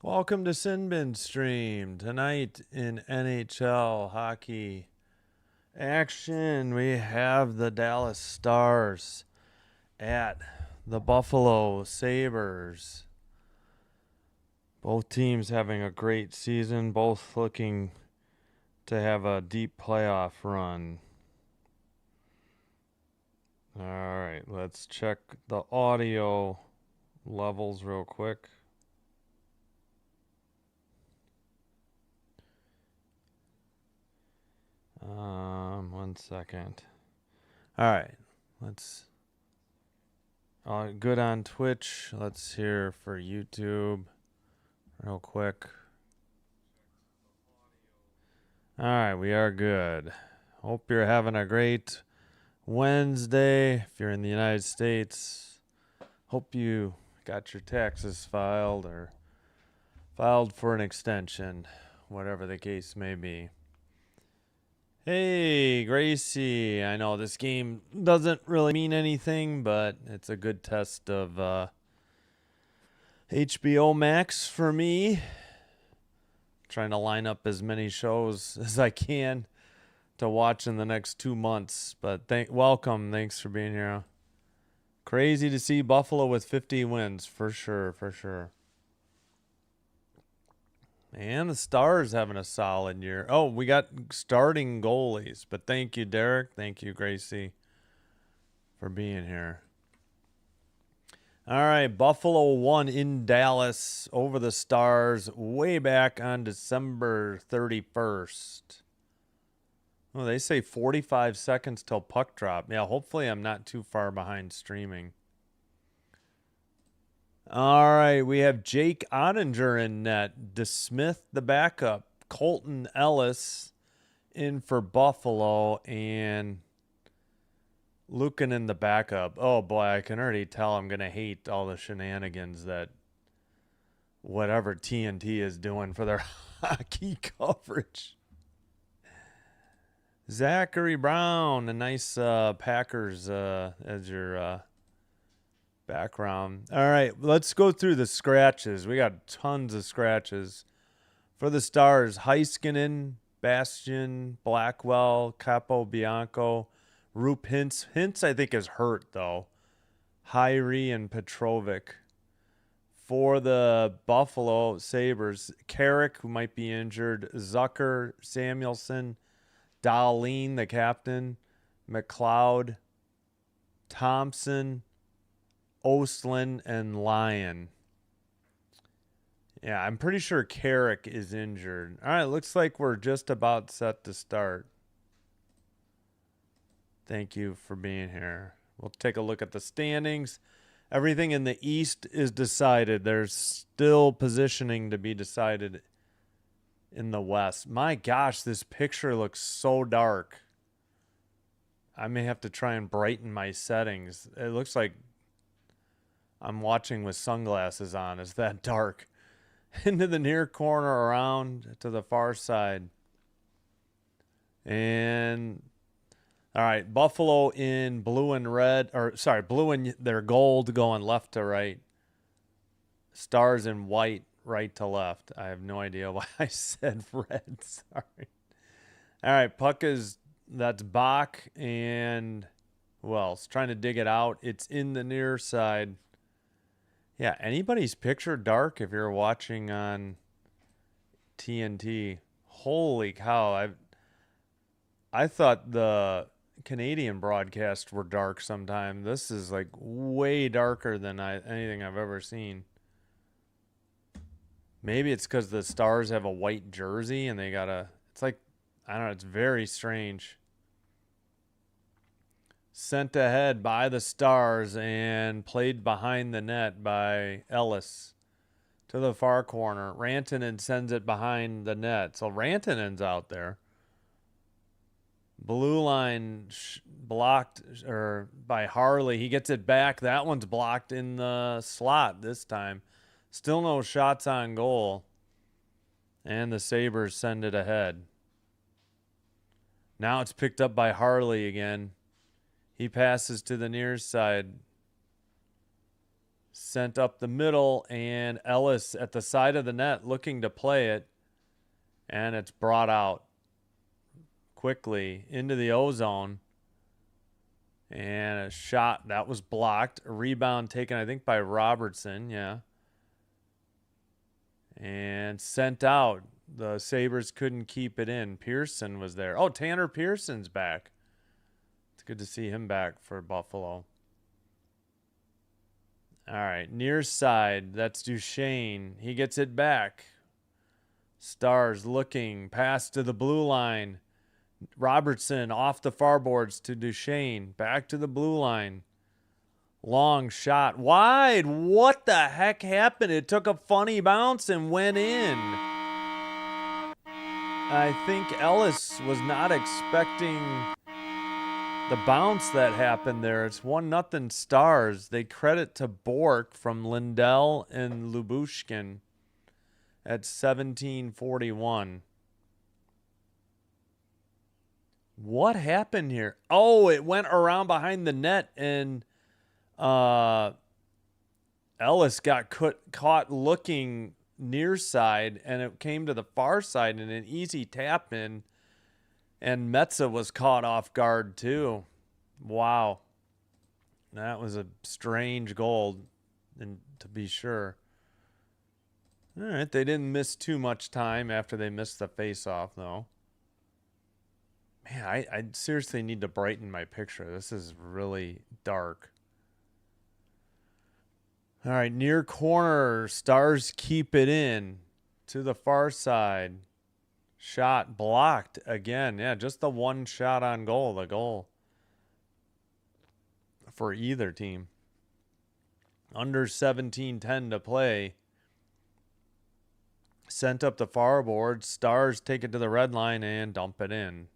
Welcome to Sinbin Stream. Tonight in NHL hockey action, we have the Dallas Stars at the Buffalo Sabres. Both teams having a great season, both looking to have a deep playoff run. All right, let's check the audio levels real quick. One second. All right, let's. Good on Twitch. Let's hear for YouTube real quick. All right, we are good. Hope you're having a great Wednesday. If you're in the United States, hope you got your taxes filed or filed for an extension, whatever the case may be. Hey, Gracie. I know this game doesn't really mean anything, but it's a good test of HBO Max for me. Trying to line up as many shows as I can to watch in the next 2 months. But welcome. Thanks for being here. Crazy to see Buffalo with 50 wins, for sure, for sure. And the Stars having a solid year. Oh, we got starting goalies. But thank you, Derek. Thank you, Gracie, for being here. All right, Buffalo won in Dallas over the Stars way back on December 31st. Oh, they say 45 seconds till puck drop. Yeah, hopefully I'm not too far behind streaming. All right, we have Jake Ottinger in net. DeSmith, the backup. Colton Ellis in for Buffalo. And Lucan in the backup. Oh, boy, I can already tell I'm going to hate all the shenanigans that whatever TNT is doing for their hockey coverage. Zachary Brown, a nice Packers as your background. All right, let's go through the scratches. We got tons of scratches. For the Stars, Heiskanen, Bastian, Blackwell, Capobianco, Roop Hintz. Hintz, I think, is hurt, though. Hyrie and Petrovic. For the Buffalo Sabres, Carrick, who might be injured, Zucker, Samuelson, Dahlin, the captain, McLeod, Thompson, Ostlund, and Lyon. Yeah, I'm pretty sure Carrick is injured. All right, looks like we're just about set to start. Thank you for being here. We'll take a look at the standings. Everything in the East is decided. There's still positioning to be decided in the West. My gosh, this picture looks so dark. I may have to try and brighten my settings. It looks like I'm watching with sunglasses on. It's that dark. Into the near corner, around to the far side. And all right, Buffalo in blue and red, or sorry, blue and their gold going left to right. Stars in white, right to left. I have no idea why I said red. Sorry. All right, puck is, that's Bach and who else? Trying to dig it out. It's in the near side. Yeah, anybody's picture dark if you're watching on TNT. Holy cow. I thought the Canadian broadcasts were dark sometime. This is like way darker than anything I've ever seen. Maybe it's because the Stars have a white jersey and they gotta, it's like, I don't know, it's very strange. Sent ahead by the Stars and played behind the net by Ellis to the far corner. Rantanen sends it behind the net. So Rantanen's out there. Blue line blocked or by Harley. He gets it back. That one's blocked in the slot this time. Still no shots on goal. And the Sabres send it ahead. Now it's picked up by Harley again. He passes to the near side. Sent up the middle, and Ellis at the side of the net looking to play it. And it's brought out quickly into the O-zone. And a shot that was blocked. A rebound taken, I think, by Robertson. Yeah. And sent out. The Sabres couldn't keep it in. Pearson was there. Oh, Tanner Pearson's back. It's good to see him back for Buffalo. All right, near side. That's Duchesne. He gets it back. Stars looking. Pass to the blue line. Robertson off the far boards to Duchesne. Back to the blue line. Long shot. Wide. What the heck happened? It took a funny bounce and went in. I think Ellis was not expecting the bounce that happened there. It's 1-0 Stars. They credit to Bork from Lindell and Lubushkin at 17:41. What happened here? Oh, it went around behind the net, and Ellis got caught looking near side, and it came to the far side and an easy tap in, and Metza was caught off guard too. Wow. That was a strange goal, and to be sure. All right, they didn't miss too much time after they missed the face-off, though. Man, I seriously need to brighten my picture. This is really dark. All right, near corner. Stars keep it in to the far side. Shot blocked again. Yeah, just the one shot on goal. The goal for either team. Under 17:10 to play. Sent up the far board. Stars take it to the red line and dump it in.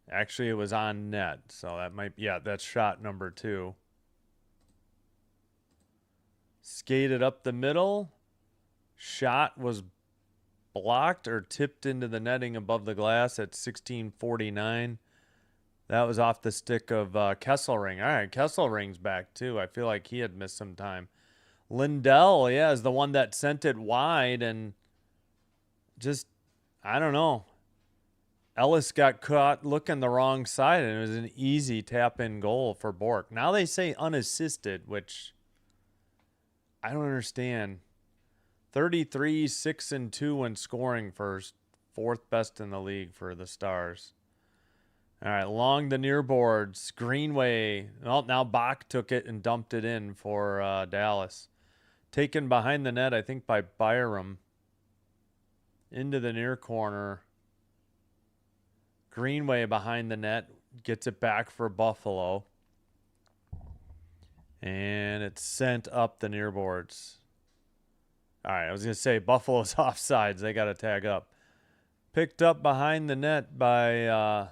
Actually, it was on net, so that might, yeah, that's shot number 2. Skated up the middle. Shot was blocked or tipped into the netting above the glass at 16:49. That was off the stick of Kesselring. All right, Kesselring's back too. I feel like he had missed some time. Lindell, yeah, is the one that sent it wide, and just, I don't know. Ellis got caught looking the wrong side, and it was an easy tap-in goal for Bork. Now they say unassisted, which I don't understand. 33, 6-2 when scoring first. 4th best in the league for the Stars. All right, along the near boards. Greenway. Well, now Bach took it and dumped it in for Dallas. Taken behind the net, I think, by Byram. Into the near corner. Greenway behind the net. Gets it back for Buffalo. And it's sent up the near boards. All right, I was going to say Buffalo's offsides. They got to tag up. Picked up behind the net by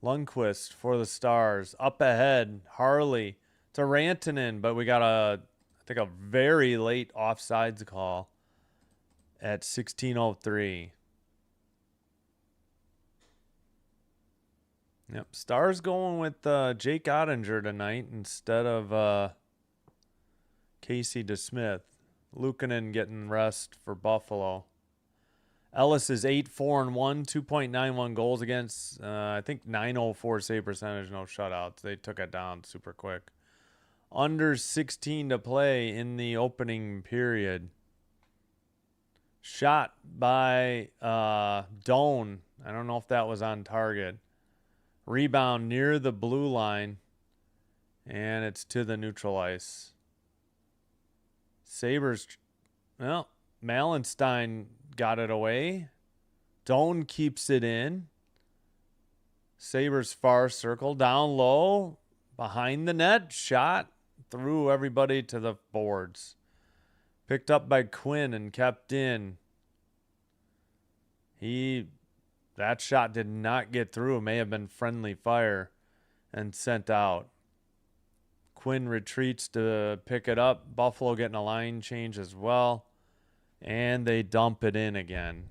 Lundqvist for the Stars. Up ahead, Harley to Rantanen, but we got I think a very late offsides call at 16:03. Yep, Stars going with Jake Ottinger tonight instead of Casey DeSmith. Luukkonen getting rest for Buffalo. Ellis is 8-4-1, 2.91 goals against, I think 904 save percentage, no shutouts. They took it down super quick. Under 16 to play in the opening period. Shot by Doan. I don't know if that was on target. Rebound near the blue line, and it's to the neutral ice. Sabres, well, Malenstein got it away. Doan keeps it in. Sabres far circle, down low, behind the net, shot, threw everybody to the boards. Picked up by Quinn and kept in. That shot did not get through. It may have been friendly fire and sent out. Quinn retreats to pick it up. Buffalo getting a line change as well. And they dump it in again.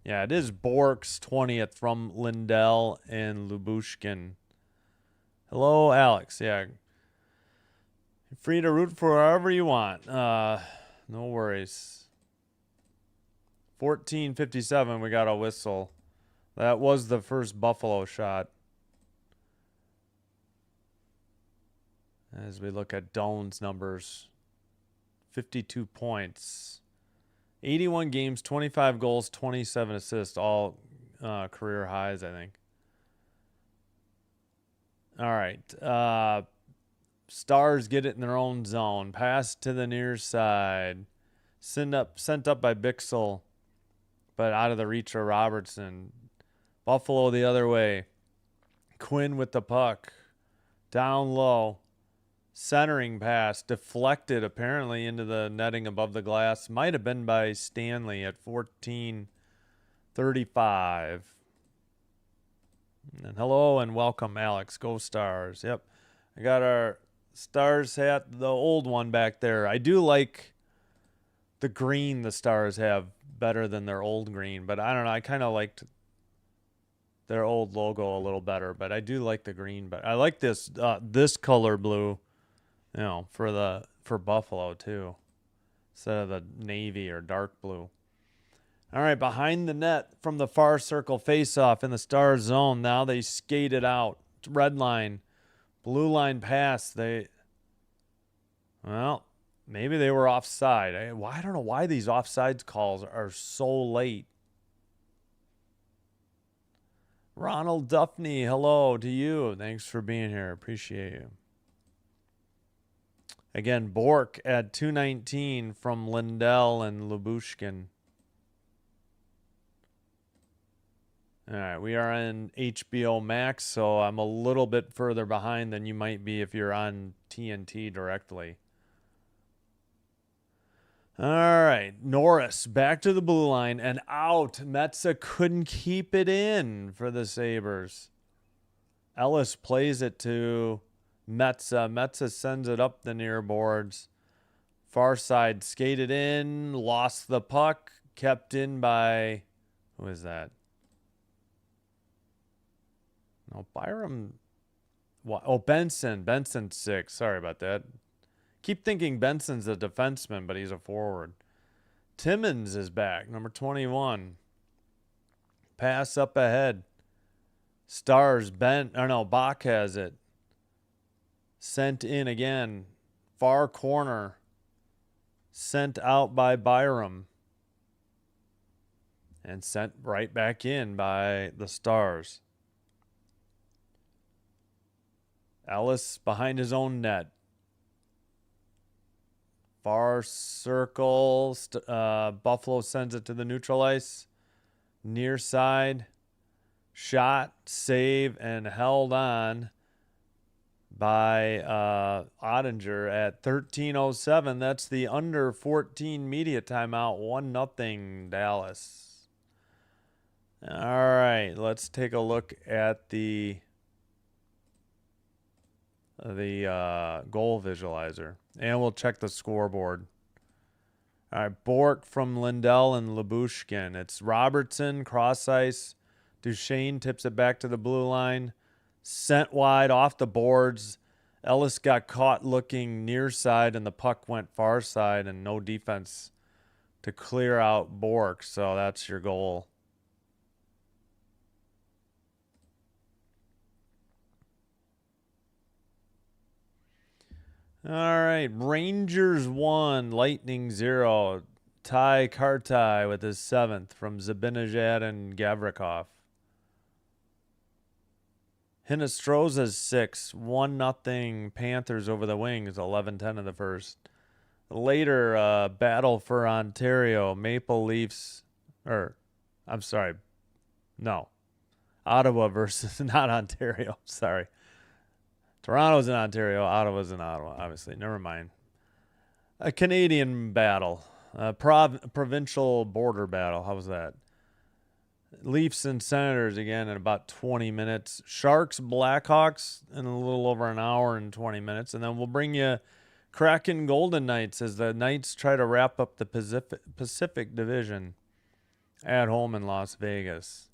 Yeah, it is Bork's 20th from Lindell and Lubushkin. Hello, Alex. Yeah. Free to root for whoever you want. No worries. 14:57, we got a whistle. That was the first Buffalo shot. As we look at Doan's numbers, 52 points. 81 games, 25 goals, 27 assists, all career highs, I think. All right. Stars get it in their own zone. Pass to the near side. Sent up by Bixel, but out of the reach of Robertson. Buffalo the other way. Quinn with the puck. Down low. Centering pass. Deflected apparently into the netting above the glass. Might have been by Stanley at 14:35. And hello and welcome, Alex. Go Stars. Yep. I got our Stars hat, the old one back there. I do like the green the Stars have better than their old green, but I don't know. I kind of liked their old logo a little better, but I do like the green. But I like this this color blue, for Buffalo too, instead of the navy or dark blue. All right, behind the net from the far circle face-off in the Stars zone. Now they skate it out. Red line, blue line pass. Maybe they were offside. I don't know why these offsides calls are so late. Ronald Duffney, hello to you. Thanks for being here. Appreciate you. Again, Bork at 219 from Lindell and Lubushkin. All right, we are in HBO Max, so I'm a little bit further behind than you might be if you're on TNT directly. All right, Norris back to the blue line and out. Metza couldn't keep it in for the Sabres. Ellis plays it to Metza. Metza sends it up the near boards. Far side skated in, lost the puck, kept in by, who is that? No, Byram. What? Oh, Benson. Benson's 6. Sorry about that. Keep thinking Benson's a defenseman, but he's a forward. Timmins is back, number 21. Pass up ahead. Stars, Bach has it. Sent in again. Far corner. Sent out by Byram. And sent right back in by the Stars. Ellis behind his own net. Far circle. Buffalo sends it to the neutral ice. Near side. Shot, save, and held on by Ottinger at 13:07. That's the under 14 media timeout. 1-0 Dallas. All right, let's take a look at the goal visualizer, and we'll check the scoreboard. All right, Bork from Lindell and Lubushkin. It's Robertson, cross ice. Duchesne tips it back to the blue line. Sent wide off the boards. Ellis got caught looking near side, and the puck went far side, and no defense to clear out Bork. So that's your goal. All right, Rangers 1, Lightning 0. Ty Kartai with his 7th from Zabinajad and Gavrikov. Hinostroza's 6, 1-0 Panthers over the Wings, 11-10 in the first. Later, battle for Ontario, Maple Leafs, Ottawa versus, not Ontario, sorry. Toronto's in Ontario, Ottawa's in Ottawa, obviously. Never mind. A Canadian battle. A provincial border battle. How was that? Leafs and Senators again in about 20 minutes. Sharks, Blackhawks in a little over an hour and 20 minutes. And then we'll bring you Kraken Golden Knights as the Knights try to wrap up the Pacific Division at home in Las Vegas.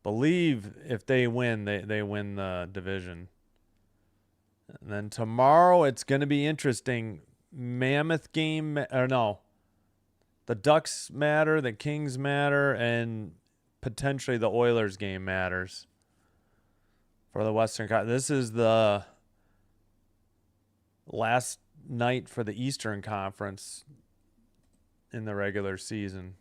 Believe if they win, they win the division. And then tomorrow it's going to be interesting. Mammoth game, or no. The Ducks matter, the Kings matter, and potentially the Oilers game matters for the Western Conference. This is the last night for the Eastern Conference in the regular season.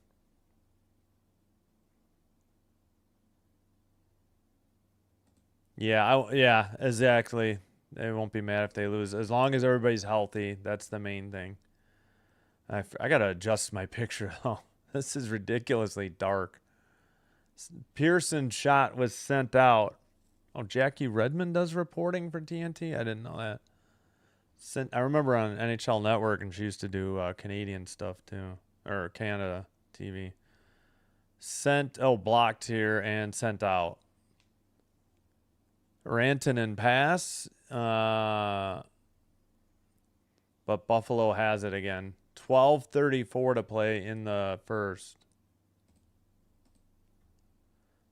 Yeah, exactly. They won't be mad if they lose. As long as everybody's healthy, that's the main thing. I got to adjust my picture, though. This is ridiculously dark. Pearson's shot was sent out. Oh, Jackie Redmond does reporting for TNT? I didn't know that. I remember on NHL Network, and she used to do Canadian stuff, too. Or Canada TV. Blocked here and sent out. Rantanen pass. But Buffalo has it again. 12:34 to play in the first.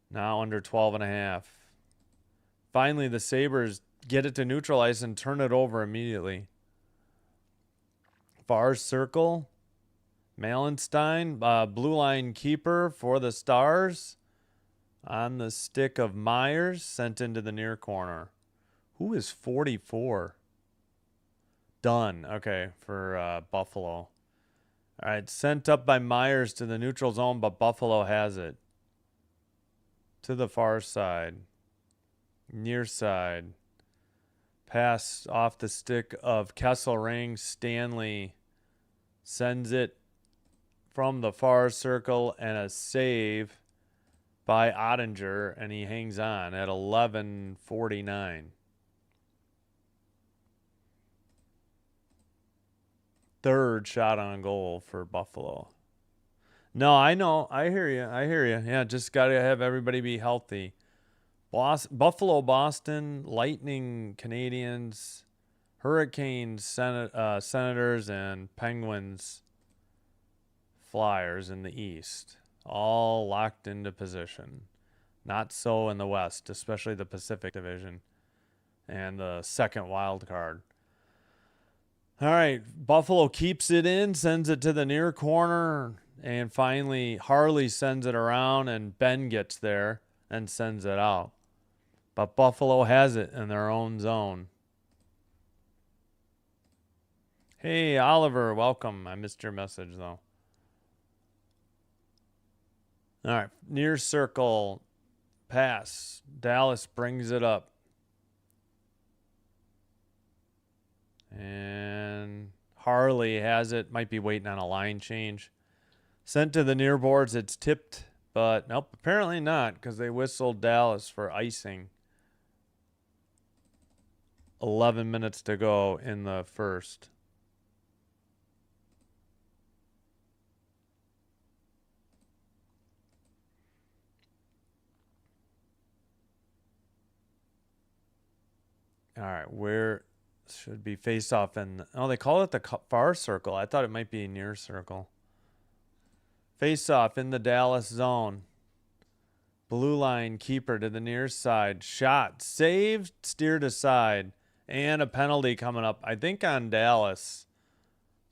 Now under 12.5. Finally, the Sabres get it to neutral ice and turn it over immediately. Far circle. Malenstein, blue line keeper for the Stars. On the stick of Myers, sent into the near corner. Who is 44? Done. Okay, for Buffalo. All right, sent up by Myers to the neutral zone, but Buffalo has it. To the far side. Near side. Pass off the stick of Kesselring. Stanley sends it from the far circle, and a save by Ottinger, and he hangs on at 11:49. Third shot on goal for Buffalo. No, I know. I hear you. Yeah, just got to have everybody be healthy. Buffalo, Boston, Lightning, Canadians, Hurricanes, Senators, and Penguins, Flyers in the East. All locked into position. Not so in the West, especially the Pacific Division and the second wild card. All right, Buffalo keeps it in, sends it to the near corner, and finally Harley sends it around, and Ben gets there and sends it out. But Buffalo has it in their own zone. Hey, Oliver, welcome. I missed your message, though. All right, near circle, pass. Dallas brings it up. And Harley has it. Might be waiting on a line change. Sent to the near boards. It's tipped, but nope, apparently not, because they whistled Dallas for icing. 11 minutes to go in the first. All right, where should be face off in? Oh, they call it the far circle. I thought it might be near circle. Face off in the Dallas zone. Blue line keeper to the near side. Shot saved, steered aside, and a penalty coming up. I think on Dallas.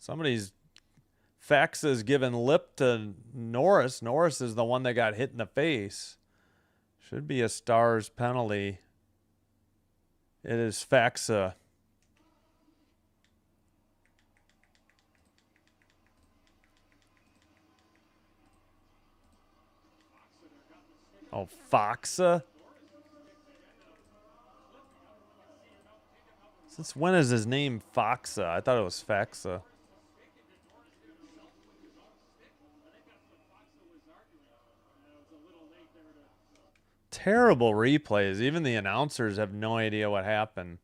Faxa's given lip to Norris. Norris is the one that got hit in the face. Should be a Stars penalty. It is Faxa. Oh, Faxa? Since when is his name Faxa? I thought it was Faxa. Terrible replays. Even the announcers have no idea what happened.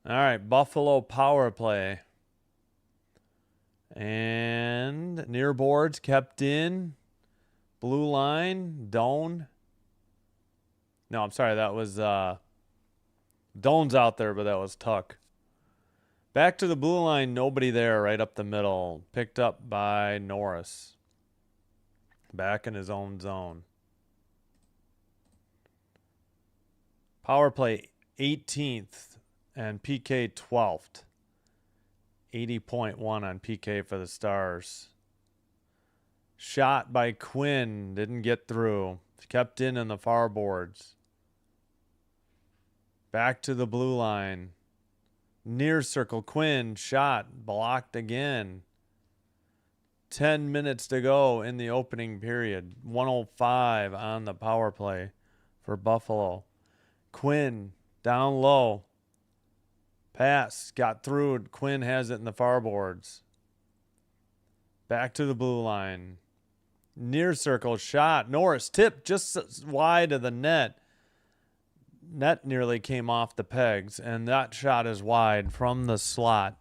All right, Buffalo power play. And near boards kept in. Blue line, Doan. No, I'm sorry, that was Doan's out there, but that was Tuck. Back to the blue line, nobody there, right up the middle. Picked up by Norris. Back in his own zone. Power play 18th and PK 12th. 80.1 on PK for the Stars. Shot by Quinn. Didn't get through. Kept in the far boards. Back to the blue line. Near circle. Quinn. Shot. Blocked again. 10 minutes to go in the opening period. 105 on the power play for Buffalo. Quinn. Down low. Pass. Got through. Quinn has it in the far boards. Back to the blue line. Near circle shot. Norris tipped just wide of the net. Net nearly came off the pegs, and that shot is wide from the slot.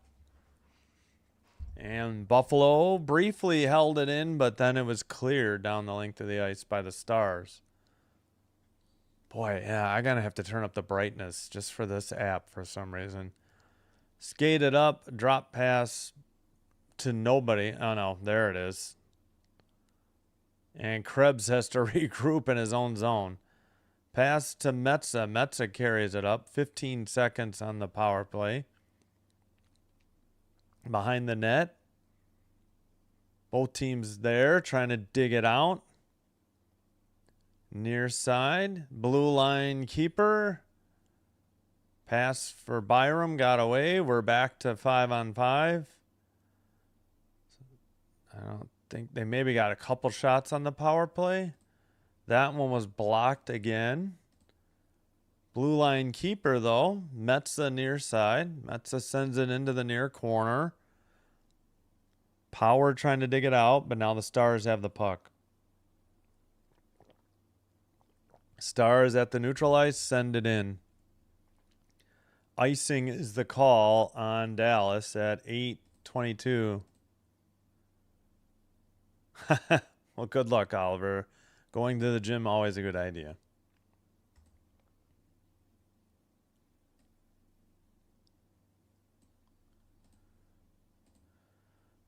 And Buffalo briefly held it in, but then it was cleared down the length of the ice by the Stars. Boy, yeah, I'm going to have to turn up the brightness just for this app for some reason. Skated up, drop pass to nobody. Oh, no, there it is. And Krebs has to regroup in his own zone. Pass to Metza. Metza carries it up. 15 seconds on the power play. Behind the net. Both teams there trying to dig it out. Near side. Blue line keeper. Pass for Byram. Got away. We're back to 5-on-5. I don't think they maybe got a couple shots on the power play. That one was blocked again. Blue line keeper, though. Metza near side. Metza sends it into the near corner. Power trying to dig it out, but now the Stars have the puck. Stars at the neutral ice, send it in. Icing is the call on Dallas at 8:22. Well, good luck, Oliver. Going to the gym, always a good idea.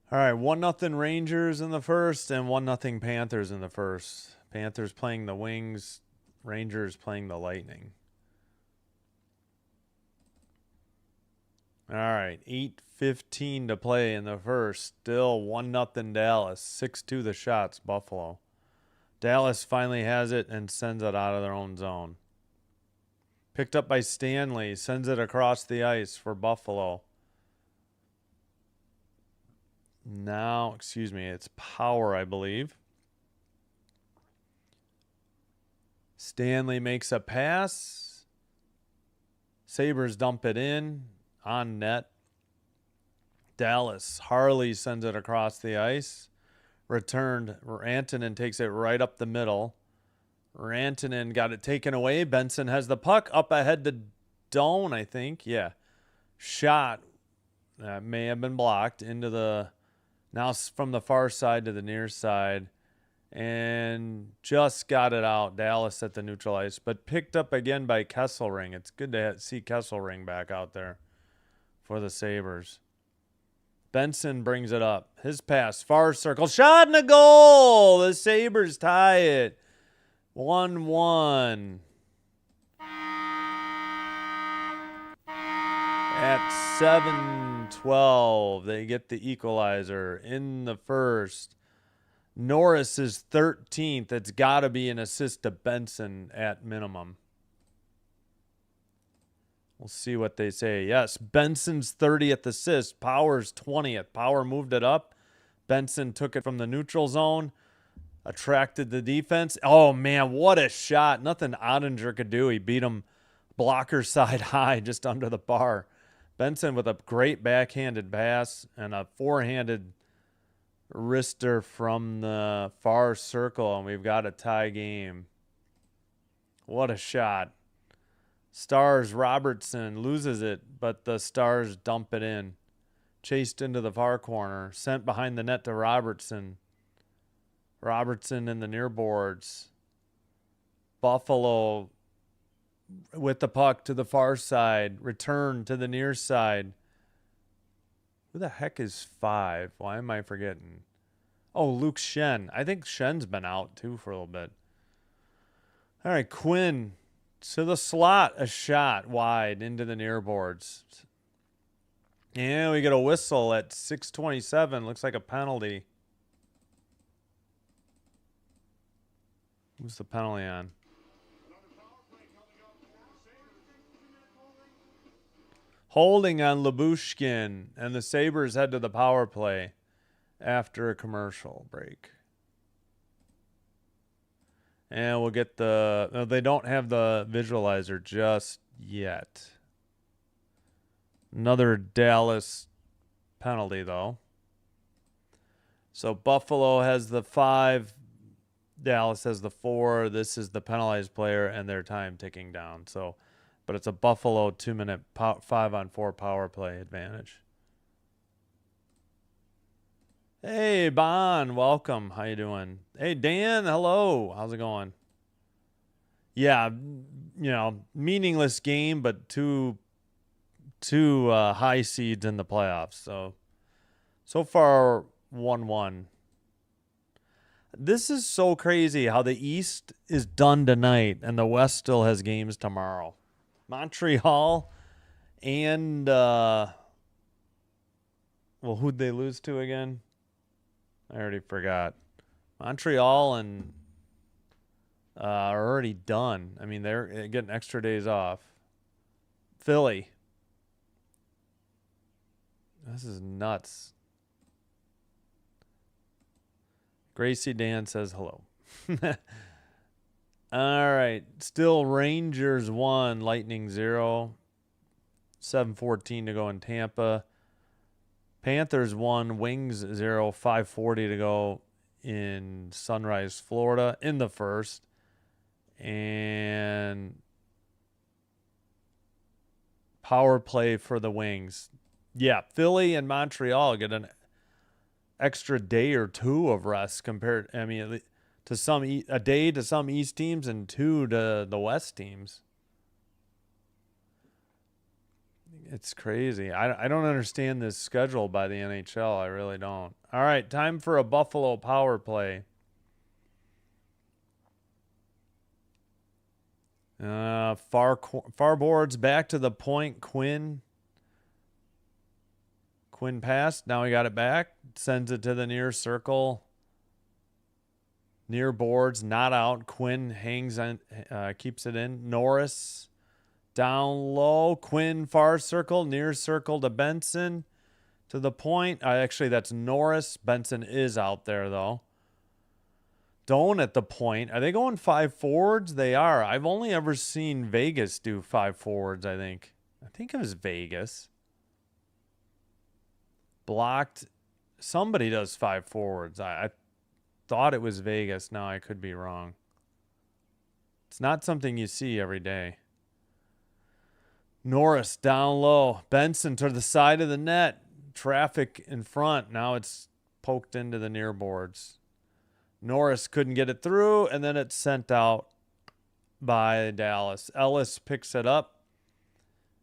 All right, 1-0 Rangers in the first and 1-0 Panthers in the first. Panthers playing the Wings, Rangers playing the Lightning. All right, 8:15 to play in the first. Still 1-0 Dallas. 6-2 the shots, Buffalo. Dallas finally has it and sends it out of their own zone. Picked up by Stanley. Sends it across the ice for Buffalo. Now, excuse me, it's Power, I believe. Stanley makes a pass. Sabres dump it in. On net. Dallas. Harley sends it across the ice. Returned. Rantanen takes it right up the middle. Rantanen got it taken away. Benson has the puck up ahead to Doan, I think. Yeah. Shot. That may have been blocked into the... Now from the far side to the near side. And just got it out. Dallas at the neutral ice. But picked up again by Kesselring. It's good to see Kesselring back out there for the Sabres. Benson brings it up. His pass, far circle, shot and a goal. The Sabres tie it. 1-1. At 7:12, they get the equalizer in the first. Norris is 13th. It's got to be an assist to Benson at minimum. We'll see what they say. Yes, Benson's 30th assist. Power's 20th. Power moved it up. Benson took it from the neutral zone. Attracted the defense. Oh, man, what a shot. Nothing Ottinger could do. He beat him blocker side high just under the bar. Benson with a great backhanded pass and a forehanded wrister from the far circle, and we've got a tie game. What a shot. Stars Robertson loses it, but the Stars dump it in. Chased into the far corner. Sent behind the net to Robertson. Robertson in the near boards. Buffalo with the puck to the far side. Return to the near side. Who the heck is 5? Why am I forgetting? Oh, Luke Shen. I think Shen's been out too for a little bit. All right, Quinn To the slot, a shot wide into the near boards. And we get a whistle at 6:27. Looks like a penalty. Who's the penalty on? Holding on Labushkin, and the Sabres head to the power play after a commercial break. And we'll get the... No, they don't have the visualizer just yet. Another Dallas penalty, though. So Buffalo has the 5. Dallas has the 4. This is the penalized player and their time ticking down. So, but it's a Buffalo 2-minute 5-on-4 power play advantage. Hey, Bon, welcome. How you doing? Hey, Dan, hello. How's it going? Yeah, you know, meaningless game, but two high seeds in the playoffs. So far 1-1. This is so crazy how the East is done tonight and the West still has games tomorrow. Montreal and well, who'd they lose to again? I already forgot. Montreal and are already done. I mean, they're getting extra days off. Philly. This is nuts. Gracie Dan says hello. All right. Still Rangers 1, Lightning 0. 7:14 to go in Tampa. Panthers 1, Wings 0. 5:40 to go in Sunrise, Florida in the first. And power play for the Wings. Yeah, Philly and Montreal get an extra day or 2 of rest compared, I mean, to some a day to some East teams and 2 to the West teams. It's crazy. I don't understand this schedule by the NHL. I really don't. All right, time for a Buffalo power play. Far boards back to the point. Quinn passed. Now he got it back. Sends it to the near circle. Near boards, not out. Quinn hangs on, keeps it in. Norris down low. Quinn far circle. Near circle to Benson. To the point. Actually, that's Norris. Benson is out there, though. Doan at the point. Are they going 5 forwards? They are. I've only ever seen Vegas do 5 forwards, I think. I think it was Vegas. Blocked. Somebody does 5 forwards. I thought it was Vegas. Now I could be wrong. It's not something you see every day. Norris down low. Benson to the side of the net. Traffic in front. Now it's poked into the near boards. Norris couldn't get it through, and then it's sent out by Dallas. Ellis picks it up.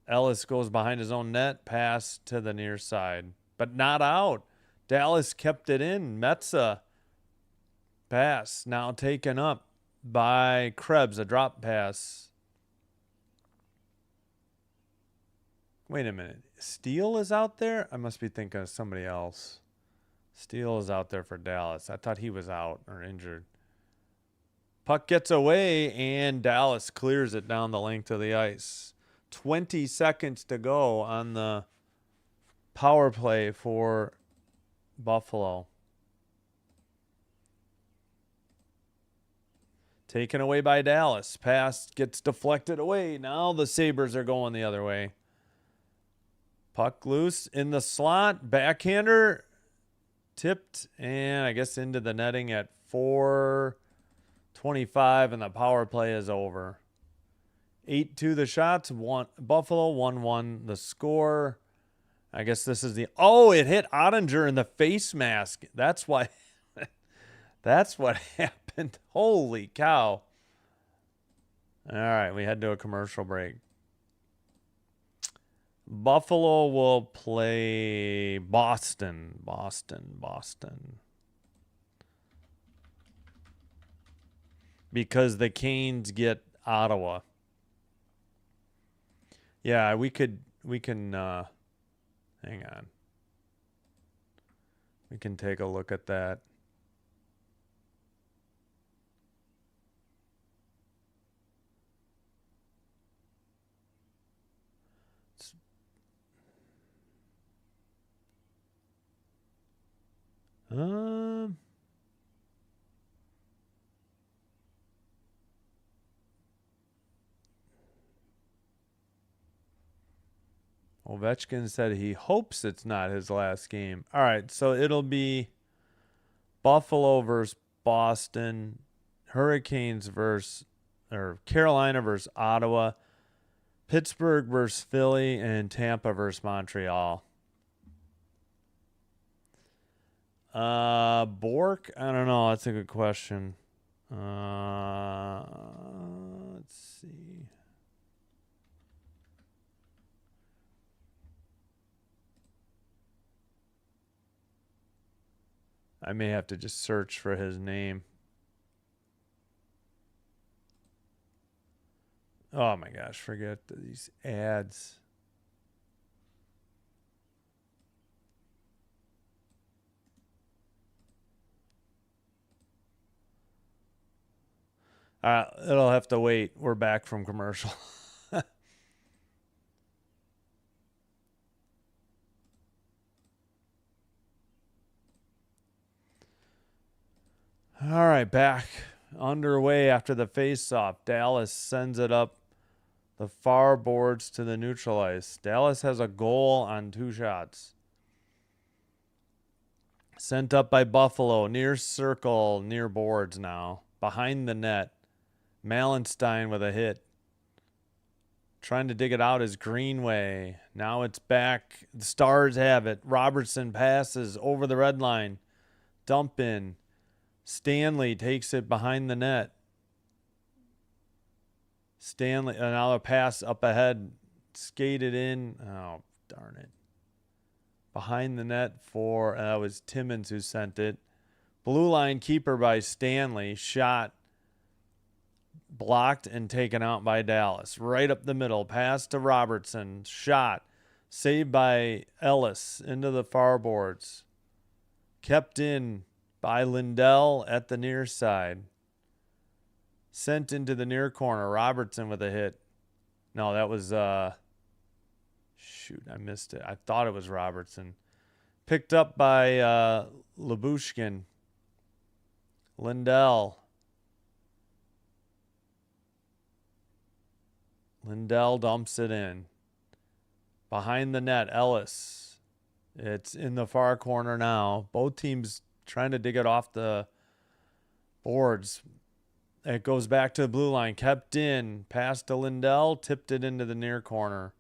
Ellis goes behind his own net. Pass to the near side, but not out. Dallas kept it in. Metza pass now taken up by Krebs. A drop pass. Wait a minute. Steele is out there? I must be thinking of somebody else. Steele is out there for Dallas. I thought he was out or injured. Puck gets away, and Dallas clears it down the length of the ice. 20 seconds to go on the power play for Buffalo. Taken away by Dallas. Pass gets deflected away. Now the Sabres are going the other way. Puck loose in the slot. Backhander tipped, and I guess into the netting at 4:25, and the power play is over. 8-2 the shots. Buffalo 1-1 the score. I guess this is the... Oh, it hit Ottinger in the face mask. That's why... That's what happened. Holy cow. All right, we head to a commercial break. Buffalo will play Boston. Because the Canes get Ottawa. Yeah, we can hang on. We can take a look at that. Um Ovechkin said he hopes it's not his last game. All right, so it'll be Buffalo versus Boston, Hurricanes versus or Carolina versus Ottawa, Pittsburgh versus Philly, and Tampa versus Montreal. Bork? I don't know. That's a good question. Let's see. I may have to just search for his name. Oh my gosh, forget these ads. It'll have to wait. We're back from commercial. All right, back underway after the face-off. Dallas sends it up the far boards to the neutral ice. Dallas has a goal on 2 shots. Sent up by Buffalo, near circle, near boards now. Behind the net. Malenstein with a hit. Trying to dig it out is Greenway. Now it's back. The Stars have it. Robertson passes over the red line. Dump in. Stanley takes it behind the net. Stanley, now a pass up ahead. Skated in. Oh, darn it. Behind the net for, that was Timmins who sent it. Blue line keeper by Stanley. Shot. Blocked and taken out by Dallas. Right up the middle. Pass to Robertson. Shot. Saved by Ellis into the far boards. Kept in by Lindell at the near side. Sent into the near corner. Robertson with a hit. No, that was, shoot, I missed it. I thought it was Robertson. Picked up by Lyubushkin. Lindell. Lindell dumps it in. Behind the net, Ellis. It's in the far corner now. Both teams trying to dig it off the boards. It goes back to the blue line. Kept in. Passed to Lindell. Tipped it into the near corner.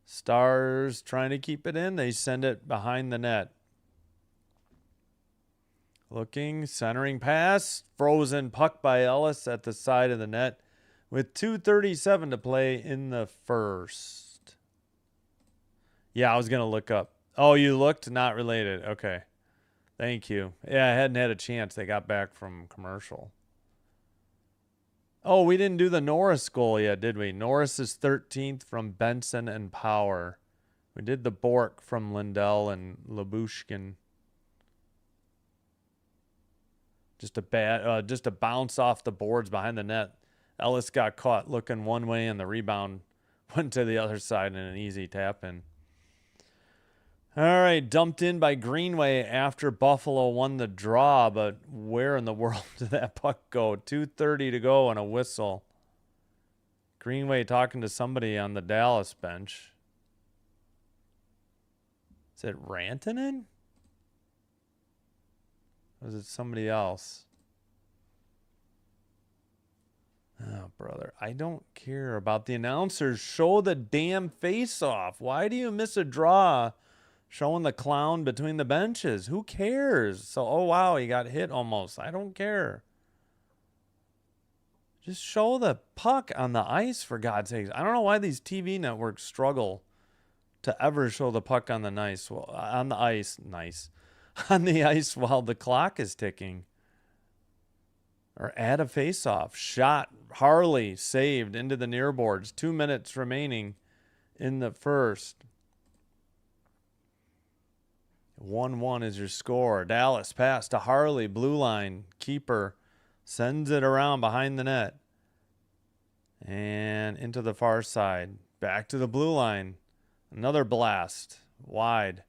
Stars trying to keep it in. They send it behind the net. Looking. Centering pass. Frozen puck by Ellis at the side of the net. With 2:37 to play in the first. Yeah, I was going to look up. Oh, you looked? Not related. Okay. Thank you. Yeah, I hadn't had a chance. They got back from commercial. Oh, we didn't do the Norris goal yet, did we? Norris is 13th from Benson and Power. We did the Bork from Lindell and Lyubushkin. Just a bounce off the boards behind the net. Ellis got caught looking one way, and the rebound went to the other side in an easy tap in. All right, dumped in by Greenway after Buffalo won the draw, but where in the world did that puck go? 2:30 to go and a whistle. Greenway talking to somebody on the Dallas bench. Is it Rantanen? Or is it somebody else? Oh, brother, I don't care about the announcers. Show the damn face-off. Why do you miss a draw showing the clown between the benches? Who cares? So, oh, wow, he got hit almost. I don't care. Just show the puck on the ice, for God's sakes. I don't know why these TV networks struggle to ever show the puck on the ice. Well, on the ice, nice. On the ice while the clock is ticking. or add a face-off. Shot, Harley saved into the near boards. 2 minutes remaining in the first. 1-1 is your score. Dallas pass to Harley, blue line. Keeper sends it around behind the net. And into the far side. Back to the blue line. Another blast. Wide.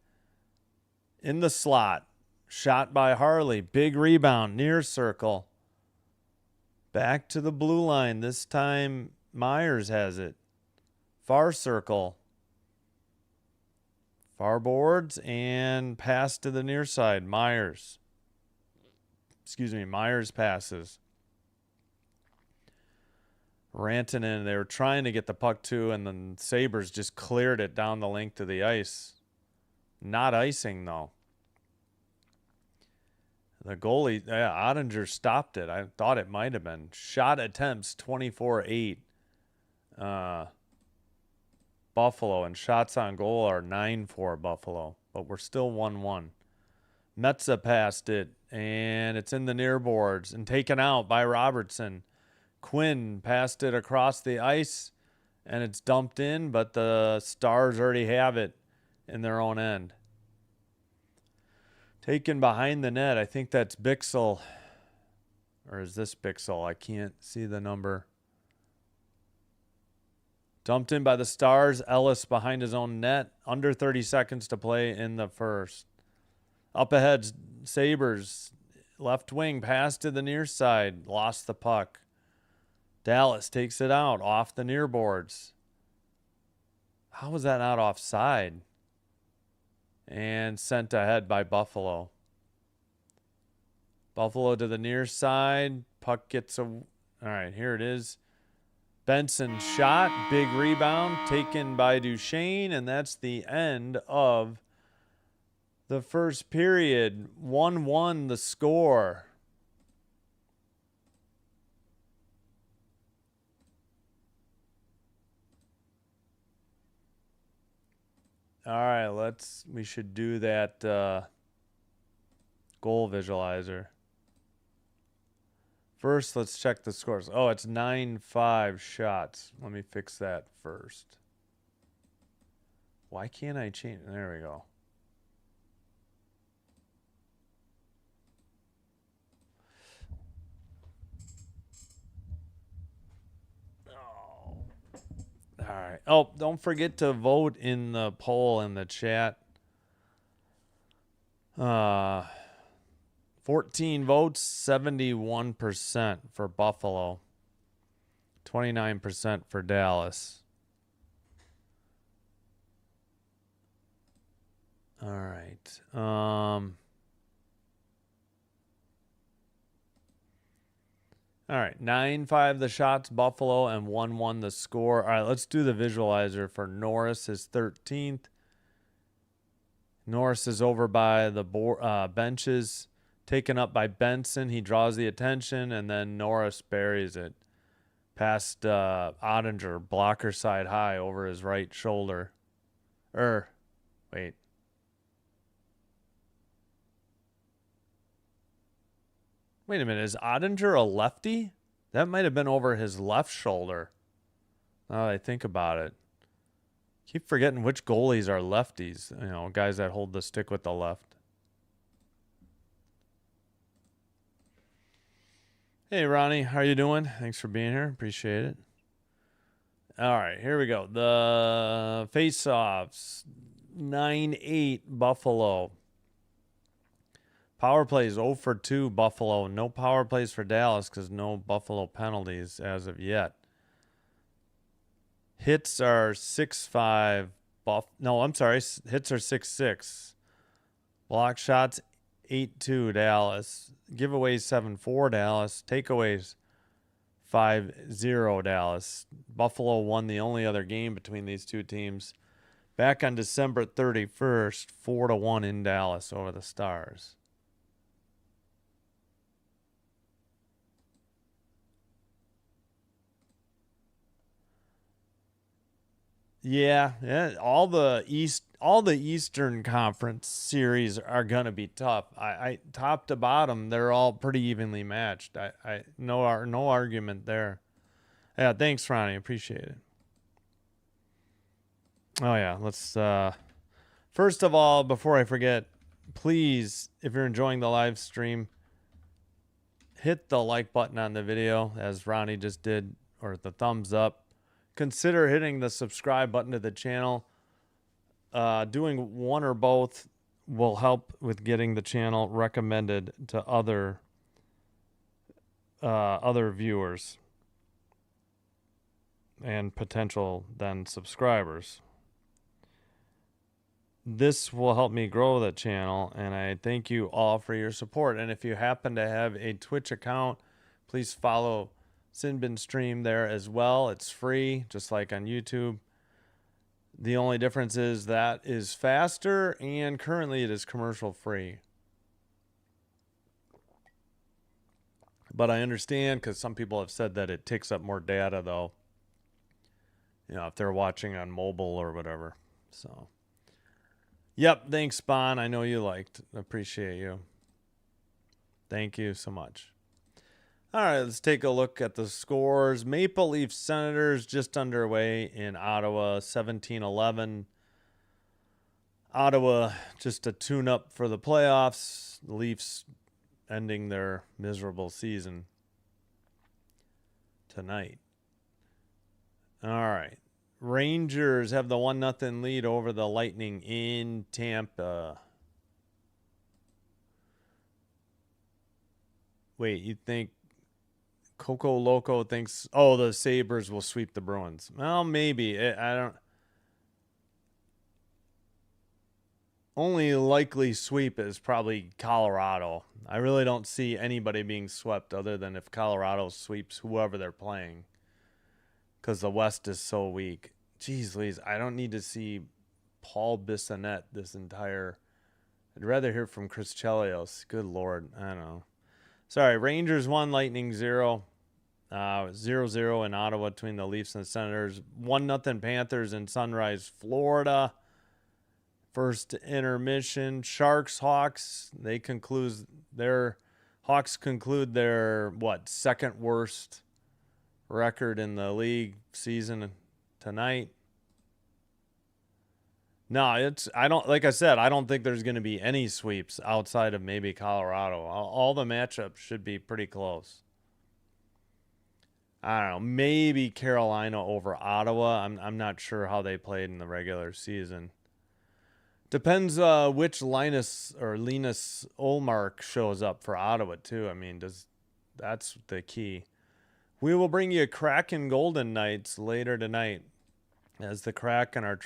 In the slot. Shot by Harley. Big rebound. Near circle. Back to the blue line. This time Myers has it. Far circle. Far boards and pass to the near side. Myers. Myers passes. Rantanen, they were trying to get the puck to, and the Sabres just cleared it down the length of the ice. Not icing, though. The goalie, Ottinger stopped it. I thought it might have been. Shot attempts, 24-8. Buffalo, and shots on goal are 9-4 Buffalo, but we're still 1-1. Metza passed it, and it's in the near boards and taken out by Robertson. Quinn passed it across the ice, and it's dumped in, but the Stars already have it in their own end. Taken behind the net. I think that's Bixel. Or is this Bixel? I can't see the number. Dumped in by the Stars. Ellis behind his own net. Under 30 seconds to play in the first. Up ahead, Sabres. Left wing pass to the near side. Lost the puck. Dallas takes it out off the near boards. How was that not offside? And sent ahead by Buffalo. Buffalo to the near side. Puck gets a... All right, here it is. Benson shot. Big rebound taken by Duchesne. And that's the end of the first period. 1-1 the score. All right, we should do that goal visualizer. First, let's check the scores. Oh, it's 9-5 shots. Let me fix that first. Why can't I change? There we go. All right. Oh, don't forget to vote in the poll in the chat. 14 votes, 71% for Buffalo, 29% for Dallas. All right. All right, 9-5 the shots, Buffalo, and 1-1 the score. All right, let's do the visualizer for Norris, his 13th. Norris is over by the benches, taken up by Benson. He draws the attention, and then Norris buries it past Ottinger, blocker side high over his right shoulder. Wait. Wait a minute, is Ottinger a lefty? That might have been over his left shoulder. Now that I think about it. Keep forgetting which goalies are lefties. You know, guys that hold the stick with the left. Hey, Ronnie, how you doing? Thanks for being here. Appreciate it. All right, here we go. The face-offs. 9-8 Buffalo. Power plays 0 for 2 Buffalo. No power plays for Dallas because no Buffalo penalties as of yet. Hits are 6-5. Hits are 6-6. Block shots 8-2 Dallas. Giveaways 7-4 Dallas. Takeaways 5-0 Dallas. Buffalo won the only other game between these two teams back on December 31st, 4-1 in Dallas over the Stars. Yeah. All the Eastern Conference series are gonna be tough. I top to bottom, they're all pretty evenly matched. No argument there. Yeah, thanks, Ronnie. Appreciate it. Oh yeah, let's first of all, before I forget, please, if you're enjoying the live stream, hit the like button on the video as Ronnie just did, or the thumbs up. Consider hitting the subscribe button to the channel. Doing one or both will help with getting the channel recommended to other viewers and potential then subscribers. This will help me grow the channel, and I thank you all for your support. And if you happen to have a Twitch account, please follow Sinbin Stream there as well. It's free, just like on YouTube. The only difference is that is faster, and currently it is commercial free. But I understand, because some people have said that it takes up more data, though. You know, if they're watching on mobile or whatever. So, yep, thanks, Spawn. I know you liked. Appreciate you. Thank you so much. All right, let's take a look at the scores. Maple Leafs Senators just underway in Ottawa, 17-11. Ottawa just a tune-up for the playoffs. The Leafs ending their miserable season tonight. All right. Rangers have the 1-0 lead over the Lightning in Tampa. Wait, you think Coco Loco thinks, oh, the Sabres will sweep the Bruins? Well, maybe. I don't. Only likely sweep is probably Colorado. I really don't see anybody being swept other than if Colorado sweeps whoever they're playing, because the West is so weak. Jeez Louise, I don't need to see Paul Bissonnette this entire... I'd rather hear from Chris Chelios. Good Lord. I don't know. Sorry, Rangers 1, Lightning 0. 0-0 in Ottawa between the Leafs and the Senators. 1-0 Panthers in Sunrise, Florida. First intermission. Sharks, Hawks. Hawks conclude their second worst record in the league season tonight. No, I don't think there's going to be any sweeps outside of maybe Colorado. All the matchups should be pretty close. I don't know, maybe Carolina over Ottawa. I'm not sure how they played in the regular season. Depends which Linus Ullmark shows up for Ottawa too. I mean, that's the key. We will bring you Kraken Golden Knights later tonight, as the Kraken are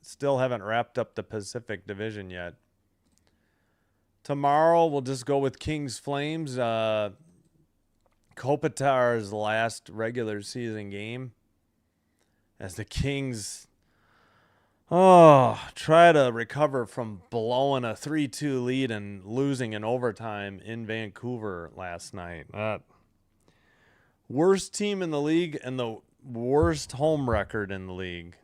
still haven't wrapped up the Pacific Division yet. Tomorrow we'll just go with Kings Flames. Kopitar's last regular season game, as the Kings try to recover from blowing a 3-2 lead and losing in overtime in Vancouver last night. Worst team in the league and the worst home record in the league.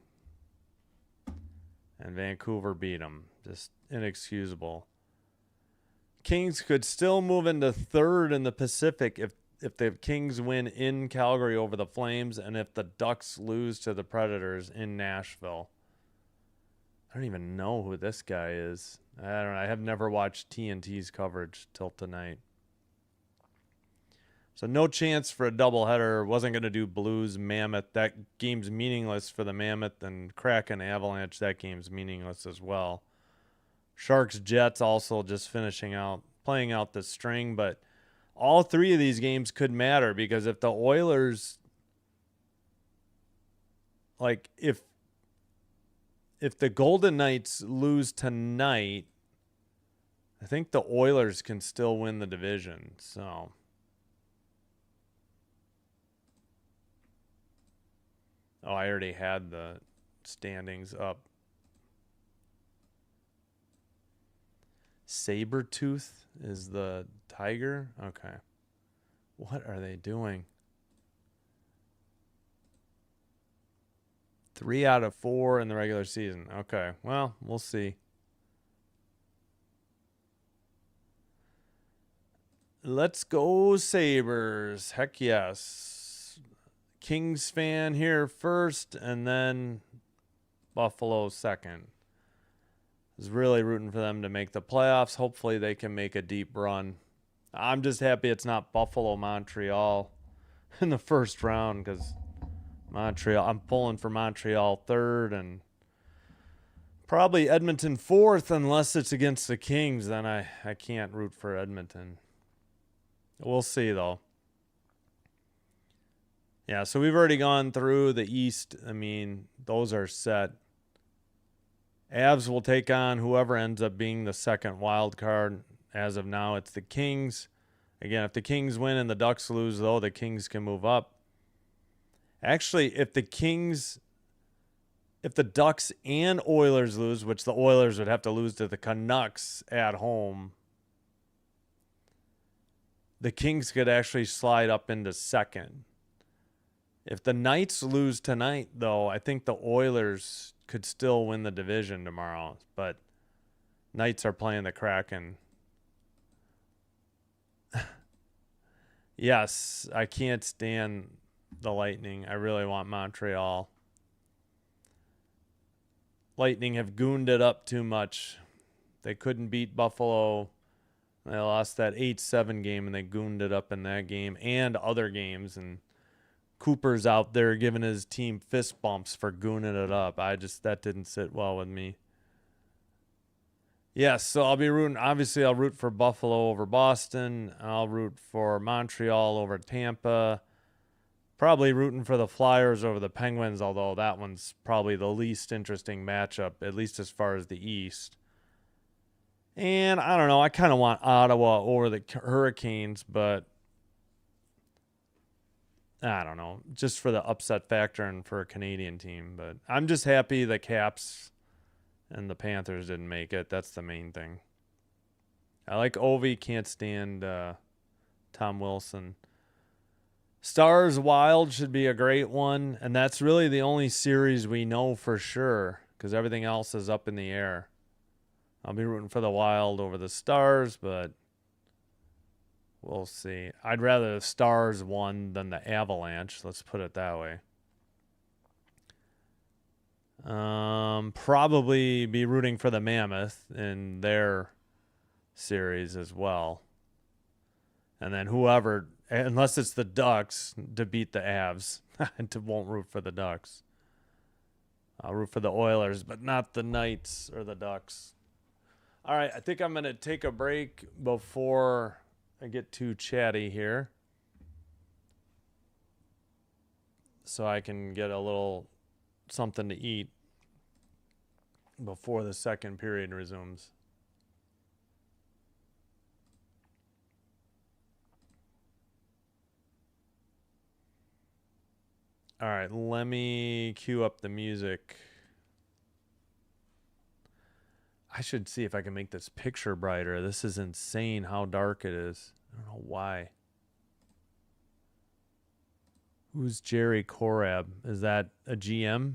And Vancouver beat them. Just inexcusable. Kings could still move into third in the Pacific if the Kings win in Calgary over the Flames, and if the Ducks lose to the Predators in Nashville. I don't even know who this guy is. I don't know. I have never watched TNT's coverage till tonight. So no chance for a doubleheader. Wasn't going to do Blues Mammoth. That game's meaningless for the Mammoth. And Kraken Avalanche, that game's meaningless as well. Sharks Jets also just playing out the string. But all three of these games could matter, because if the Oilers, if the Golden Knights lose tonight, I think the Oilers can still win the division. So, I already had the standings up. Sabretooth is the tiger? Okay. What are they doing? 3 out of 4 in the regular season. Okay, well, we'll see. Let's go Sabres. Heck yes. Kings fan here first, and then Buffalo second. I was really rooting for them to make the playoffs. Hopefully they can make a deep run. I'm just happy it's not Buffalo Montreal in the first round, because Montreal, I'm pulling for Montreal third and probably Edmonton fourth, unless it's against the Kings. Then I can't root for Edmonton. We'll see, though. Yeah, so we've already gone through the East. I mean, those are set. Avs will take on whoever ends up being the second wild card. As of now, it's the Kings. Again, if the Kings win and the Ducks lose, though, the Kings can move up. Actually, if the Ducks and Oilers lose, which the Oilers would have to lose to the Canucks at home, the Kings could actually slide up into second. If the Knights lose tonight, though, I think the Oilers could still win the division tomorrow. But Knights are playing the Kraken. Yes, I can't stand the Lightning. I really want Montreal. Lightning have gooned it up too much. They couldn't beat Buffalo. They lost that 8-7 game, and they gooned it up in that game and other games. And Cooper's out there giving his team fist bumps for gooning it up. That didn't sit well with me. Yes, so I'll be rooting. Obviously, I'll root for Buffalo over Boston. I'll root for Montreal over Tampa. Probably rooting for the Flyers over the Penguins, although that one's probably the least interesting matchup, at least as far as the East. And I don't know. I kind of want Ottawa over the Hurricanes, but I don't know. Just for the upset factor and for a Canadian team. But I'm just happy the Caps and the Panthers didn't make it. That's the main thing. I like Ovi. Can't stand Tom Wilson. Stars Wild should be a great one. And that's really the only series we know for sure, because everything else is up in the air. I'll be rooting for the Wild over the Stars, but we'll see. I'd rather the Stars won than the Avalanche. Let's put it that way. Probably be rooting for the Mammoth in their series as well. And then whoever, unless it's the Ducks, to beat the Avs. I won't root for the Ducks. I'll root for the Oilers, but not the Knights or the Ducks. All right, I think I'm going to take a break before I get too chatty here, so I can get a little something to eat before the second period resumes. All right, let me cue up the music. I should see if I can make this picture brighter. This is insane how dark it is. I don't know why. Who's Jerry Korab? Is that a GM?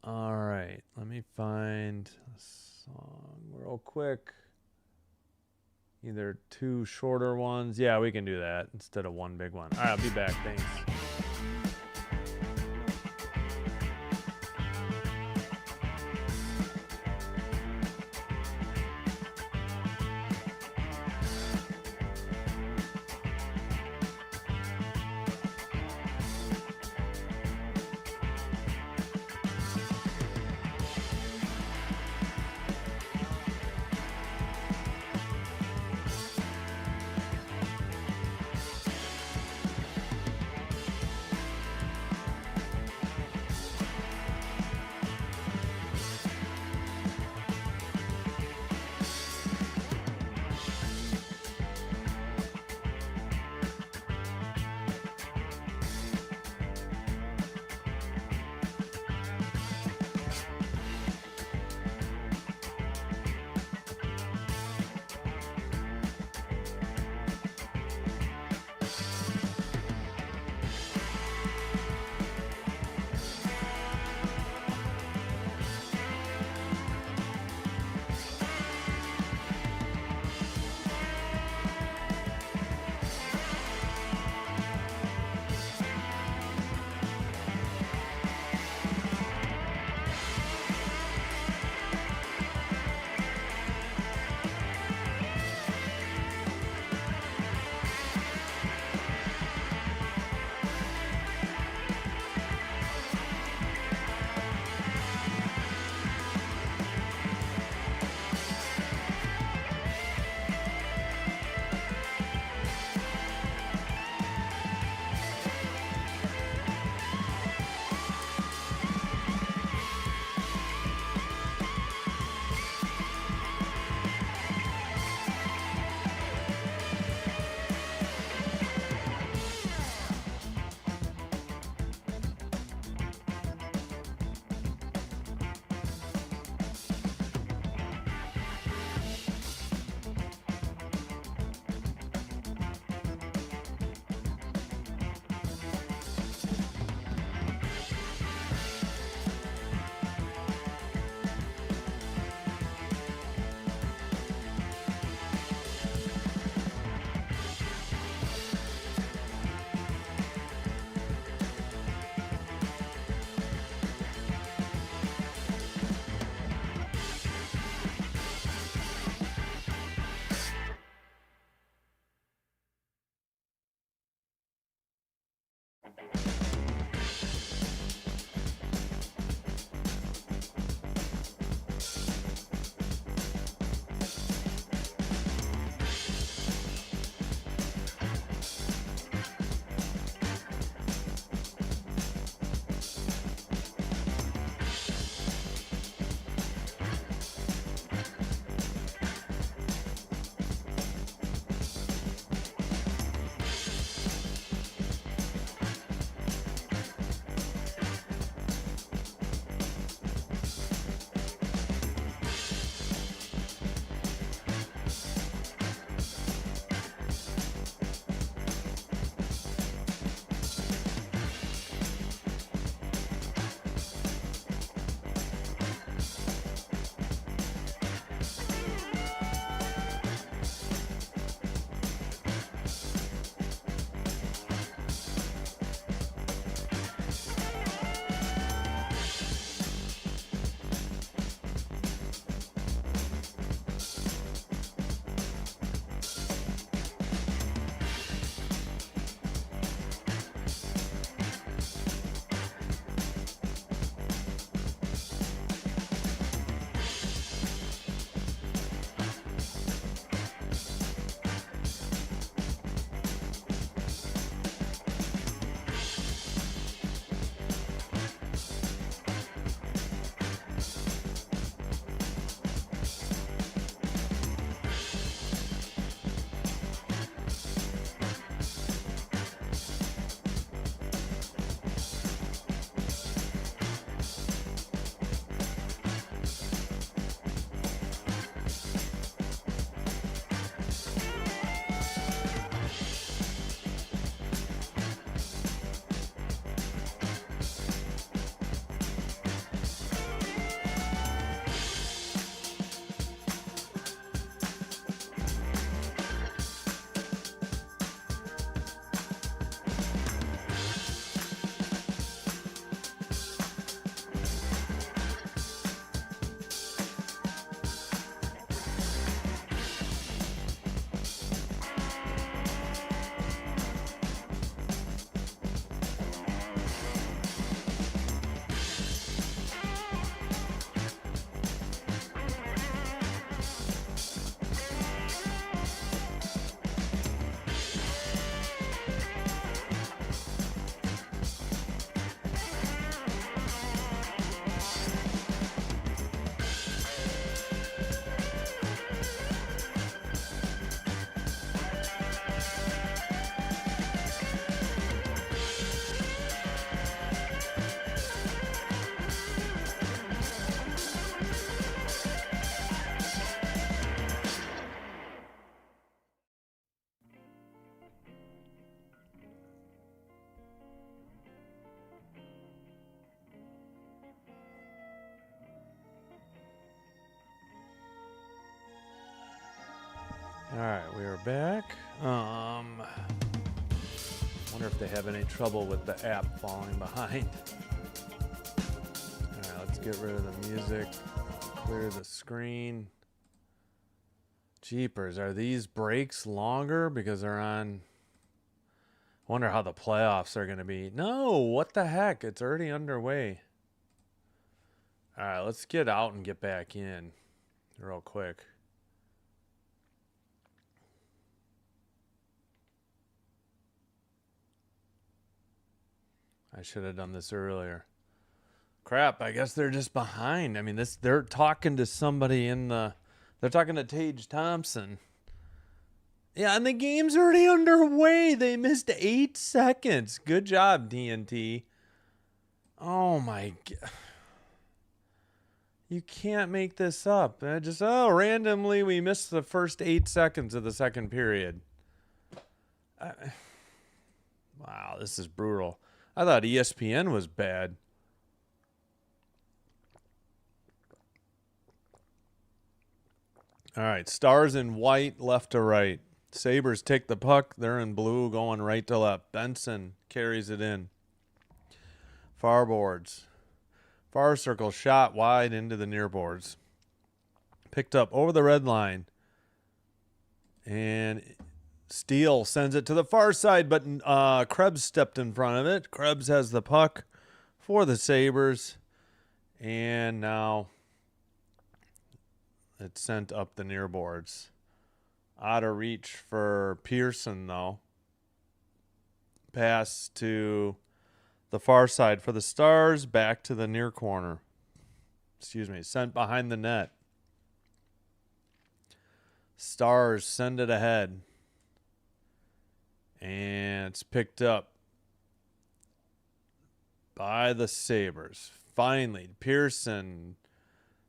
All right, let me find a song real quick. Either two shorter ones. Yeah, we can do that instead of one big one. All right, I'll be back. Thanks. back. Wonder if they have any trouble with the app falling behind. All right, let's get rid of the music. Clear the screen. Jeepers, are these breaks longer because they're on? Wonder how the playoffs are going to be. No, what the heck? It's already underway. All right, let's get out and get back in real quick. I should have done this earlier. Crap, I guess they're just behind. I mean, they're talking to somebody they're talking to Tage Thompson. Yeah, and the game's already underway. They missed 8 seconds. Good job, TNT. Oh, my God. You can't make this up. Randomly we missed the first 8 seconds of the second period. Wow, this is brutal. I thought ESPN was bad. All right, Stars in white, left to right. Sabres take the puck. They're in blue, going right to left. Benson carries it in. Far boards. Far circle shot wide into the near boards. Picked up over the red line. And Steele sends it to the far side, but Krebs stepped in front of it. Krebs has the puck for the Sabres. And now it's sent up the near boards. Out of reach for Pearson, though. Pass to the far side for the Stars. Back to the near corner. Sent behind the net. Stars send it ahead. And it's picked up by the Sabres. Finally, Pearson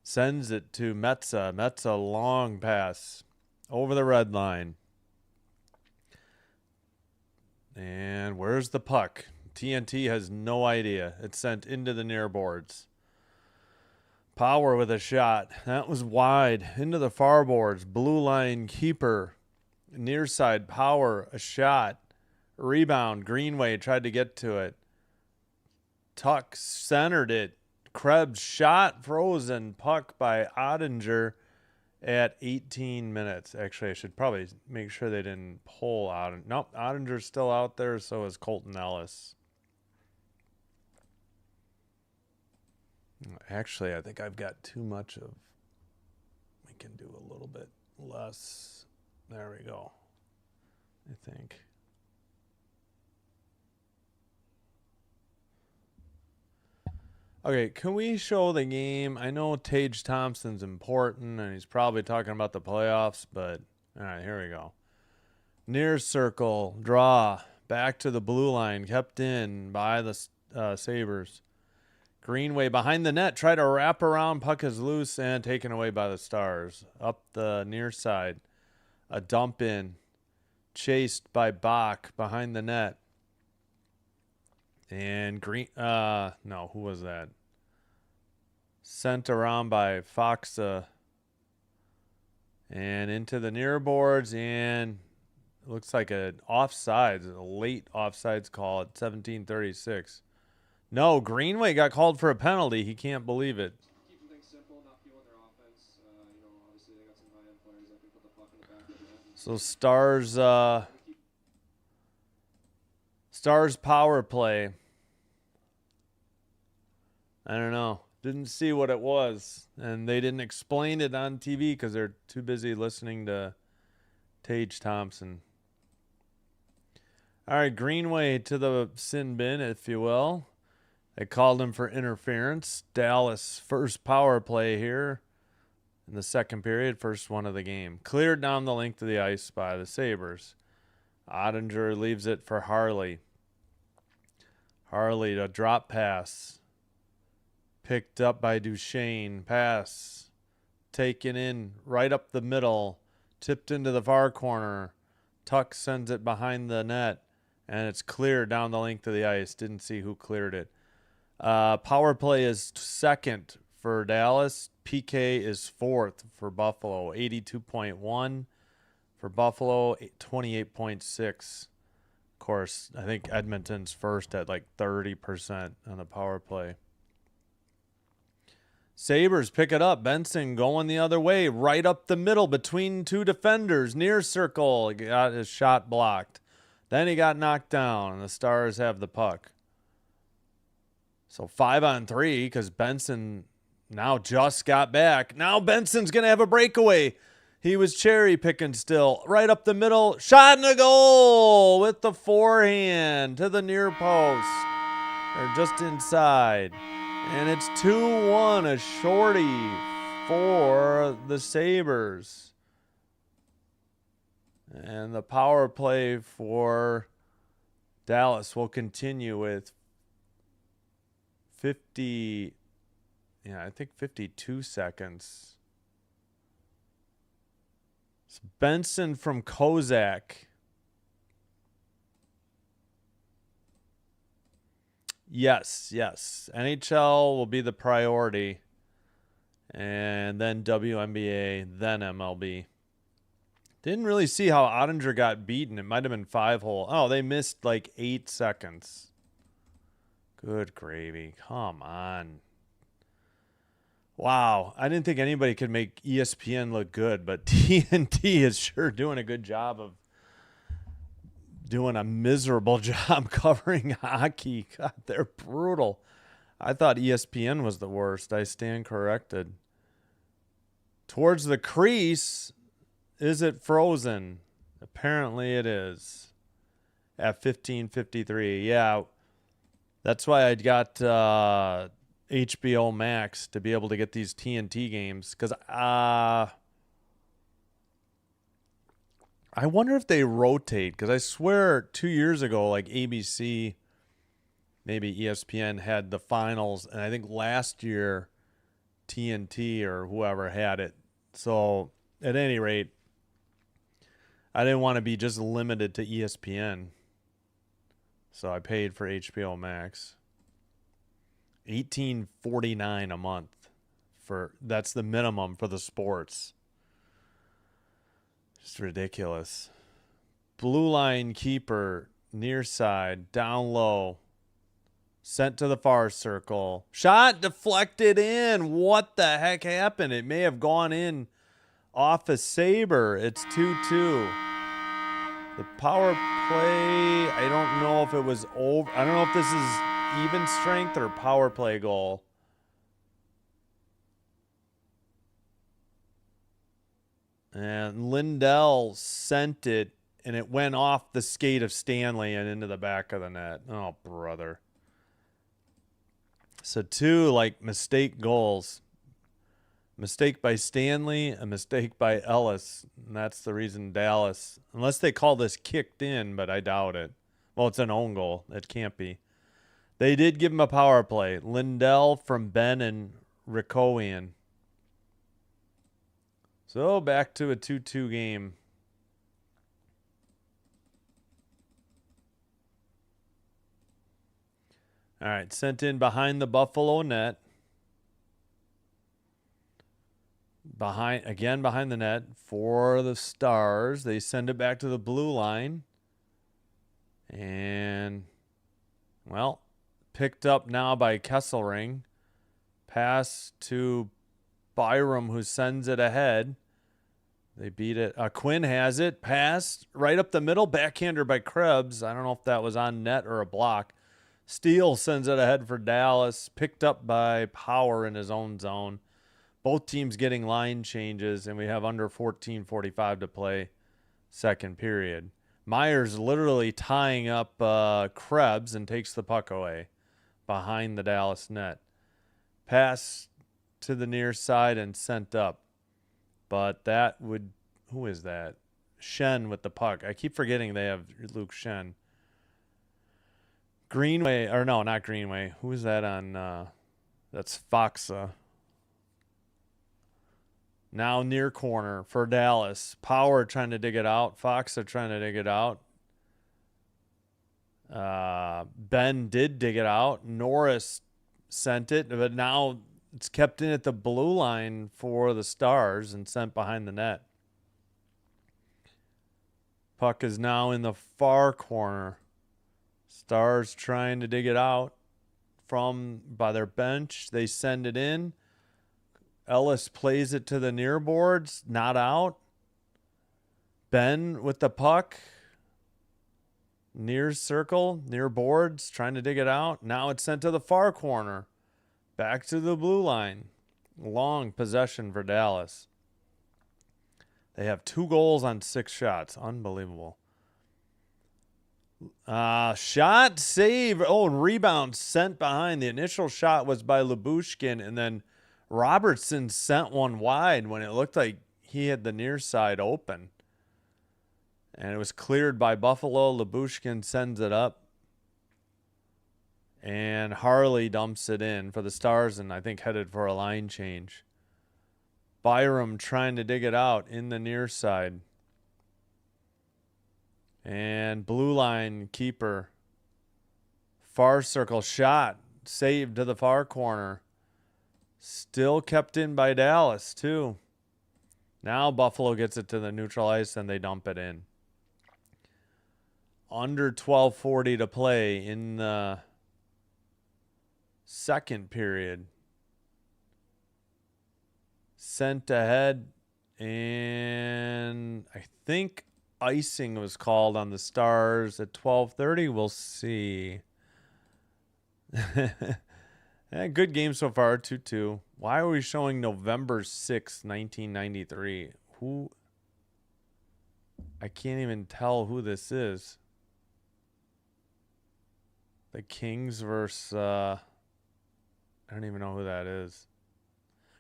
sends it to Metza. Metza, long pass over the red line. And where's the puck? TNT has no idea. It's sent into the near boards. Power with a shot. That was wide. Into the far boards. Blue line keeper. Near side Power. A shot. Rebound. Greenway tried to get to it. Tuck centered it. Krebs shot. Frozen. Puck by Ottinger at 18 minutes. Actually, I should probably make sure they didn't pull Ottinger. Nope. Ottinger's still out there. So is Colton Ellis. Actually, I think I've got too much of. We can do a little bit less. There we go. I think. Okay, can we show the game? I know Tage Thompson's important, and he's probably talking about the playoffs, but all right, here we go. Near circle, draw, back to the blue line, kept in by the Sabres. Greenway behind the net, try to wrap around, puck is loose and taken away by the Stars. Up the near side, a dump in, chased by Bach behind the net. And who was that? Sent around by Foxa. And into the near boards, and it looks like a late offsides call at 17:36. No, Greenway got called for a penalty. He can't believe it. Keeping things simple, not fueling their offense. Obviously they got some high-end players that can put the puck in the back of the net. So Stars power play. I don't know. Didn't see what it was. And they didn't explain it on TV because they're too busy listening to Tage Thompson. All right, Greenway to the sin bin, if you will. They called him for interference. Dallas first power play here in the second period, first one of the game. Cleared down the length of the ice by the Sabres. Ottinger leaves it for Harley. Harley to drop pass. Picked up by Duchesne. Pass. Taken in right up the middle. Tipped into the far corner. Tuck sends it behind the net. And it's cleared down the length of the ice. Didn't see who cleared it. Power play is second for Dallas. PK is fourth for Buffalo. 82.1 For Buffalo, 28.6. Of course, I think Edmonton's first at like 30% on the power play. Sabres pick it up. Benson going the other way, right up the middle between two defenders, near circle. He got his shot blocked. Then he got knocked down, and the Stars have the puck. So 5-on-3 because Benson now just got back. Now Benson's going to have a breakaway. He was cherry picking still. Right up the middle. Shot and a goal with the forehand to the near post. Or just inside. And it's 2-1, a shorty for the Sabres. And the power play for Dallas will continue with 52 seconds. It's Benson from Kozak. Yes. NHL will be the priority. And then WNBA, then MLB. Didn't really see how Ottinger got beaten. It might have been 5-hole. Oh, they missed like 8 seconds. Good gravy. Come on. Wow. I didn't think anybody could make ESPN look good, but TNT is sure doing a good job of doing a miserable job covering hockey. God, they're brutal. I thought ESPN was the worst. I stand corrected. Towards the crease. Is it frozen? Apparently it is. At 15:53. Yeah. That's why I got HBO Max to be able to get these TNT games. Because I wonder if they rotate. Because I swear 2 years ago, like ABC, maybe ESPN had the finals. And I think last year TNT or whoever had it. So at any rate, I didn't want to be just limited to ESPN. So I paid for HBO Max. $18.49 a month. That's the minimum for the sports. Just ridiculous. Blue line keeper, near side, down low. Sent to the far circle. Shot deflected in. What the heck happened? It may have gone in off a Sabre. It's 2-2. The power play, I don't know if it was over. I don't know if this is even strength or power play goal. And Lindell sent it, and it went off the skate of Stanley and into the back of the net. Oh, brother. So 2, mistake goals. Mistake by Stanley, a mistake by Ellis. And that's the reason Dallas, unless they call this kicked in, but I doubt it. Well, it's an own goal. It can't be. They did give him a power play. Lindell from Ben and Rikowian. So back to a 2-2 game. All right, sent in behind the Buffalo net. Behind the net for the Stars. They send it back to the blue line. And, well, picked up now by Kesselring. Pass to Byram, who sends it ahead. They beat it. Quinn has it. Pass right up the middle. Backhander by Krebs. I don't know if that was on net or a block. Steele sends it ahead for Dallas. Picked up by Power in his own zone. Both teams getting line changes, and we have under 14:45 to play second period. Myers literally tying up Krebs and takes the puck away behind the Dallas net. Pass to the near side and sent up. But that would... Who is that? Shen with the puck. I keep forgetting they have Luke Shen. Greenway... Or no, not Greenway. Who is that on... that's Foxa. Now near corner for Dallas. Power trying to dig it out. Foxa trying to dig it out. Ben did dig it out. Norris sent it, but now it's kept in at the blue line for the Stars and sent behind the net. Puck is now in the far corner. Stars trying to dig it out by their bench. They send it in. Ellis plays it to the near boards. Not out. Ben with the puck. Near circle, near boards, trying to dig it out. Now it's sent to the far corner. Back to the blue line. Long possession for Dallas. They have 2 goals on 6 shots. Unbelievable. Shot, save. Oh, and rebound sent behind. The initial shot was by Lyubushkin, and then Robertson sent one wide when it looked like he had the near side open. And it was cleared by Buffalo. Lyubushkin sends it up. And Harley dumps it in for the Stars and I think headed for a line change. Byram trying to dig it out in the near side. And blue line keeper. Far circle shot. Saved to the far corner. Still kept in by Dallas too. Now Buffalo gets it to the neutral ice and they dump it in. Under 12:40 to play in the second period. Sent ahead, and I think icing was called on the Stars at 12:30. We'll see. Yeah, good game so far, 2-2. Why are we showing November 6th, 1993? Who? I can't even tell who this is. The Kings versus, I don't even know who that is.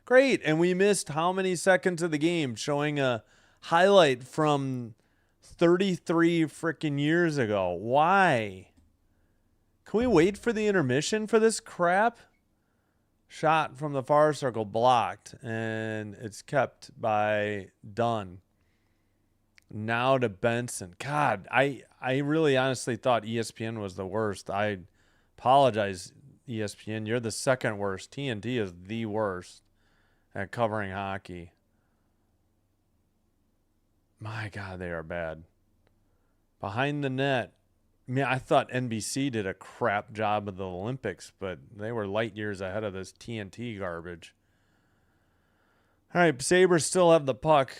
Great. And we missed how many seconds of the game showing a highlight from 33 freaking years ago. Why? Can we wait for the intermission for this crap? Shot from the far circle blocked, and it's kept by Dunn. Now to Benson. God, I really honestly thought ESPN was the worst. I apologize, ESPN. You're the second worst. TNT is the worst at covering hockey. My God, they are bad. Behind the net. I mean, I thought NBC did a crap job of the Olympics, but they were light years ahead of this TNT garbage. All right, Sabres still have the puck.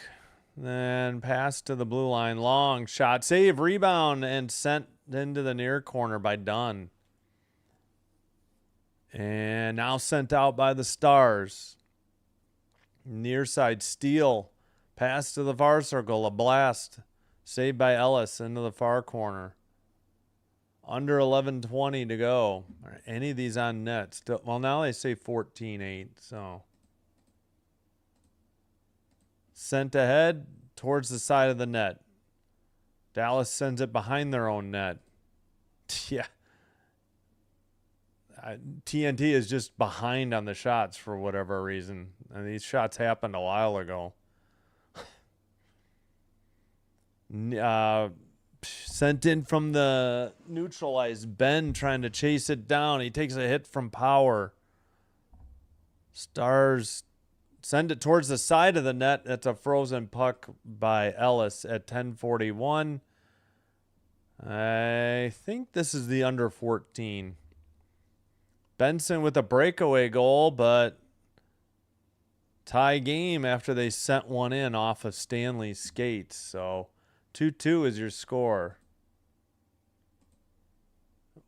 Then pass to the blue line. Long shot. Save. Rebound. And sent into the near corner by Dunn. And now sent out by the Stars. Near side steal. Pass to the far circle. A blast. Saved by Ellis into the far corner. Under 11:20 to go. Are any of these on net? Still, well, now they say 14-8. So sent ahead towards the side of the net. Dallas sends it behind their own net. Yeah. TNT is just behind on the shots for whatever reason. And these shots happened a while ago. Sent in from the neutralized. Ben trying to chase it down. He takes a hit from Power. Stars send it towards the side of the net. That's a frozen puck by Ellis at 10:41. I think this is the under 14. Benson with a breakaway goal, but tie game after they sent one in off of Stanley's skates. So 2-2 is your score.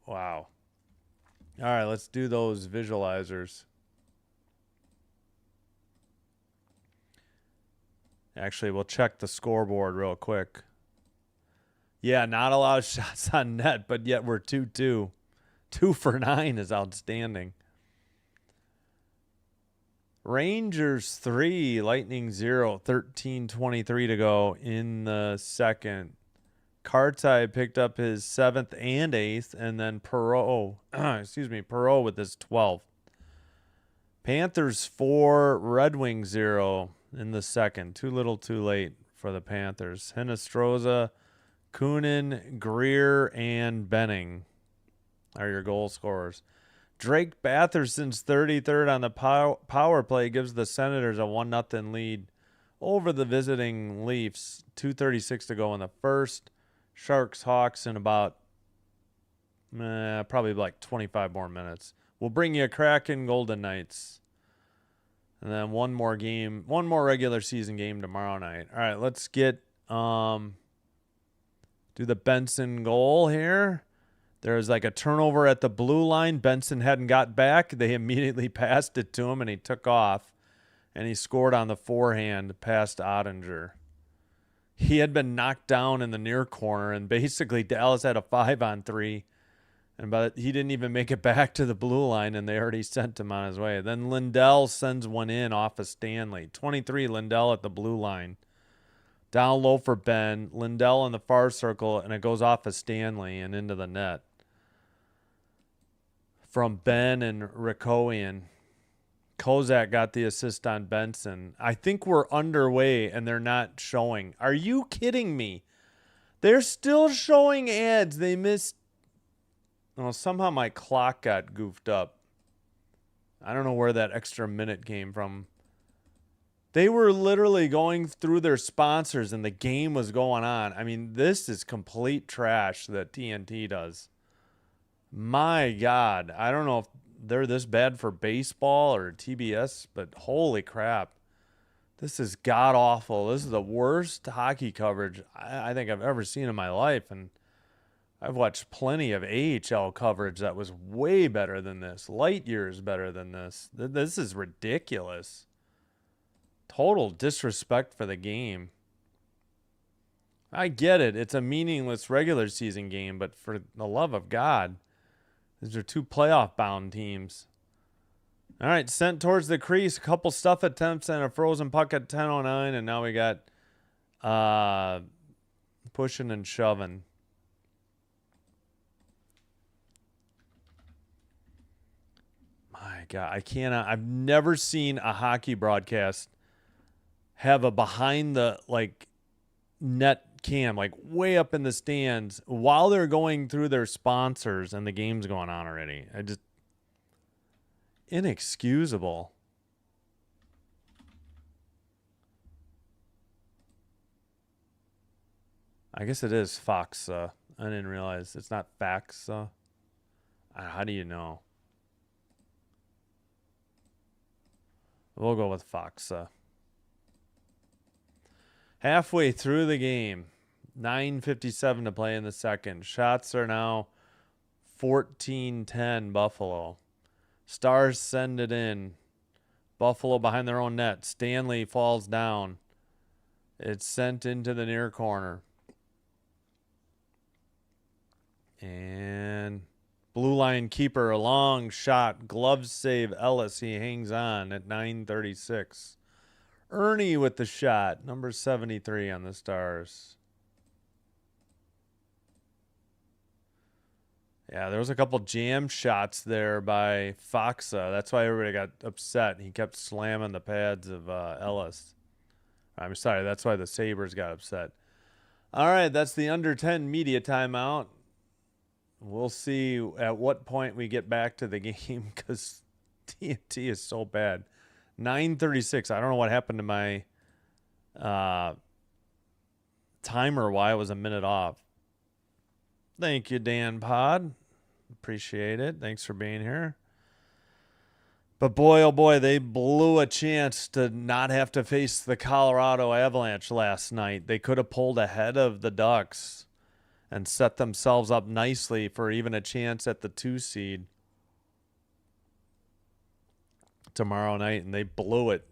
Wow. All right, let's do those visualizers. Actually, we'll check the scoreboard real quick. Yeah, not a lot of shots on net, but yet we're 2-2. 2 for 9 is outstanding. Rangers 3, Lightning 0, 13:23 to go in the second. Kartai picked up his 7th and 8th, and then Perreault with his 12th. Panthers 4, Red Wings 0 in the second. Too little too late for the Panthers. Hinostroza, Kunin, Greer, and Benning are your goal scorers. Drake Batherson's 33rd on the power play gives the Senators a 1-0 lead over the visiting Leafs. 2:36 to go in the first. Sharks, Hawks in about probably like 25 more minutes. We'll bring you Kraken, Golden Knights. And then one more regular season game tomorrow night. All right, let's get do the Benson goal here. There's like a turnover at the blue line. Benson hadn't got back. They immediately passed it to him, and he took off. And he scored on the forehand past Ottinger. He had been knocked down in the near corner, and basically Dallas had a 5-on-3. But he didn't even make it back to the blue line, and they already sent him on his way. Then Lindell sends one in off of Stanley. 23, Lindell at the blue line. Down low for Ben. Lindell in the far circle, and it goes off of Stanley and into the net. From Ben and Rikoian. Kozak got the assist on Benson. I think we're underway, and they're not showing. Are you kidding me? They're still showing ads. They missed. Oh, somehow my clock got goofed up. I don't know where that extra minute came from. They were literally going through their sponsors, and the game was going on. I mean, this is complete trash that TNT does. My God. I don't know if they're this bad for baseball or TBS, but holy crap. This is god-awful. This is the worst hockey coverage I think I've ever seen in my life, and I've watched plenty of AHL coverage that was way better than this. Light years better than this. This is ridiculous. Total disrespect for the game. I get it. It's a meaningless regular season game, but for the love of God, these are two playoff-bound teams. All right, sent towards the crease. A couple stuff attempts and a frozen puck at 10:09, and now we got pushing and shoving. My God, I cannot. I've never seen a hockey broadcast have a behind the net cam, like way up in the stands while they're going through their sponsors and the game's going on already. Inexcusable. I guess it is Fox. I didn't realize it's not Fax. How do you know? We'll go with Fox. Halfway through the game, 9:57 to play in the second. Shots are now 14-10 Buffalo. Stars send it in. Buffalo behind their own net. Stanley falls down. It's sent into the near corner. And blue line keeper, a long shot. Glove save Ellis. He hangs on at 9:36. Ernie with the shot. Number 73 on the Stars. Yeah, there was a couple jam shots there by Foxa. That's why everybody got upset. He kept slamming the pads of Ellis. I'm sorry, that's why the Sabres got upset. All right, that's the under 10 media timeout. We'll see at what point we get back to the game because TNT is so bad. 9:36. I don't know what happened to my timer, why it was a minute off. Thank you, Dan Pod. Appreciate it. Thanks for being here. But boy, oh boy, they blew a chance to not have to face the Colorado Avalanche last night. They could have pulled ahead of the Ducks and set themselves up nicely for even a chance at the 2 seed tomorrow night, and they blew it.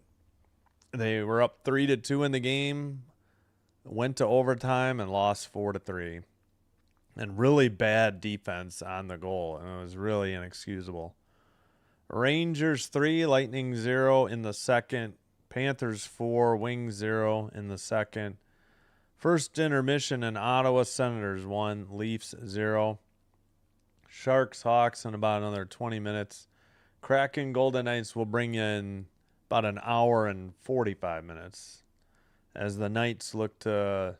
They were up 3-2 in the game, went to overtime, and lost 4-3. And really bad defense on the goal, and it was really inexcusable. Rangers 3, Lightning 0 in the second. Panthers 4, Wings 0 in the second. First intermission in Ottawa, Senators 1, Leafs 0. Sharks, Hawks in about another 20 minutes. Kraken, Golden Knights will bring you in about an hour and 45 minutes as the Knights look to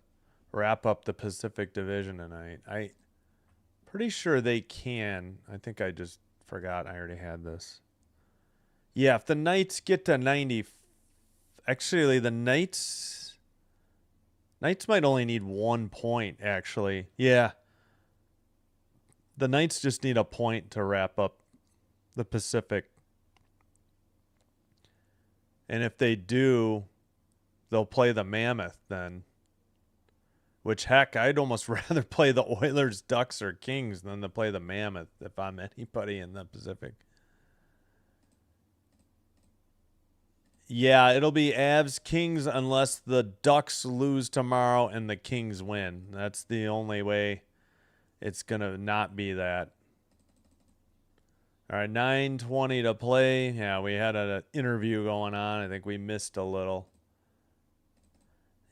wrap up the Pacific Division tonight. I'm pretty sure they can. I think I just forgot I already had this. Yeah, if the Knights get to 90, actually the Knights, Knights might only need 1 point, actually. Yeah. The Knights just need a point to wrap up the Pacific. And if they do, they'll play the Mammoth then. Which, heck, I'd almost rather play the Oilers, Ducks, or Kings than to play the Mammoth if I'm anybody in the Pacific. Yeah, it'll be Avs, Kings unless the Ducks lose tomorrow and the Kings win. That's the only way it's going to not be that. All right, 9:20 to play. Yeah, we had an interview going on. I think we missed a little.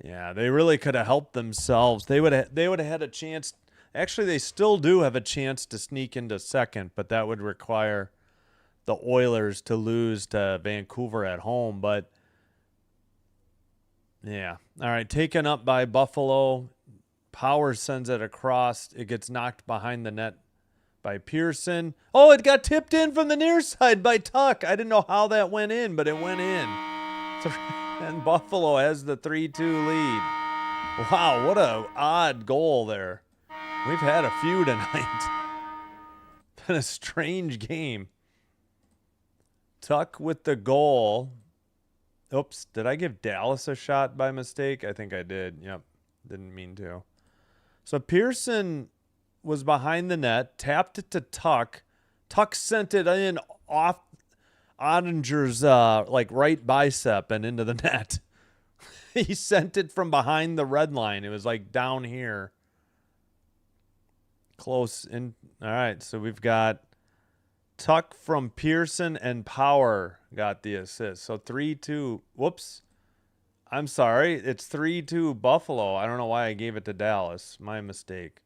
Yeah, they really could have helped themselves. They would have had a chance. Actually, they still do have a chance to sneak into second, but that would require the Oilers to lose to Vancouver at home. But yeah, all right, taken up by Buffalo. Power sends it across. It gets knocked behind the net by Pearson. Oh, it got tipped in from the near side by Tuck. I didn't know how that went in, but it went in. And Buffalo has the 3-2 lead. Wow, what a odd goal there. We've had a few tonight. Been a strange game. Tuck with the goal. Oops, did I give Dallas a shot by mistake? I think I did. Yep, didn't mean to. So Pearson was behind the net, tapped it to Tuck. Tuck sent it in off Ottinger's right bicep and into the net. He sent it from behind the red line. It was like down here. Close in. All right, so we've got Tuck from Pearson and Power got the assist. So 3-2. Whoops. I'm sorry. It's 3-2 Buffalo. I don't know why I gave it to Dallas. My mistake.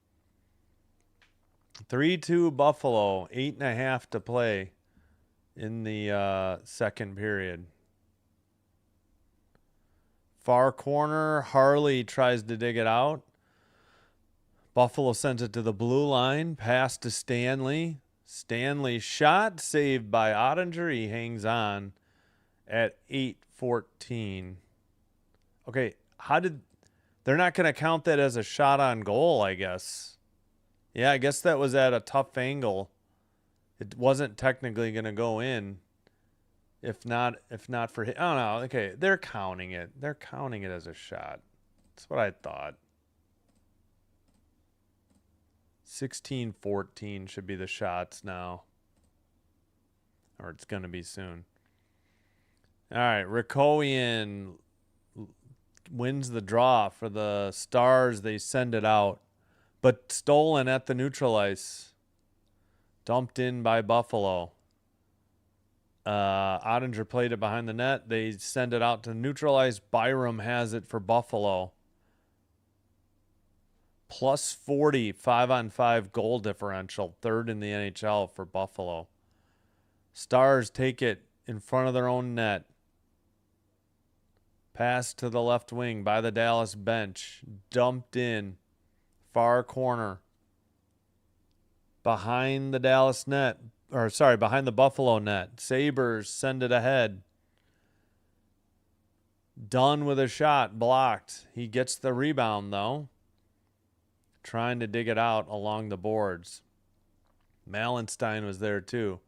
3-2 Buffalo. 8.5 to play in the second period. Far corner. Harley tries to dig it out. Buffalo sends it to the blue line. Pass to Stanley. Stanley shot. Saved by Ottinger. He hangs on at 8:14. Okay, they're not going to count that as a shot on goal, I guess. Yeah, I guess that was at a tough angle. It wasn't technically going to go in. If not for him. I don't know. Okay, they're counting it. They're counting it as a shot. That's what I thought. 16-14 should be the shots now. Or it's going to be soon. All right, Rikowian wins the draw for the Stars. They send it out. But stolen at the neutral ice. Dumped in by Buffalo. Ottinger played it behind the net. They send it out to neutral ice. Byram has it for Buffalo. Plus 40, 5-on-5 goal differential. Third in the NHL for Buffalo. Stars take it in front of their own net. Pass to the left wing by the Dallas bench. Dumped in. Far corner. Behind the Dallas net. Behind the Buffalo net. Sabres send it ahead. Dunn with a shot. Blocked. He gets the rebound, though. Trying to dig it out along the boards. Malenstein was there, too.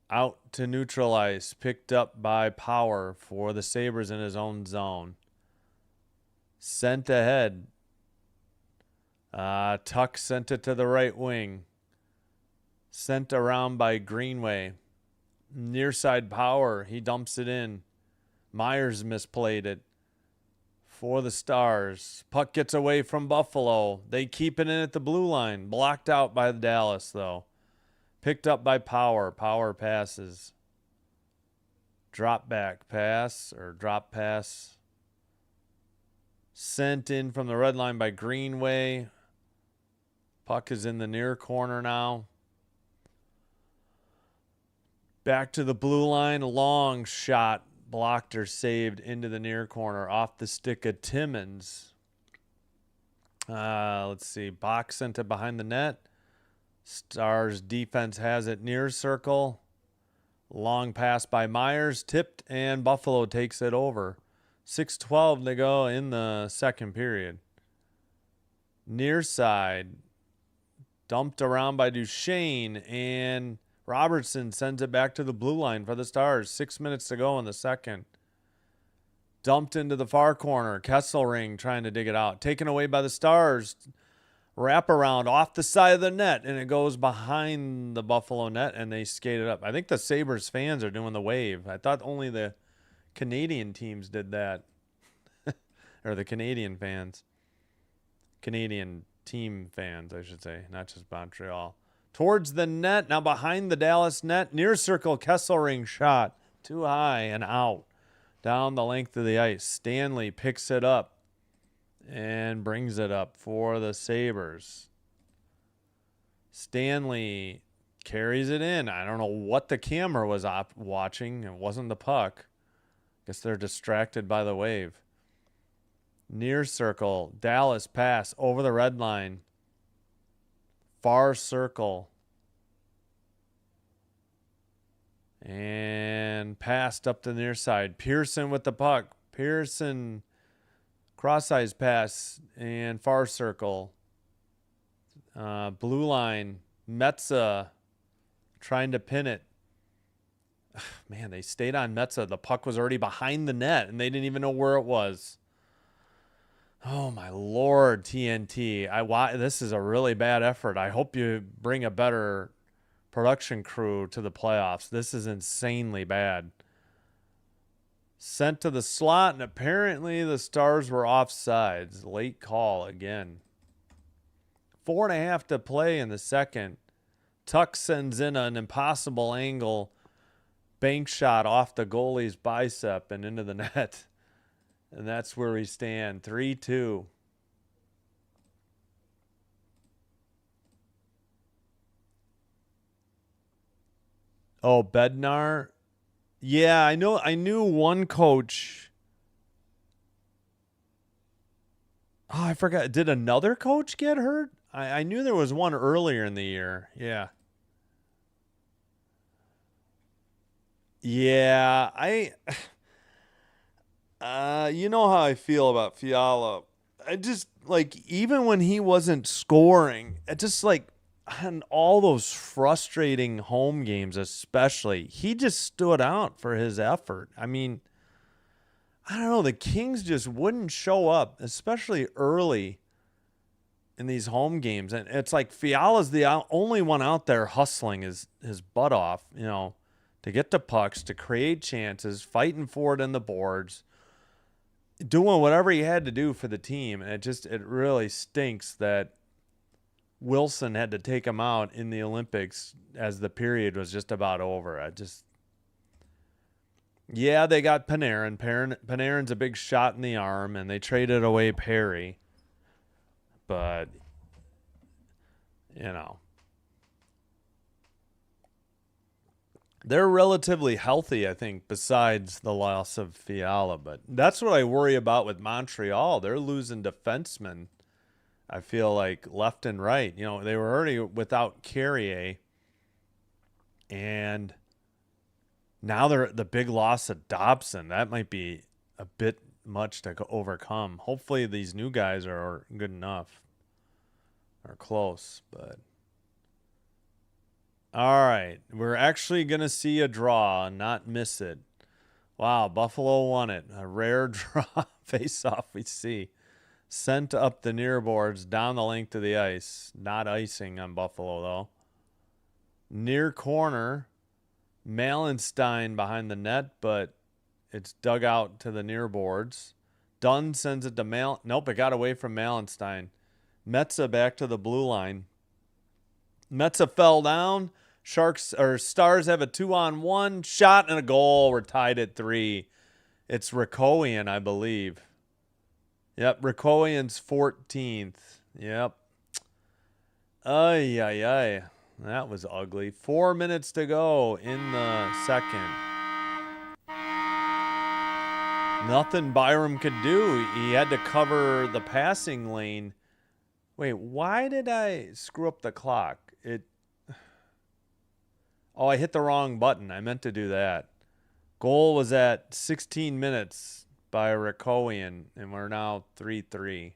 Out to neutral ice. Picked up by Power for the Sabres in his own zone. Sent ahead. Tuck sent it to the right wing. Sent around by Greenway. Near side Power. He dumps it in. Myers misplayed it for the Stars. Puck gets away from Buffalo. They keep it in at the blue line. Blocked out by the Dallas, though. Picked up by Power. Power passes. Drop back pass or drop pass. Sent in from the red line by Greenway. Puck is in the near corner now. Back to the blue line. Long shot. Blocked or saved into the near corner. Off the stick of Timmins. Let's see. Bach sent it behind the net. Stars defense has it near circle. Long pass by Myers. Tipped and Buffalo takes it over. 6:12 to go in the second period. Near side. Dumped around by Duchesne, and Robertson sends it back to the blue line for the Stars. 6 minutes to go in the second. Dumped into the far corner. Kesselring trying to dig it out. Taken away by the Stars. Wraparound off the side of the net, and it goes behind the Buffalo net, and they skate it up. I think the Sabres fans are doing the wave. I thought only the Canadian teams did that. Or the Canadian fans. Canadian team fans, I should say, not just Montreal. Towards the net, now behind the Dallas net, near circle, Kesselring shot. Too high and out. Down the length of the ice. Stanley picks it up and brings it up for the Sabres. Stanley carries it in. I don't know what the camera was watching. It wasn't the puck. Guess they're distracted by the wave. Near circle, Dallas pass over the red line. Far circle. And passed up the near side. Pearson with the puck. Pearson cross-ice pass and far circle. Blue line. Metza trying to pin it. Man, they stayed on Metza. The puck was already behind the net, and they didn't even know where it was. Oh, my Lord, TNT. This is a really bad effort. I hope you bring a better production crew to the playoffs. This is insanely bad. Sent to the slot, and apparently the Stars were offsides. Late call again. 4.5 to play in the second. Tuck sends in an impossible angle bank shot off the goalie's bicep and into the net. And that's where we stand. 3-2. Oh, Bednar. Yeah, I knew one coach. Oh, I forgot. Did another coach get hurt? I knew there was one earlier in the year. Yeah. Yeah, you know how I feel about Fiala. I just, like, even when he wasn't scoring, it just, like, on all those frustrating home games especially, he just stood out for his effort. I mean, I don't know, the Kings just wouldn't show up, especially early in these home games. And it's like Fiala's the only one out there hustling his butt off, to get the pucks, to create chances, fighting for it in the boards, doing whatever he had to do for the team. And it really stinks that Wilson had to take him out in the Olympics as the period was just about over. Yeah, they got Panarin. Panarin's a big shot in the arm, and they traded away Perry. But, they're relatively healthy, I think, besides the loss of Fiala. But that's what I worry about with Montreal. They're losing defensemen, I feel like, left and right. They were already without Carrier. And now they're the big loss of Dobson. That might be a bit much to overcome. Hopefully these new guys are good enough or close. But all right, we're actually going to see a draw, not miss it. Wow, Buffalo won it. A rare draw face-off we see. Sent up the near boards, down the length of the ice. Not icing on Buffalo, though. Near corner, Malenstein behind the net, but it's dug out to the near boards. Dunn sends it to Nope, it got away from Malenstein. Metza back to the blue line. Metza fell down. Stars have a 2-on-1 shot and a goal. We're tied at 3. It's Rikoian, I believe. Yep, Rikoian's 14th. Yep. Ay. That was ugly. 4 minutes to go in the second. Nothing Byram could do. He had to cover the passing lane. Wait, why did I screw up the clock? Oh, I hit the wrong button. I meant to do that. Goal was at 16 minutes, by Rikowian, and we're now 3-3.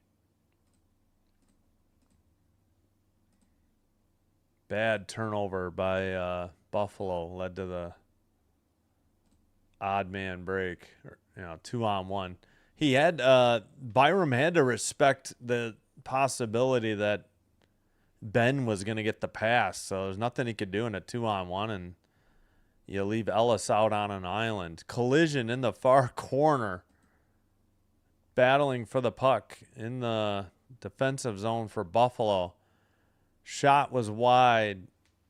Bad turnover by Buffalo led to the odd man break, or, 2-on-1. He had Byram had to respect the possibility that Ben was going to get the pass, so there's nothing he could do in a 2-on-1, and you leave Ellis out on an island. Collision in the far corner, battling for the puck in the defensive zone for Buffalo. Shot was wide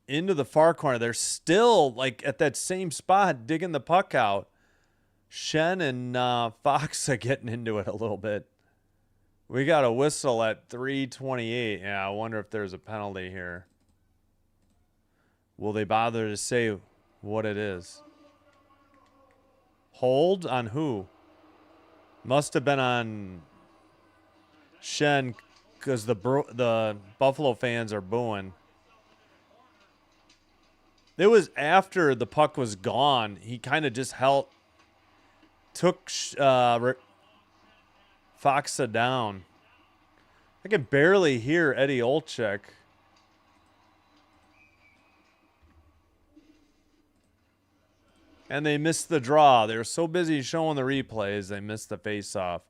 into the far corner. They're still like at that same spot digging the puck out. Shen and Fox are getting into it a little bit. We got a whistle at 3:28. Yeah, I wonder if there's a penalty here. Will they bother to say what it is? Hold on who? Must have been on Shen, because the Buffalo fans are booing. It was after the puck was gone. He kind of just took Foxa down. I can barely hear Eddie Olczyk. And they missed the draw. They were so busy showing the replays, they missed the face-off.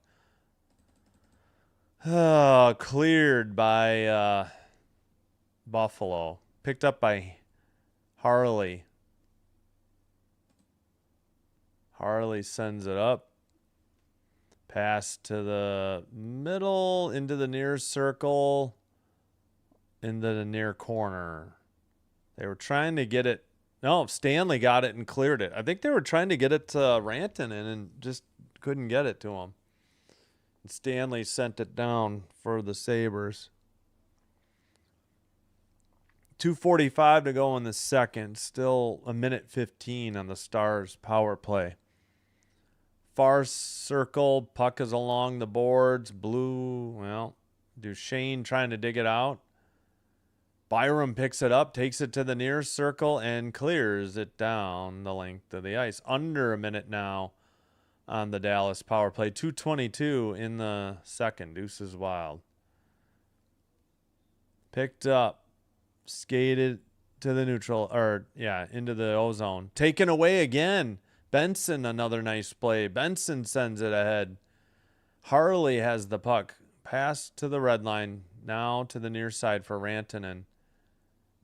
Cleared by Buffalo. Picked up by Harley. Harley sends it up. Pass to the middle, into the near circle, into the near corner. They were trying to get it. No, Stanley got it and cleared it. I think they were trying to get it to Rantanen and just couldn't get it to him. And Stanley sent it down for the Sabres. 2:45 to go in the second. Still a minute 15 on the Stars power play. Far circle, puck is along the boards. Blue, well, Duchesne trying to dig it out. Byram picks it up, takes it to the near circle, and clears it down the length of the ice. Under a minute now on the Dallas power play. 2:22 in the second. Deuces Wild. Picked up, skated to the neutral, into the O-zone. Taken away again. Benson, another nice play. Benson sends it ahead. Harley has the puck. Pass to the red line. Now to the near side for Rantanen.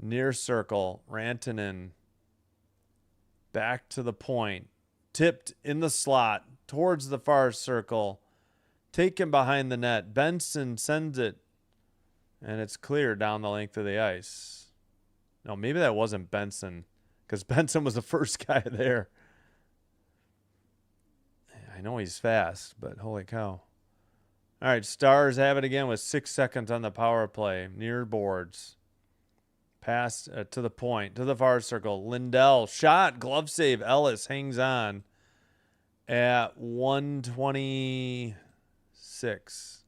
Near circle. Rantanen. Back to the point. Tipped in the slot towards the far circle. Taken behind the net. Benson sends it. And it's clear down the length of the ice. No, maybe that wasn't Benson, because Benson was the first guy there. I know he's fast, but holy cow. All right, Stars have it again with 6 seconds on the power play. Near boards. Pass to the point, to the far circle. Lindell, shot, glove save. Ellis hangs on at 1:26.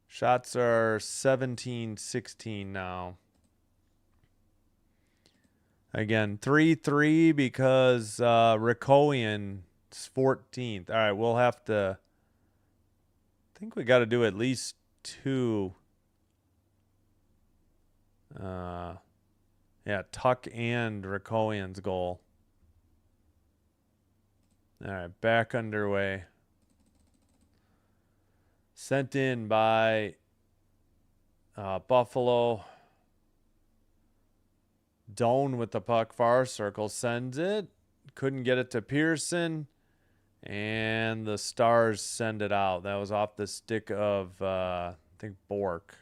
Shots are 17-16 now. Again, 3-3 because Rikowian's 14th. All right, we'll have to. I think we got to do at least 2. Tuck and Rikowian's goal. All right, back underway. Sent in by Buffalo. Doan with the puck, far circle, sends it. Couldn't get it to Pearson. And the Stars send it out. That was off the stick of, I think, Bork.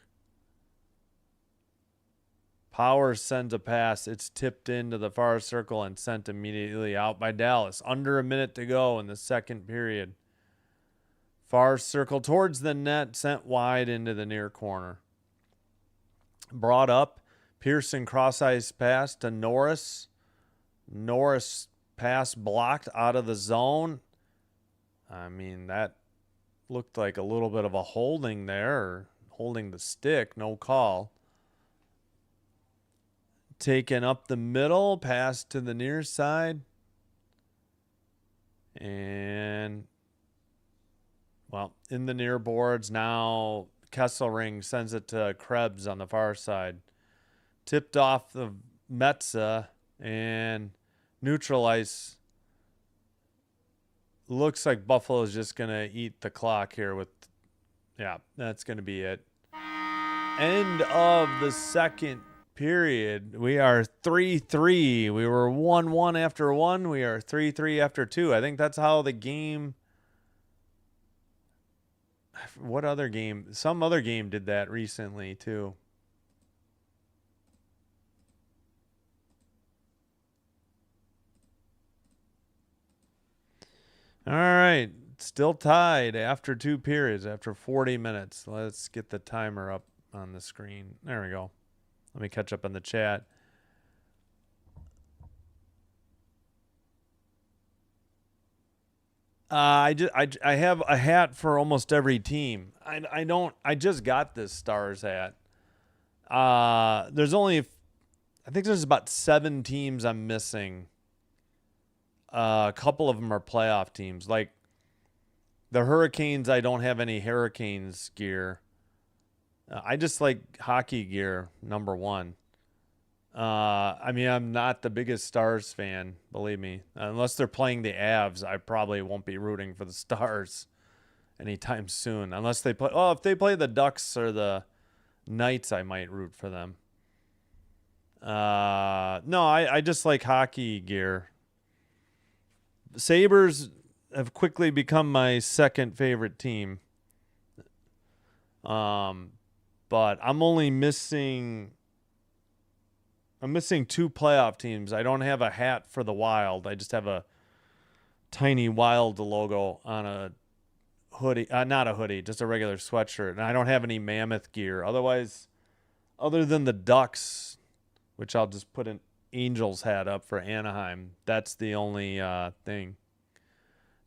Powers sends a pass. It's tipped into the far circle and sent immediately out by Dallas. Under a minute to go in the second period. Far circle towards the net, sent wide into the near corner. Brought up. Pearson cross-ice pass to Norris. Norris pass blocked out of the zone. I mean, that looked like a little bit of a holding there, or holding the stick. No call. Taken up the middle, pass to the near side. And, well, in the near boards, now Kesselring sends it to Krebs on the far side. Tipped off the Metza and neutral ice. Looks like Buffalo's just going to eat the clock here with, yeah, that's going to be it. End of the second period. We are 3-3. We were 1-1 after 1. We are 3-3 after 2. I think that's how the game. What other game? Some other game did that recently too. All right. Still tied after 2 periods, after 40 minutes. Let's get the timer up on the screen. There we go. Let me catch up on the chat. I have a hat for almost every team. I just got this Stars hat. There's only, I think there's about 7 teams I'm missing. A couple of them are playoff teams. Like the Hurricanes, I don't have any Hurricanes gear. I just like hockey gear, number one. I mean, I'm not the biggest Stars fan, believe me. Unless they're playing the Avs, I probably won't be rooting for the Stars anytime soon. Unless they play, oh, if they play the Ducks or the Knights, I might root for them. No, I just like hockey gear. Sabres have quickly become my second favorite team. But I'm only missing. I'm missing 2 playoff teams. I don't have a hat for the Wild. I just have a tiny Wild logo on a hoodie. Not a hoodie, just a regular sweatshirt. And I don't have any Mammoth gear. Otherwise, other than the Ducks, which I'll just put an Angels hat up for Anaheim, that's the only thing.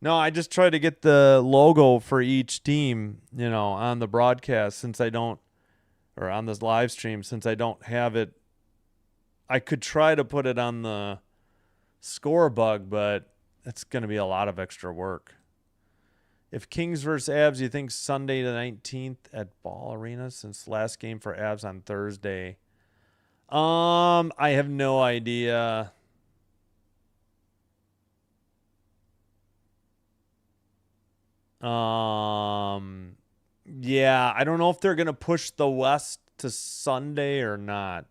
No, I just try to get the logo for each team, on the broadcast since I don't, or on this live stream since I don't have it. I could try to put it on the score bug, but it's going to be a lot of extra work. If Kings versus Avs, you think Sunday the 19th at Ball Arena since last game for Avs on Thursday? I have no idea. Yeah, I don't know if they're going to push the West to Sunday or not.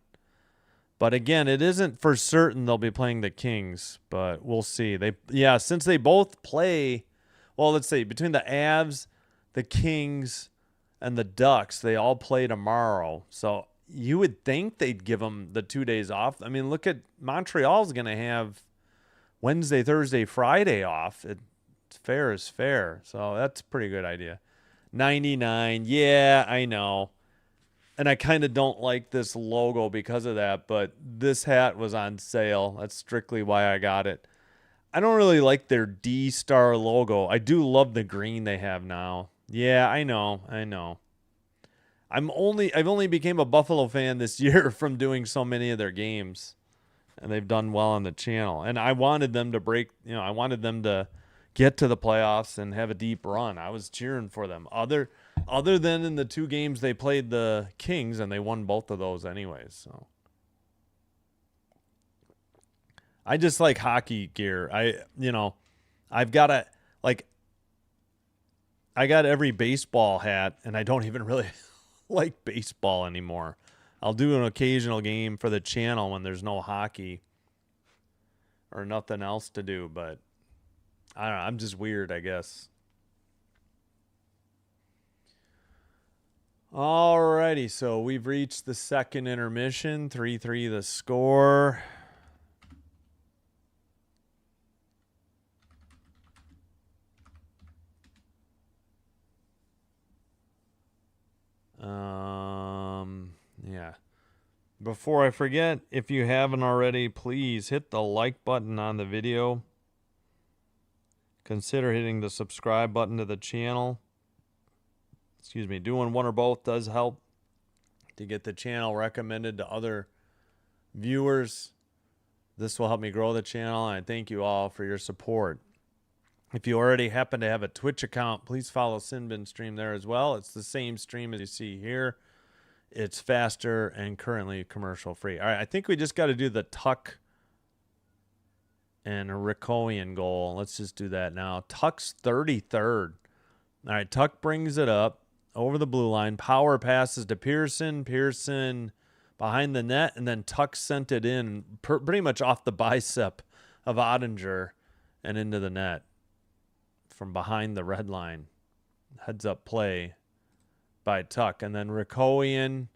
But again, it isn't for certain they'll be playing the Kings, but we'll see. Since they both play, well, let's see, between the Avs, the Kings, and the Ducks, they all play tomorrow. So you would think they'd give them the 2 days off. I mean, look at Montreal's going to have Wednesday, Thursday, Friday off. It's fair is fair. So that's a pretty good idea. 99. Yeah, I know. And I kind of don't like this logo because of that, but this hat was on sale. That's strictly why I got it. I don't really like their D-Star logo. I do love the green they have now. Yeah, I know. I've only became a Buffalo fan this year from doing so many of their games. And they've done well on the channel. And I wanted them to I wanted them to get to the playoffs and have a deep run. I was cheering for them. Other than in the 2 games they played the Kings, and they won both of those anyways. So I just like hockey gear. I've got I got every baseball hat, and I don't even really like baseball anymore. I'll do an occasional game for the channel when there's no hockey or nothing else to do, but I don't know. I'm just weird, I guess. Alrighty, so we've reached the second intermission. 3-3 the score. Yeah. Before I forget, if you haven't already, please hit the like button on the video. Consider hitting the subscribe button to the channel. Doing one or both does help to get the channel recommended to other viewers. This will help me grow the channel, and I thank you all for your support. If you already happen to have a Twitch account, please follow Sinbin Stream there as well. It's the same stream as you see here. It's faster and currently commercial free. All right, I think we just got to do the Tuck and a Rikoian goal. Let's just do that now. Tuck's 33rd. All right, Tuck brings it up over the blue line. Power passes to Pearson. Pearson behind the net, and then Tuck sent it in pretty much off the bicep of Ottinger and into the net from behind the red line. Heads up play by Tuck. And then Rikoian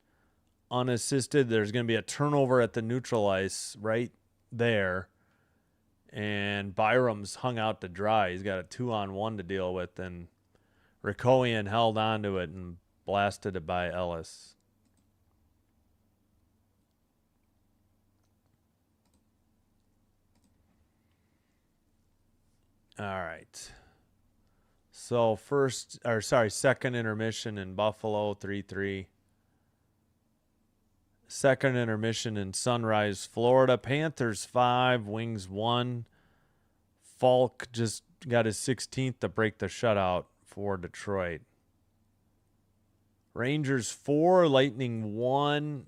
unassisted. There's going to be a turnover at the neutral ice right there. And Byram's hung out to dry. He's got a 2-on-1 to deal with. And Rikoian held onto it and blasted it by Ellis. All right. So second intermission in Buffalo, 3-3. Second intermission in Sunrise, Florida. Panthers 5, Wings 1. Falk just got his 16th to break the shutout for Detroit. Rangers 4, Lightning 1.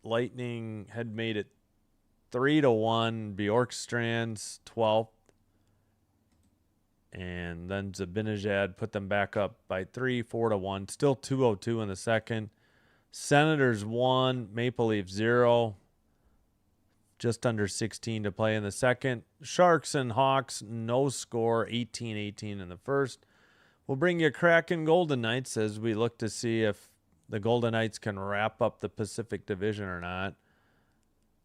Lightning had made it 3-1. Bjorkstrand's 12th. And then Zibanejad put them back up by 3, 4-1. Still 2-0-2 in the second. Senators 1, Maple Leafs 0. Just under 16 to play in the second. Sharks and Hawks, no score, 18-18 in the first. We'll bring you Kraken Golden Knights as we look to see if the Golden Knights can wrap up the Pacific Division or not.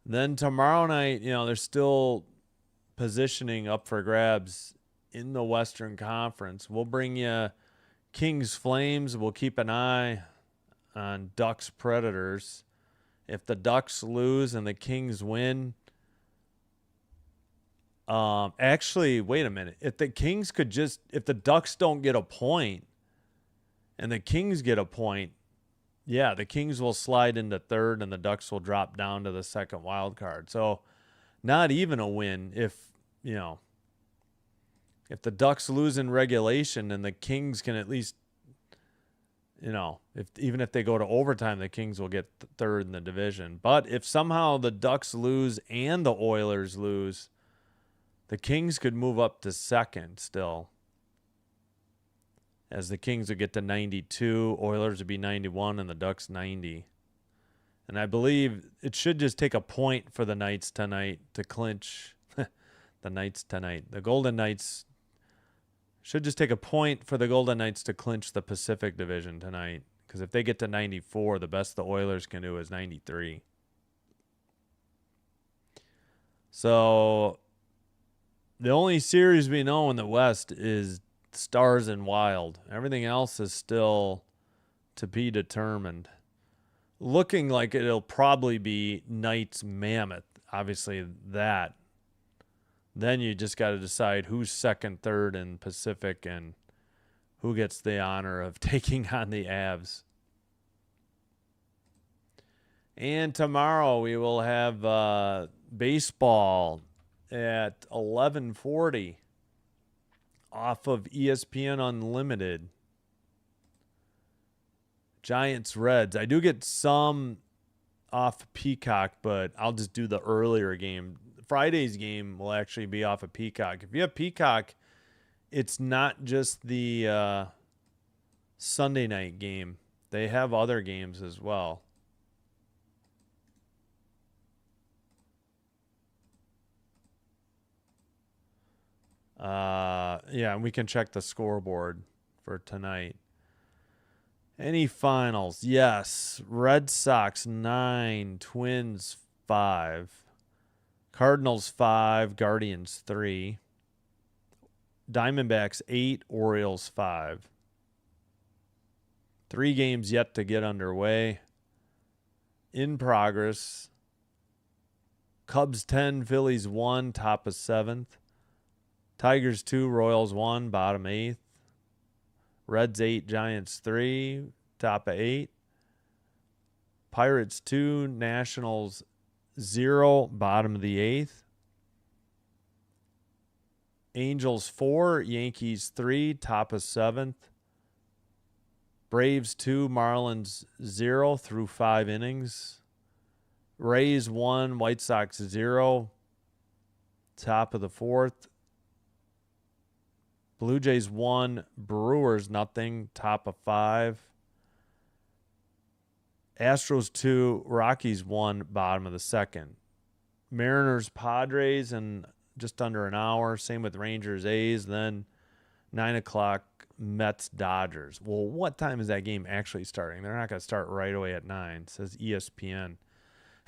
Then tomorrow night, they're still positioning up for grabs in the Western Conference. We'll bring you Kings Flames. We'll keep an eye on Ducks Predators. If the Ducks lose and the Kings win, actually, wait a minute. If the Ducks don't get a point and the Kings get a point, yeah, the Kings will slide into third and the Ducks will drop down to the second wild card. So not even a win if the Ducks lose in regulation and the Kings can at least, even if they go to overtime, the Kings will get third in the division. But if somehow the Ducks lose and the Oilers lose, the Kings could move up to second still, as the Kings would get to 92, Oilers would be 91, and the Ducks 90. And I believe it should just take a point for the Knights tonight to clinch. The Golden Knights should just take a point for the Golden Knights to clinch the Pacific Division tonight. Because if they get to 94, the best the Oilers can do is 93. So the only series we know in the West is Stars and Wild. Everything else is still to be determined. Looking like it'll probably be Knights Mammoth. Obviously that. Then you just got to decide who's second, third in Pacific and who gets the honor of taking on the Avs. And tomorrow we will have baseball at 11:40 off of ESPN Unlimited. Giants Reds. I do get some off Peacock, but I'll just do the earlier game. Friday's game will actually be off of Peacock. If you have Peacock, it's not just the Sunday night game. They have other games as well. Yeah, and we can check the scoreboard for tonight. Any finals? Yes. Red Sox 9, Twins 5, Cardinals 5, Guardians 3, Diamondbacks 8, Orioles 5. 3 games yet to get underway. In progress. Cubs 10, Phillies 1, top of 7th. Tigers 2, Royals 1, bottom 8th. Reds 8, Giants 3, top of 8. Pirates 2, Nationals 0, bottom of the 8th. Angels 4, Yankees 3, top of 7th. Braves 2, Marlins 0 through 5 innings. Rays 1, White Sox 0, top of the 4th. Blue Jays 1, Brewers nothing, top of 5. Astros 2, Rockies 1, bottom of the 2nd. Mariners, Padres in just under an hour. Same with Rangers, A's. Then 9 o'clock, Mets, Dodgers. Well, what time is that game actually starting? They're not going to start right away at 9. It says ESPN.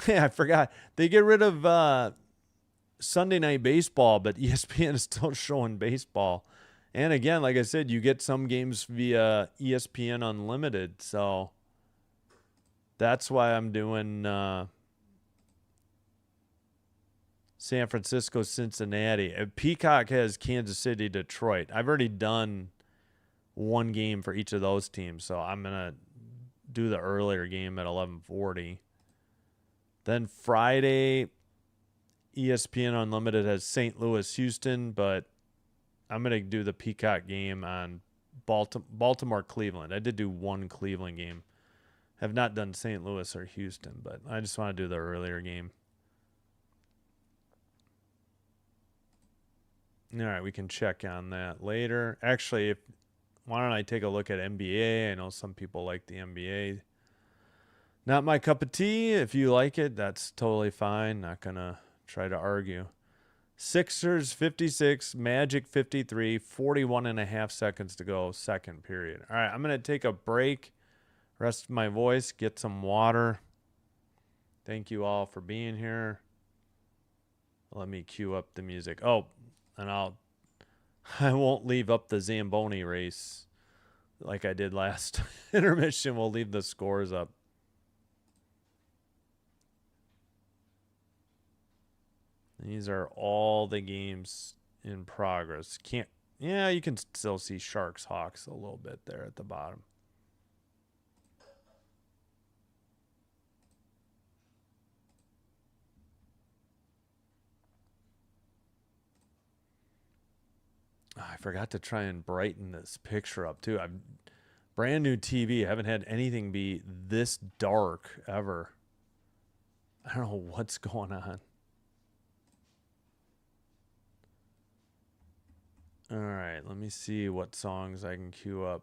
Yeah, I forgot. They get rid of Sunday Night Baseball, but ESPN is still showing baseball. And again, like I said, you get some games via ESPN Unlimited. So that's why I'm doing San Francisco, Cincinnati. Peacock has Kansas City, Detroit. I've already done one game for each of those teams, so I'm going to do the earlier game at 11:40. Then Friday, ESPN Unlimited has St. Louis, Houston, but I'm going to do the Peacock game on Baltimore, Cleveland. I did do one Cleveland game. Have not done St. Louis or Houston, but I just want to do the earlier game. All right, we can check on that later. Actually, why don't I take a look at NBA? I know some people like the NBA. Not my cup of tea. If you like it, that's totally fine. Not going to try to argue. Sixers 56, Magic 53, 41 and a half seconds to go, second period. All right, I'm going to take a break, rest my voice, get some water. Thank you all for being here. Let me cue up the music. Oh, and I won't leave up the Zamboni race like I did last intermission. We'll leave the scores up. These are all the games in progress. Yeah, you can still see Sharks, Hawks a little bit there at the bottom. I forgot to try and brighten this picture up too. I'm brand new TV. I haven't had anything be this dark ever. I don't know what's going on. All right, let me see what songs I can queue up.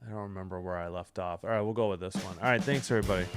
I don't remember where I left off. All right, we'll go with this one. All right, thanks everybody.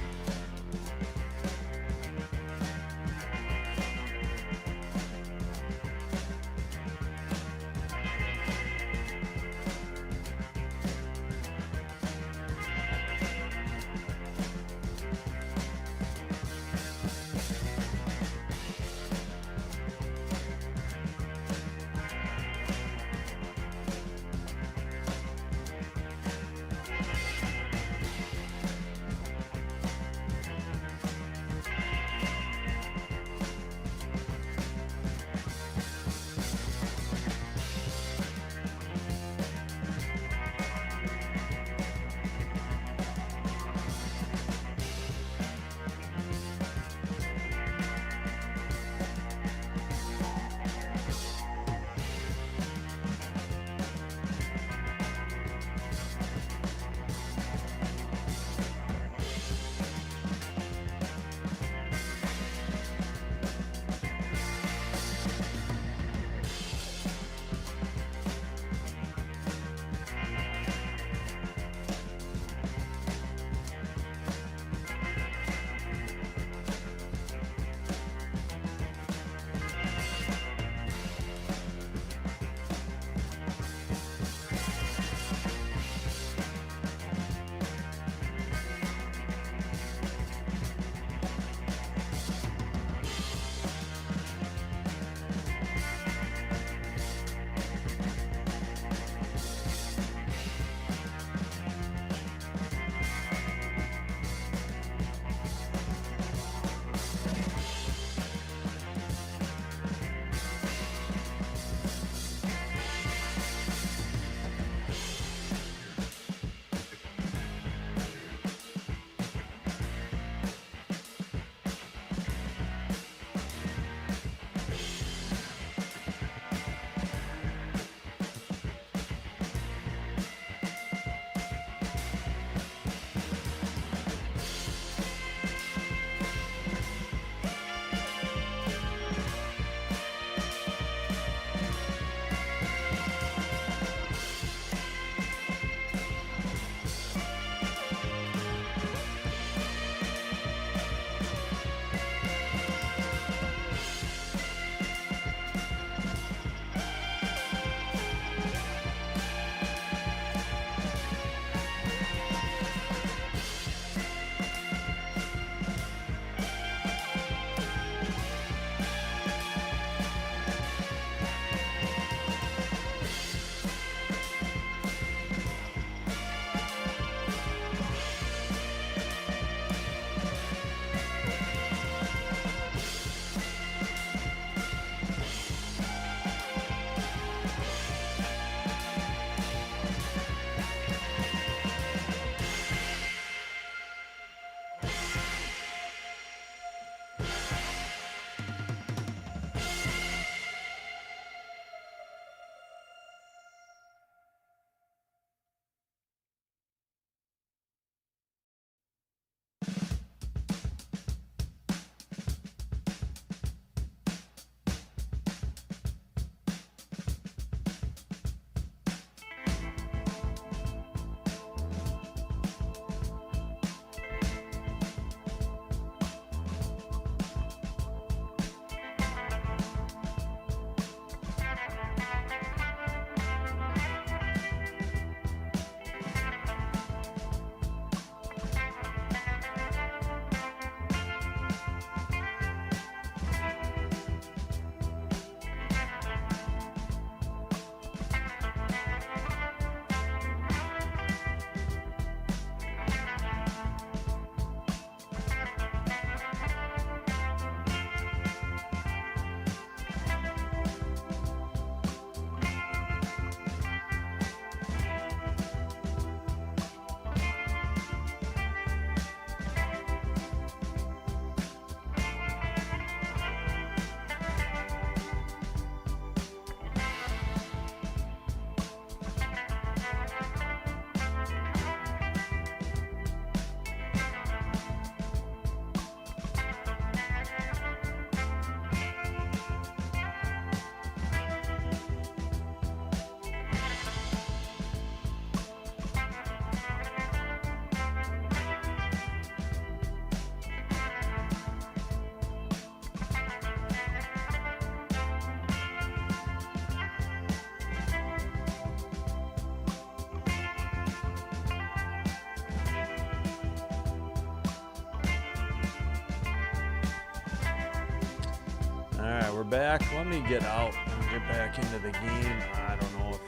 right, we're back. Let me get out and get back into the game. I don't know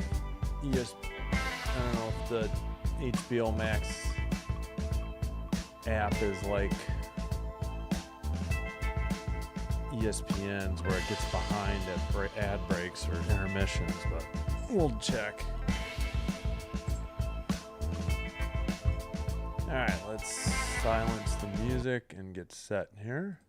if the HBO Max app is like ESPN's, where it gets behind at ad breaks or intermissions, but we'll check. All right, let's silence the music and get set here.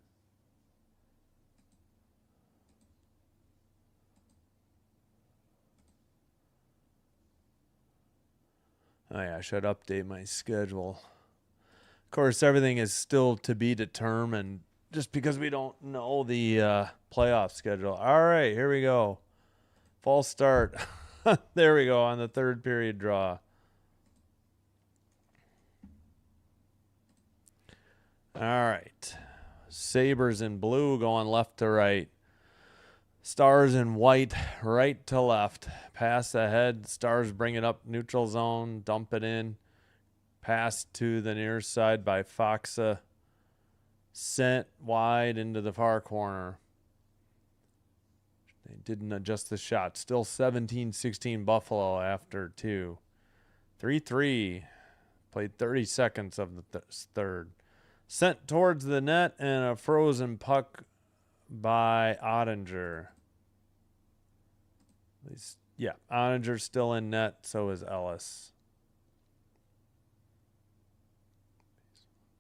Oh yeah, I should update my schedule. Of course, everything is still to be determined just because we don't know the playoff schedule. All right, here we go. False start. There we go on the third period draw. All right. Sabres in blue going left to right. Stars in white, right to left. Pass ahead. Stars bring it up neutral zone. Dump it in. Pass to the near side by Foxa. Sent wide into the far corner. They didn't adjust the shot. Still 17-16 Buffalo after 2. 3-3. Played 30 seconds of the third. Sent towards the net and a frozen puck by Ottinger. At least, yeah, Ottinger's still in net. So is Ellis.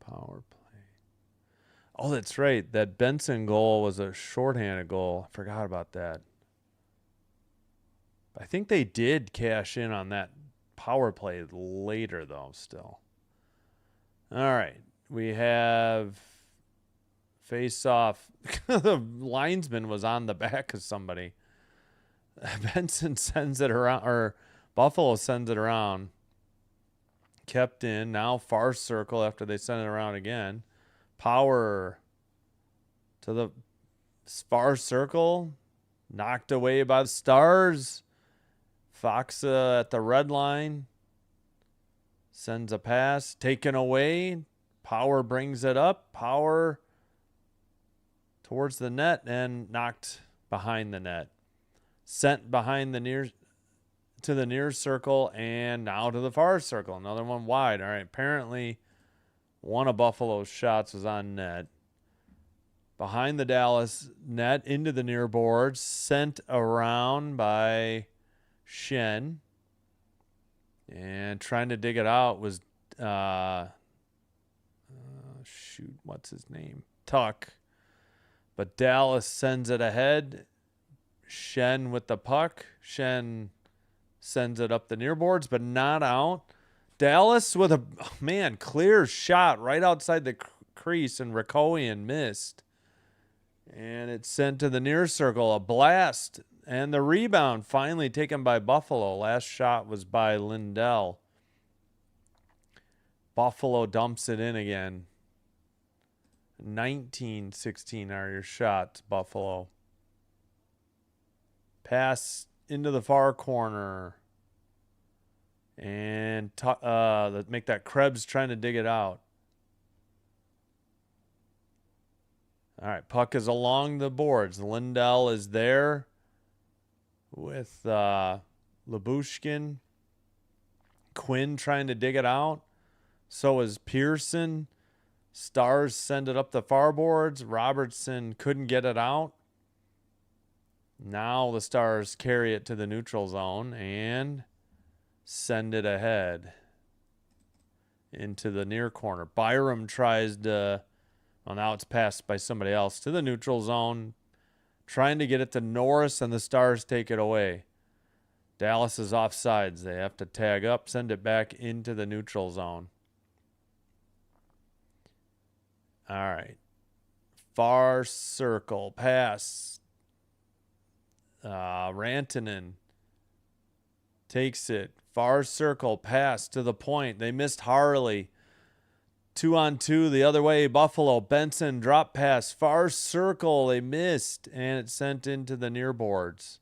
Power play. Oh, that's right. That Benson goal was a shorthanded goal. I forgot about that. I think they did cash in on that power play later, though, still. All right. We have face off. The linesman was on the back of somebody. Benson sends it around, or Buffalo sends it around. Kept in. Now far circle after they send it around again. Power to the far circle. Knocked away by the Stars. Foxa at the red line. Sends a pass. Taken away. Power brings it up. Power towards the net and knocked behind the net. Sent behind the near to the near circle and now to the far circle. Another one wide. All right. Apparently, one of Buffalo's shots was on net. Behind the Dallas net into the near boards. Sent around by Shen. And trying to dig it out was what's his name? Tuck. But Dallas sends it ahead. Shen with the puck. Shen sends it up the near boards, but not out. Dallas with a, clear shot right outside the crease, and Rakowian missed. And it's sent to the near circle. A blast. And the rebound finally taken by Buffalo. Last shot was by Lindell. Buffalo dumps it in again. 19-16 are your shots, Buffalo. Pass into the far corner. And make that Krebs trying to dig it out. All right, puck is along the boards. Lindell is there with Labushkin. Quinn trying to dig it out. So is Pearson. Stars send it up the far boards. Robertson couldn't get it out. Now the Stars carry it to the neutral zone and send it ahead into the near corner. Byram tries to, well, now it's passed by somebody else to the neutral zone, trying to get it to Norris, and the Stars take it away. Dallas is offsides. They have to tag up, send it back into the neutral zone. All right. Far circle pass. Rantanen takes it. Far circle pass to the point. They missed Harley. 2-on-2 the other way. Buffalo. Benson drop pass. Far circle. They missed. And it's sent into the near boards.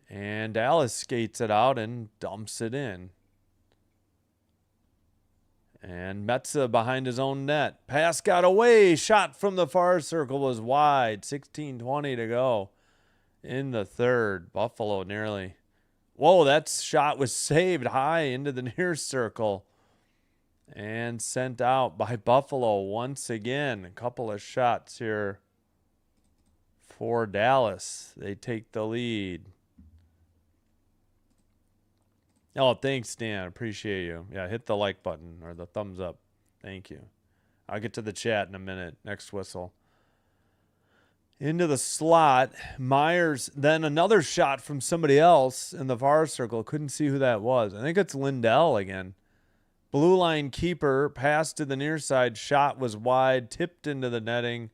And Dallas skates it out and dumps it in. And Metza behind his own net. Pass got away. Shot from the far circle was wide. 16:20 to go in the third. Buffalo nearly. Whoa, that shot was saved high into the near circle. And sent out by Buffalo once again. A couple of shots here for Dallas. They take the lead. Oh, thanks, Dan. Appreciate you. Yeah, hit the like button or the thumbs up. Thank you. I'll get to the chat in a minute. Next whistle. Into the slot. Myers, then another shot from somebody else in the far circle. Couldn't see who that was. I think it's Lindell again. Blue line keeper, pass to the near side. Shot was wide, tipped into the netting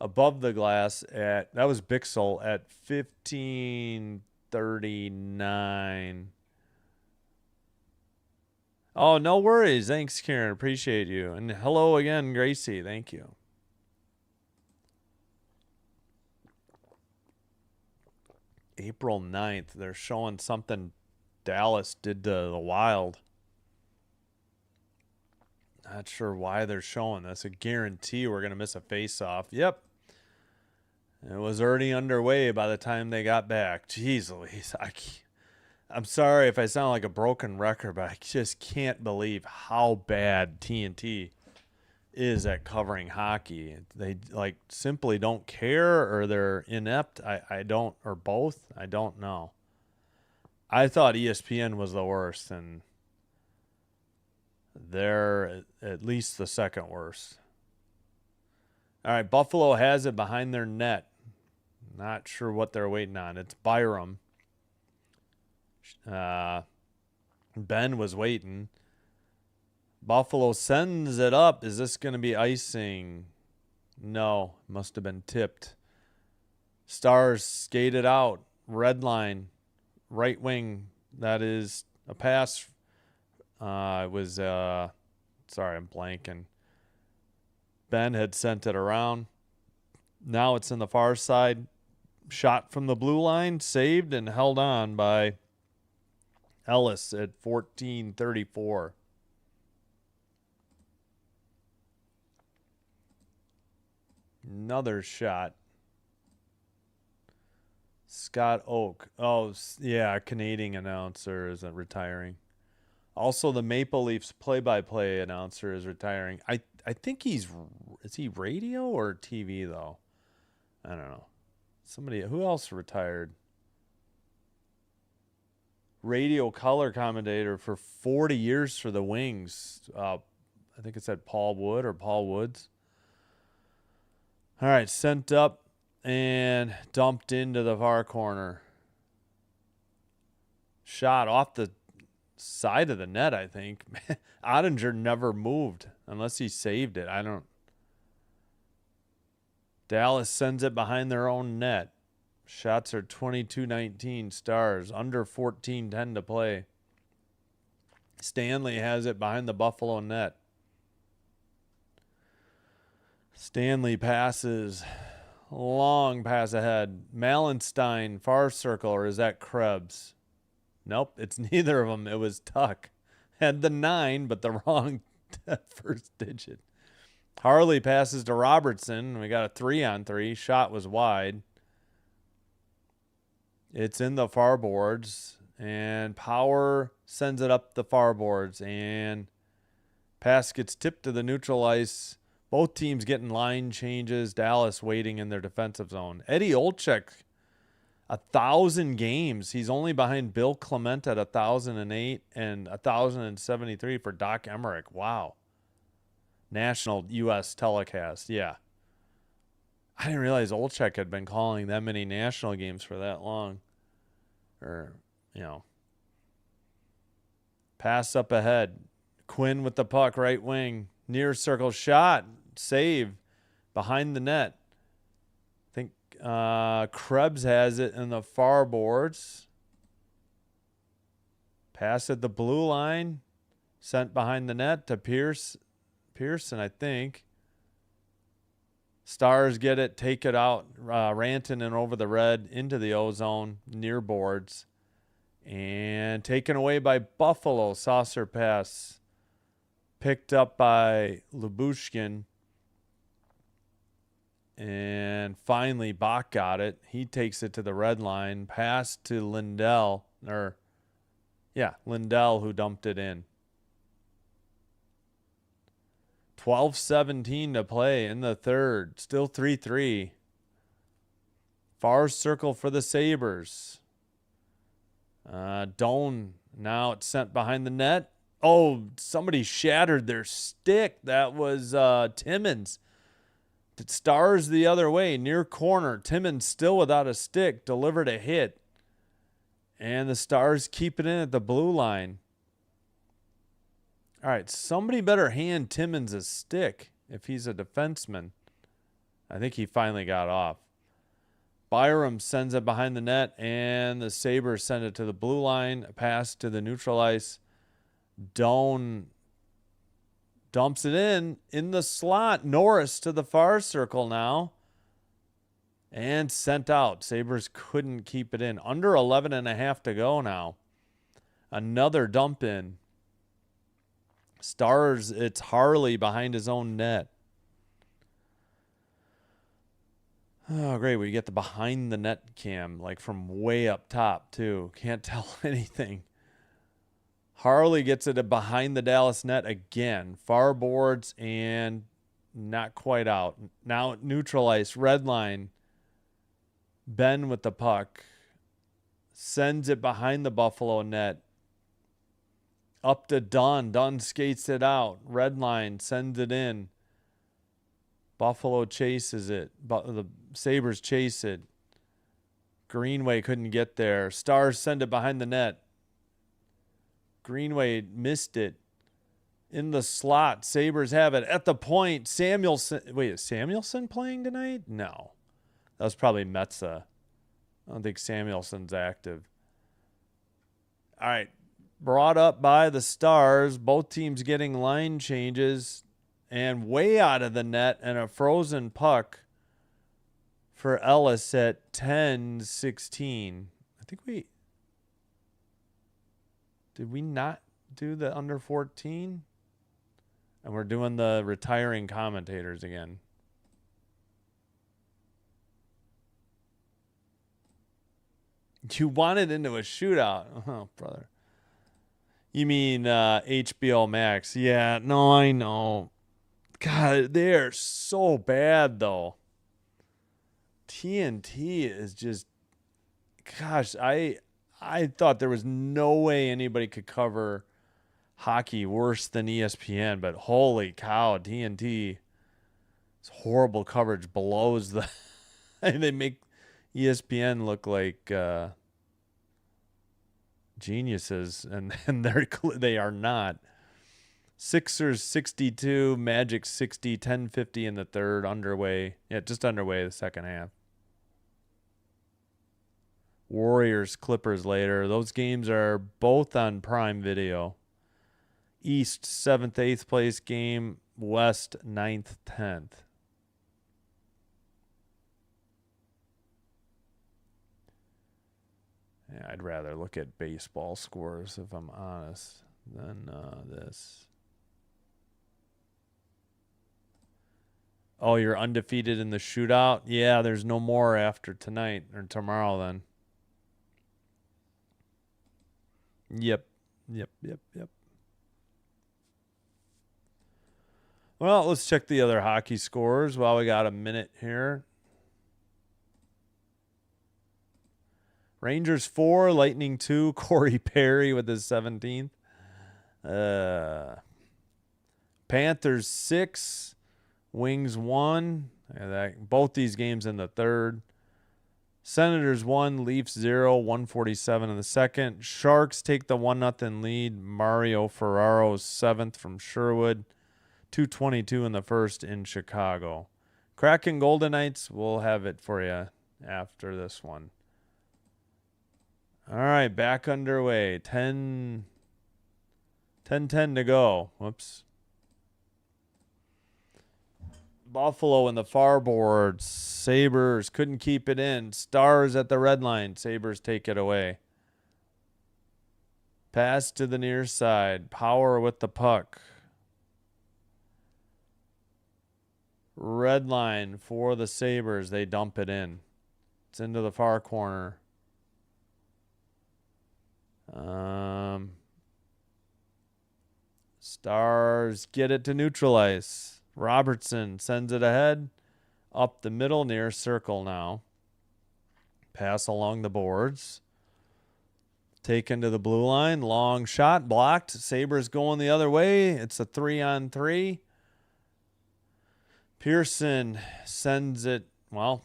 above the glass that was Bixel at 15:39. Oh, no worries. Thanks, Karen. Appreciate you. And hello again, Gracie. Thank you. April 9th. They're showing something Dallas did to the Wild. Not sure why they're showing this. A guarantee we're going to miss a face-off. Yep. It was already underway by the time they got back. Jeez Louise. I'm sorry if I sound like a broken record, but I just can't believe how bad TNT is at covering hockey. They simply don't care, or they're inept. I don't, or both. I don't know. I thought ESPN was the worst, and they're at least the second worst. All right, Buffalo has it behind their net. Not sure what they're waiting on. It's Byram. Ben was waiting. Buffalo sends it up. Is this going to be icing? No, must have been tipped. Stars skated out. Red line, right wing. That is a pass. It was, sorry, I'm blanking. Ben had sent it around. Now it's in the far side. Shot from the blue line, saved and held on by Ellis at 14:34. Another shot. Scott Oak. Oh, yeah, Canadian announcer is retiring. Also, the Maple Leafs play-by-play announcer is retiring. I think is he radio or TV, though? I don't know. Who else retired? Radio color commentator for 40 years for the Wings. I think it said Paul Wood or Paul Woods. All right, sent up and dumped into the far corner. Shot off the side of the net, I think. Ottinger never moved unless he saved it. Dallas sends it behind their own net. Shots are 22-19 Stars, under 14:10 to play. Stanley has it behind the Buffalo net. Stanley passes. Long pass ahead. Malenstein, far circle, or is that Krebs? Nope, it's neither of them. It was Tuck. Had the 9, but the wrong first digit. Harley passes to Robertson. We got a 3-on-3. Shot was wide. It's in the far boards. And Power sends it up the far boards. And pass gets tipped to the neutral ice. Both teams getting line changes. Dallas waiting in their defensive zone. Eddie Olczyk, 1,000 games. He's only behind Bill Clement at 1,008 and 1,073 for Doc Emmerich. Wow. National U.S. telecast. Yeah. I didn't realize Olczyk had been calling that many national games for that long. Pass up ahead. Quinn with the puck, right wing. Near circle shot. Save. Behind the net. I think Krebs has it in the far boards. Pass at the blue line. Sent behind the net to Pearson, I think. Stars get it, take it out. Rantanen over the red into the O-zone, near boards. And taken away by Buffalo. Saucer pass. Picked up by Lubushkin. And finally, Bach got it. He takes it to the red line. Pass to Lindell. Lindell, who dumped it in. 12:17 to play in the third. Still 3-3. Far circle for the Sabres. Doan, now it's sent behind the net. Oh, somebody shattered their stick. That was Timmins. Stars the other way, near corner. Timmins still without a stick, delivered a hit. And the Stars keep it in at the blue line. All right, somebody better hand Timmins a stick if he's a defenseman. I think he finally got off. Byram sends it behind the net, and the Sabres send it to the blue line. A pass to the neutral ice. Doan dumps it in the slot. Norris to the far circle now. And sent out. Sabres couldn't keep it in. Under 11.5 to go now. Another dump in. Stars, it's Harley behind his own net. Oh, great. We get the behind the net cam, like from way up top, too. Can't tell anything. Harley gets it behind the Dallas net again. Far boards and not quite out. Now neutral ice, red line. Ben with the puck. Sends it behind the Buffalo net. Up to Dunn. Dunn skates it out. Red line sends it in. Buffalo chases it. The Sabres chase it. Greenway couldn't get there. Stars send it behind the net. Greenway missed it. In the slot. Sabres have it. At the point, Samuelson. Wait, is Samuelson playing tonight? No. That was probably Metza. I don't think Samuelson's active. All right. Brought up by the Stars. Both teams getting line changes. And way out of the net. And a frozen puck for Ellis at 10-16. I think we... Did we not do the under 14? And we're doing the retiring commentators again. You wanted into a shootout. Oh, brother. You mean HBO Max. Yeah, no, I know. God, they're so bad, though. TNT is just... Gosh, I thought there was no way anybody could cover hockey worse than ESPN, but holy cow, TNT. It's horrible coverage blows the... They make ESPN look like geniuses, and they are not. Sixers 62, Magic 60, 10:50 in the third, underway. Yeah, just underway the second half. Warriors, Clippers later. Those games are both on Prime Video. East 7th, 8th place game. West 9th, 10th. Yeah, I'd rather look at baseball scores, if I'm honest, than this. Oh, you're undefeated in the shootout? Yeah, there's no more after tonight or tomorrow then. Yep. Well, let's check the other hockey scores while we got a minute here. Rangers 4, Lightning 2, Corey Perry with his 17th. Panthers 6, Wings 1. Both these games in the third. Senators 1, Leafs 0, 147 in the second. Sharks take the 1-0 lead. Mario Ferraro's 7th from Sherwood. 2:22 in the first in Chicago. Kraken Golden Knights, we'll have it for you after this one. All right, back underway. 10-10 to go. Whoops. Buffalo in the far boards. Sabres couldn't keep it in. Stars at the red line. Sabres take it away. Pass to the near side. Power with the puck. Red line for the Sabres. They dump it in. It's into the far corner. Stars get it to neutralize. Robertson sends it ahead. Up the middle near circle now. Pass along the boards. Taken to the blue line. Long shot. Blocked. Sabres going the other way. It's a 3-on-3. Pearson sends it. Well,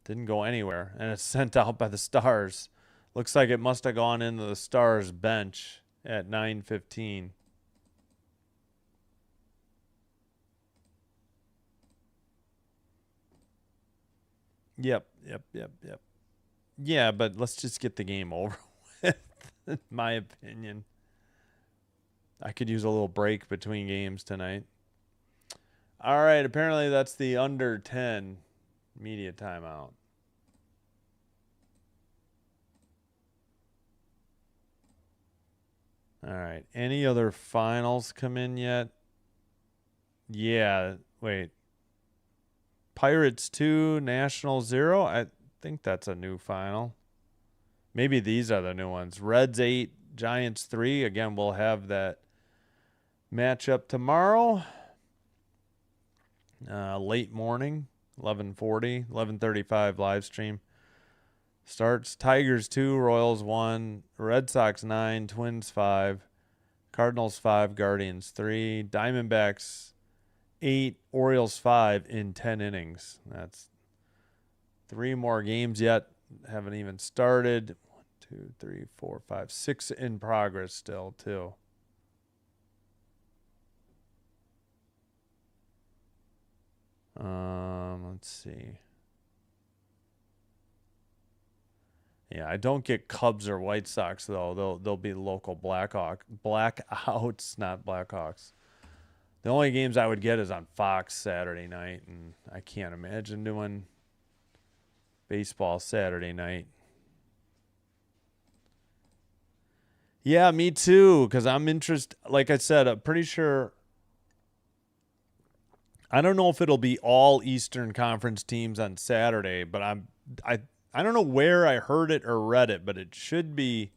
didn't go anywhere. And it's sent out by the Stars. Looks like it must have gone into the Stars bench at 9:15. Yep. Yeah, but let's just get the game over with, in my opinion. I could use a little break between games tonight. All right, apparently that's the under 10 media timeout. All right, any other finals come in yet? Yeah, wait. Pirates 2, National 0. I think that's a new final. Maybe these are the new ones. Reds 8, Giants 3. Again, we'll have that matchup tomorrow. Late morning, 11:40, 11:35 live stream. Starts Tigers 2, Royals 1, Red Sox 9, Twins 5, Cardinals 5, Guardians 3, Diamondbacks 8, Orioles 5 in 10 innings. That's 3 more games yet. Haven't even started. 1, 2, 3, 4, 5, 6 in progress still, too. Let's see. Yeah, I don't get Cubs or White Sox, though. They'll be local blackouts, not Blackhawks. The only games I would get is on Fox Saturday night, and I can't imagine doing baseball Saturday night. Yeah, me too, because I'm interested. Like I said, I'm pretty sure. I don't know if it'll be all Eastern Conference teams on Saturday, but I don't know where I heard it or read it, but it should be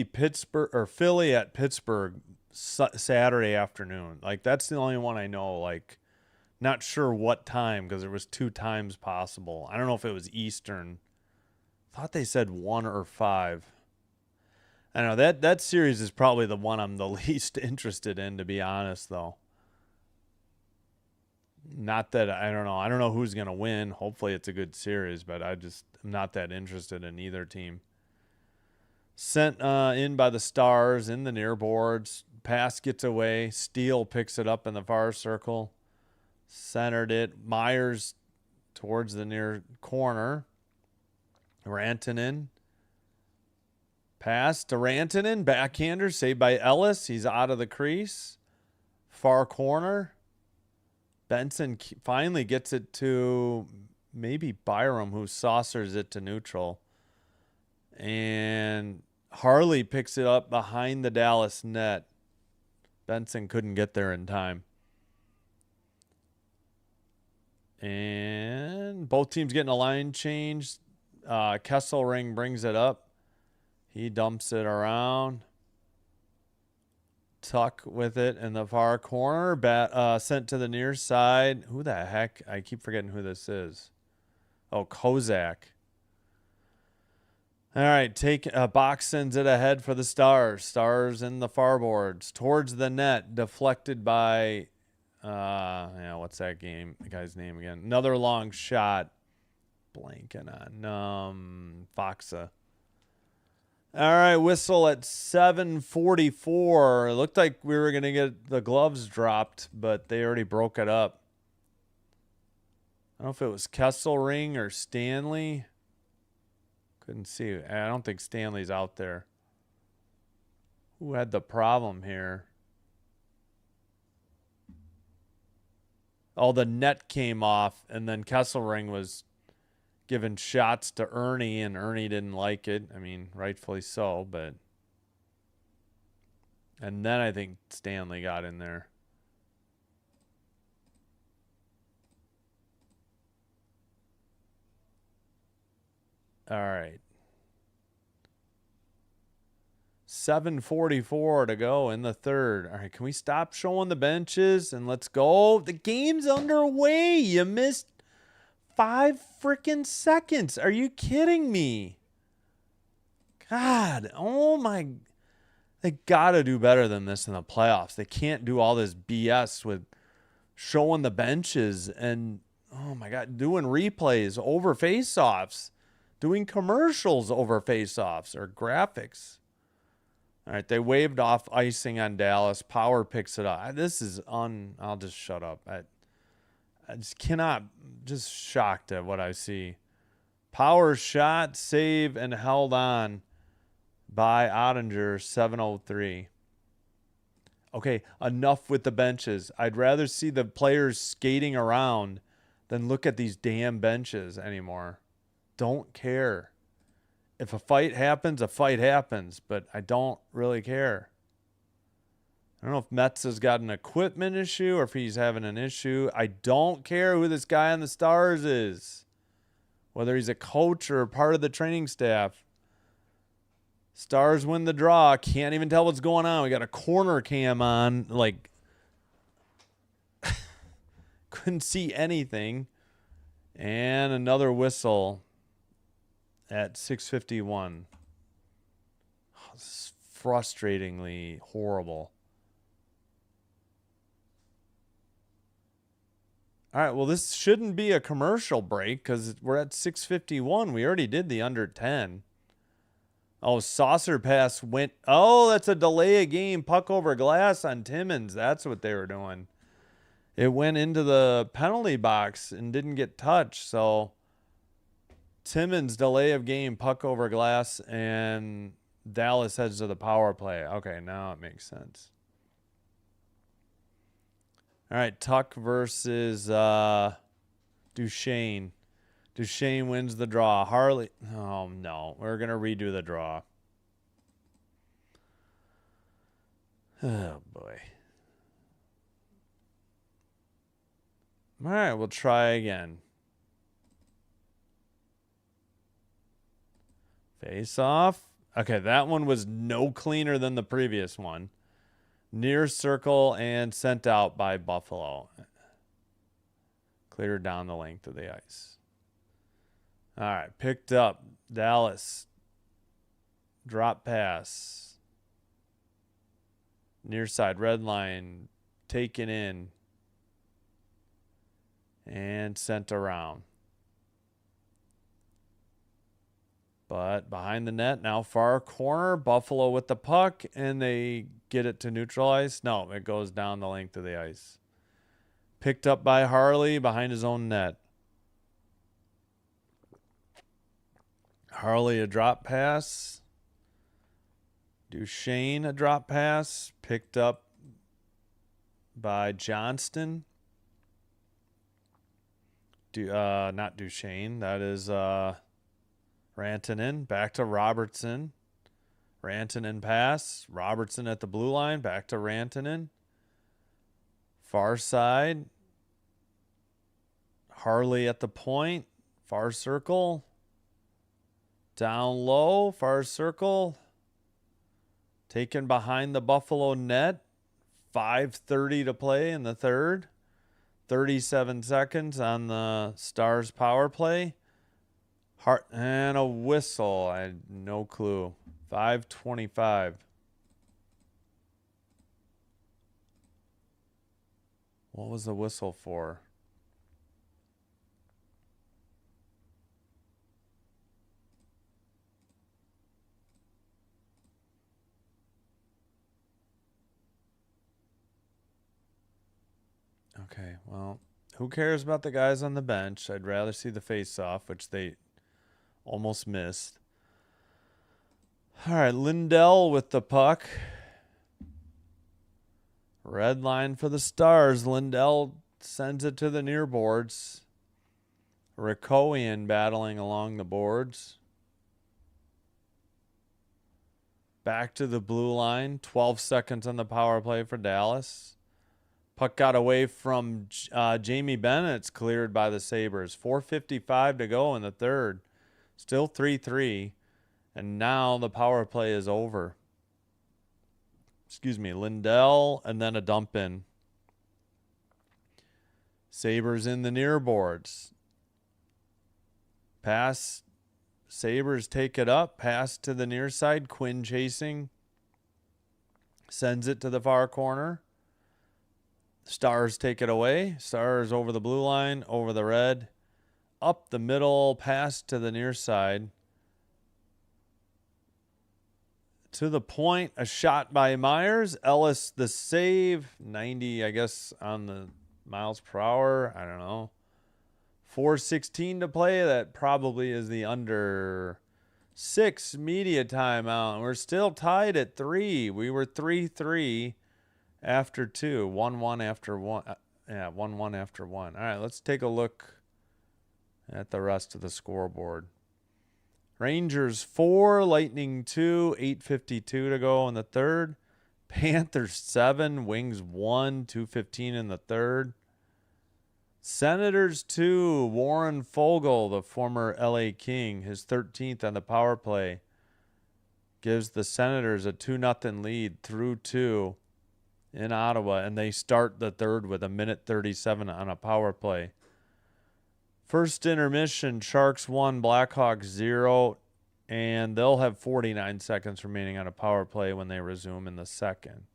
Pittsburgh or Philly at Pittsburgh Saturday afternoon. Like, that's the only one I know. Like, not sure what time, because there was 2 times possible. I don't know if it was Eastern. Thought they said 1 or 5. I know that series is probably the one I'm the least interested in, to be honest, though. Not that I don't know. I don't know who's going to win. Hopefully it's a good series, but I'm not that interested in either team. Sent in by the Stars in the near boards. Pass gets away. Steele picks it up in the far circle. Centered it. Myers towards the near corner. Rantanen. Pass to Rantanen. Backhander saved by Ellis. He's out of the crease. Far corner. Benson finally gets it to maybe Byram, who saucers it to neutral. And Harley picks it up behind the Dallas net. Benson couldn't get there in time. And both teams getting a line change. Kesselring brings it up. He dumps it around. Tuck with it in the far corner. Sent to the near side. Who the heck? I keep forgetting who this is. Oh, Kozak. All right, Box sends it ahead for the Stars. Stars in the far boards. Towards the net. Deflected by, what's that the guy's name again? Another long shot. Blanking on. Foxa. All right, whistle at 7:44. It looked like we were going to get the gloves dropped, but they already broke it up. I don't know if it was Kesselring or Stanley. Couldn't see. I don't think Stanley's out there. Who had the problem here? Oh, the net came off, and then Kesselring was giving shots to Ernie, and Ernie didn't like it. I mean, rightfully so, but... And then I think Stanley got in there. All right. 7:44 to go in the third. All right, can we stop showing the benches and let's go? The game's underway. You missed 5 freaking seconds. Are you kidding me? God, oh my. They got to do better than this in the playoffs. They can't do all this BS with showing the benches and, oh my God, doing replays over face-offs, doing commercials over face-offs or graphics. All right, they waved off icing on Dallas. Power picks it up. This is I'll just shut up. I just cannot, just shocked at what I see. Power shot, save, and held on by Ottinger, 7:03. Okay, enough with the benches. I'd rather see the players skating around than look at these damn benches anymore. Don't care. If a fight happens, but I don't really care. I don't know if Metz has got an equipment issue or if he's having an issue. I don't care who this guy on the Stars is, whether he's a coach or part of the training staff. Stars win the draw. Can't even tell what's going on. We got a corner cam on. Like, couldn't see anything. And another whistle at 6:51. Oh, this is frustratingly horrible. All right, well, this shouldn't be a commercial break because we're at 6:51. We already did the under 10. Oh, saucer pass went. Oh, that's a delay of game. Puck over glass on Timmins. That's what they were doing. It went into the penalty box and didn't get touched. So Timmins, delay of game, puck over glass, and Dallas heads to the power play. Okay, now it makes sense. All right, Tuck versus Duchesne. Duchesne wins the draw. Harley. Oh, no. We're going to redo the draw. Oh, boy. All right, we'll try again. Face off. Okay, that one was no cleaner than the previous one. Near circle and sent out by Buffalo. Cleared down the length of the ice. All right, picked up. Dallas. Drop pass. Near side, red line. Taken in. And sent around. But behind the net, now far corner. Buffalo with the puck, and they get it to neutral ice. No, it goes down the length of the ice. Picked up by Harley behind his own net. Harley a drop pass. Duchesne a drop pass. Picked up by Johnston. Not Duchesne. That is Rantanen. Back to Robertson. Rantanen pass. Robertson at the blue line. Back to Rantanen. Far side. Harley at the point. Far circle. Down low. Far circle. Taken behind the Buffalo net. 5:30 to play in the third. 37 seconds on the Stars power play. And a whistle. I had no clue. 5:25. What was the whistle for? Okay, well, who cares about the guys on the bench? I'd rather see the face-off, which they almost missed. All right, Lindell with the puck. Red line for the Stars. Lindell sends it to the near boards. Rikoian battling along the boards. Back to the blue line. 12 seconds on the power play for Dallas. Puck got away from Jamie Bennett's cleared by the Sabres. 4:55 to go in the third. Still 3-3. And now the power play is over. Excuse me, Lindell, and then a dump in. Sabres in the near boards. Pass. Sabres take it up. Pass to the near side. Quinn chasing. Sends it to the far corner. Stars take it away. Stars over the blue line, over the red. Up the middle, pass to the near side. To the point, a shot by Myers. Ellis, the save. 90, I guess, on the miles per hour. I don't know. 4:16 to play. That probably is the under 6 media timeout. We're still tied at 3. We were 3-3 after 2. 1-1 after 1. Yeah, 1-1 after 1. All right, let's take a look at the rest of the scoreboard. Rangers 4, Lightning 2, 8:52 to go in the third. Panthers 7, Wings 1, 2:15 in the third. Senators 2, Warren Foegele, the former LA King, his 13th on the power play, gives the Senators a 2-0 lead through 2 in Ottawa, and they start the third with 1:37 on a power play. First intermission, Sharks 1, Blackhawks 0, and they'll have 49 seconds remaining on a power play when they resume in the second.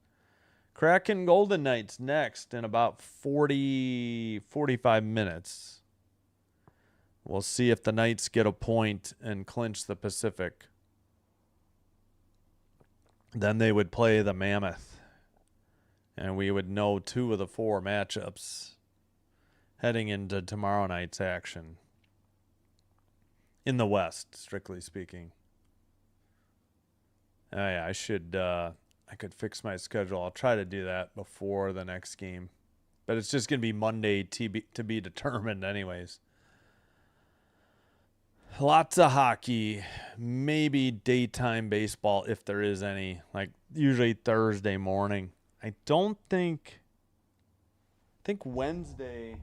Kraken Golden Knights next in about 45 minutes. We'll see if the Knights get a point and clinch the Pacific. Then they would play the Mammoth, and we would know 2 of the 4 matchups heading into tomorrow night's action. In the West, strictly speaking. Oh, yeah, I could fix my schedule. I'll try to do that before the next game. But it's just going to be Monday to be determined anyways. Lots of hockey. Maybe daytime baseball if there is any. Like usually Thursday morning. I think Wednesday.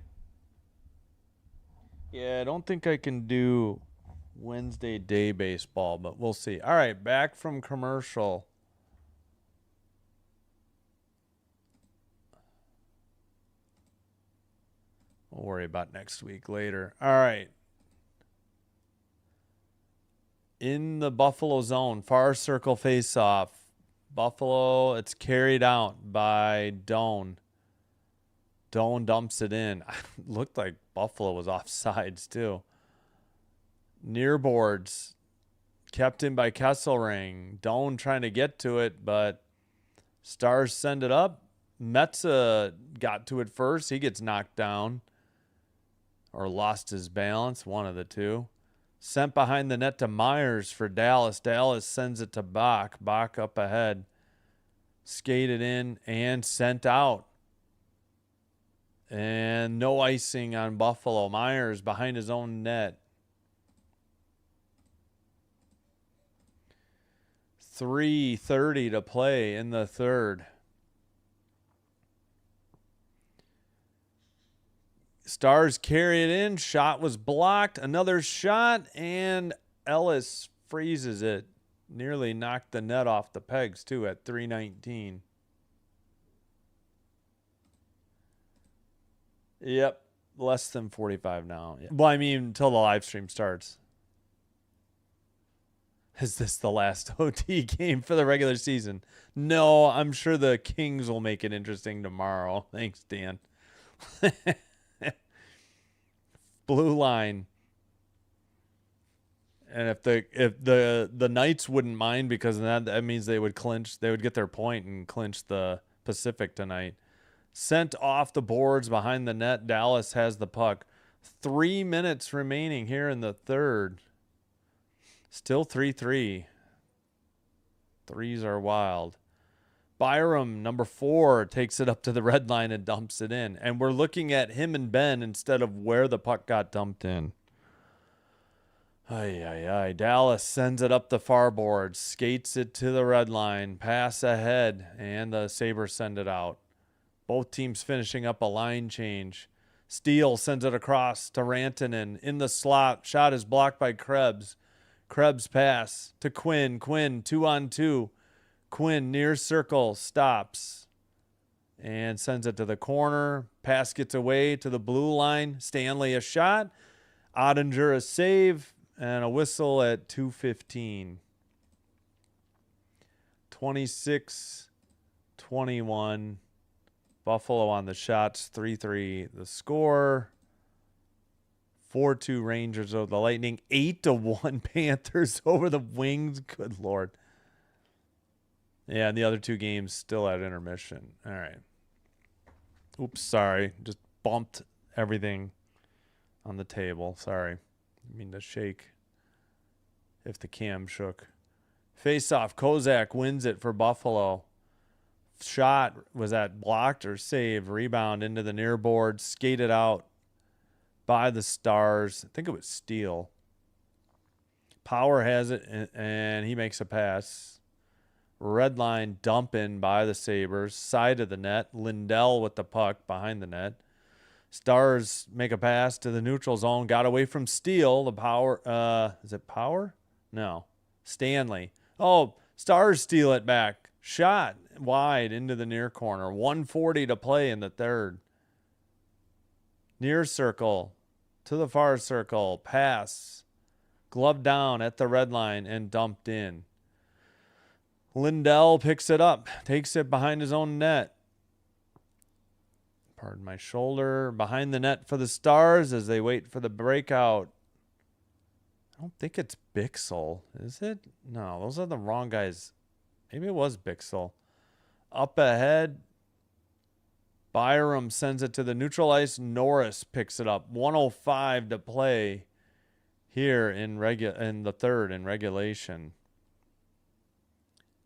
Yeah, I don't think I can do Wednesday day baseball, but we'll see. All right, back from commercial. We'll worry about next week later. All right. In the Buffalo zone, far circle face-off. Buffalo, it's carried out by Doan. Doan dumps it in. Looked like Buffalo was offsides, too. Near boards, kept in by Kesselring. Doan trying to get to it, but Stars send it up. Metza got to it first. He gets knocked down. Or lost his balance, one of the two. Sent behind the net to Myers for Dallas. Dallas sends it to Bach. Bach up ahead. Skated in and sent out. And no icing on Buffalo. Myers behind his own net. 3:30 to play in the third. Stars carry it in. Shot was blocked. Another shot, and Ellis freezes it. Nearly knocked the net off the pegs, too, at 3:19. Yep, less than 45 now. Well, I mean, until the live stream starts. Is this the last OT game for the regular season? No, I'm sure the Kings will make it interesting tomorrow. Thanks, Dan. Blue line. And if the Knights wouldn't mind, because that means they would clinch, they would get their point and clinch the Pacific tonight. Sent off the boards behind the net. Dallas has the puck. 3 minutes remaining here in the third. Still 3-3. Threes are wild. Byram, number 4, takes it up to the red line and dumps it in. And we're looking at him and Ben instead of where the puck got dumped in. Ay. Dallas sends it up the far board, skates it to the red line, pass ahead, and the Sabres send it out. Both teams finishing up a line change. Steele sends it across to Rantanen in the slot. Shot is blocked by Krebs. Krebs pass to Quinn. Quinn 2-on-2. Quinn near circle stops and sends it to the corner. Pass gets away to the blue line. Stanley a shot. Ottinger a save and a whistle at 2:15. 26-21. Buffalo on the shots, 3-3 the score. 4-2 Rangers over the Lightning. 8-1 Panthers over the Wings. Good Lord. Yeah, and the other two games still at intermission. All right. Oops, sorry. Just bumped everything on the table. Sorry. I mean to shake if the cam shook. Face-off. Kozak wins it for Buffalo. Shot, was that blocked or saved? Rebound into the near board. Skated out by the Stars. I think it was Steele. Power has it, and he makes a pass. Red line dump in by the Sabres. Side of the net. Lindell with the puck behind the net. Stars make a pass to the neutral zone. Got away from Steele. The Power. Is it Power? No. Stanley. Oh, Stars steal it back. Shot wide into the near corner. 1:40 to play in the third. Near circle to the far circle. Pass. Glove down at the red line and dumped in. Lindell picks it up. Takes it behind his own net. Pardon my shoulder. Behind the net for the Stars as they wait for the breakout. I don't think it's Bixel. Is it? No, those are the wrong guys. Maybe it was Bixel. Up ahead. Byram sends it to the neutral ice. Norris picks it up. 1:05 to play here in the third in regulation.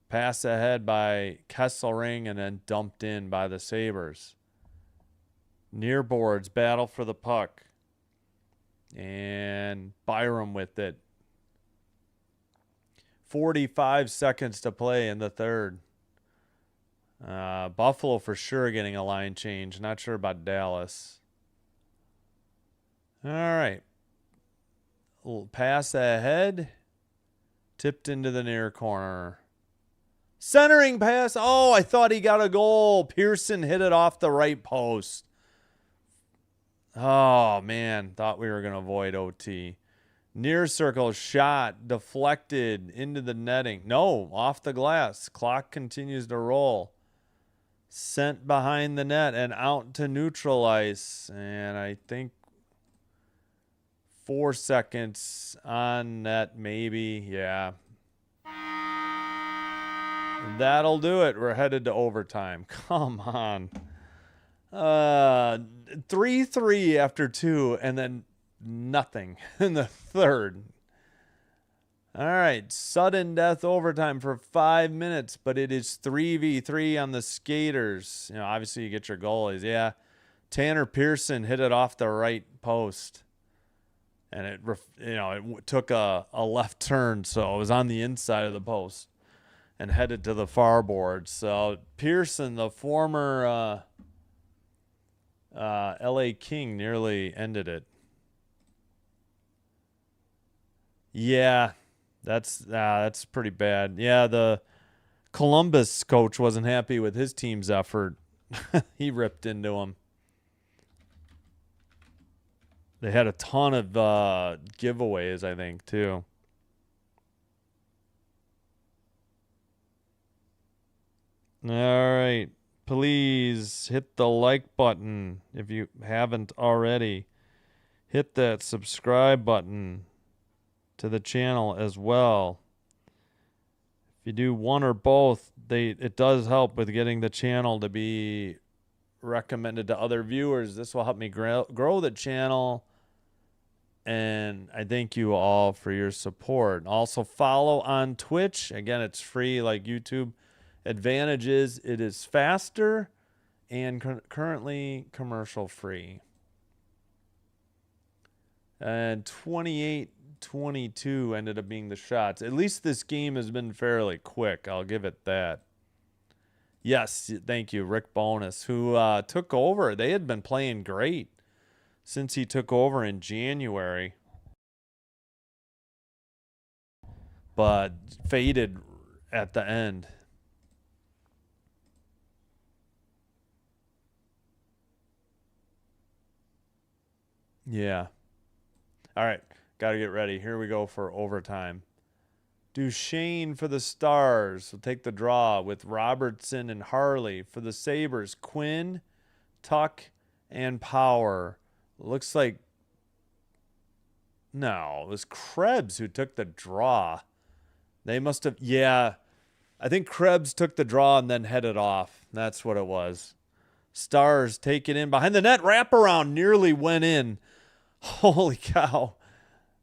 Pass ahead by Kesselring and then dumped in by the Sabres. Near boards, battle for the puck. And Byram with it. 45 seconds to play in the third. Buffalo for sure getting a line change. Not sure about Dallas. All right. Pass ahead. Tipped into the near corner. Centering pass. Oh, I thought he got a goal. Pearson hit it off the right post. Oh, man. Thought we were going to avoid OT. Near circle shot. Deflected into the netting. No, off the glass. Clock continues to roll. Sent behind the net and out to neutral ice. And I think 4 seconds on net, maybe. Yeah. That'll do it. We're headed to overtime. Come on. 3-3 after 2, and then nothing in the third. All right. Sudden death overtime for 5 minutes, but it is 3v3 on the skaters. You know, obviously you get your goalies. Yeah. Tanner Pearson hit it off the right post. And it took a left turn, so it was on the inside of the post and headed to the far board. So Pearson, the former LA King, nearly ended it. Yeah, that's pretty bad. Yeah, the Columbus coach wasn't happy with his team's effort. He ripped into him. They had a ton of giveaways, I think, too. All right. Please hit the like button if you haven't already. Hit that subscribe button to the channel as well. If you do one or both, it does help with getting the channel to be recommended to other viewers. This will help me grow the channel, and I thank you all for your support. Also follow on Twitch. Again, it's free like YouTube. Advantages, it is faster and currently commercial free. And 28-22 ended up being the shots. At least this game has been fairly quick. I'll give it that. Yes, thank you, Rick Bonus, who took over. They had been playing great since he took over in January. but faded at the end. Yeah. All right. Got to get ready. Here we go for overtime. Duchesne for the Stars will take the draw with Robertson and Harley. For the Sabres, Quinn, Tuck, and Power. Looks like... No, it was Krebs who took the draw. They must have... Yeah, I think Krebs took the draw and then headed off. That's what it was. Stars take it in behind the net. Wraparound nearly went in. Holy cow.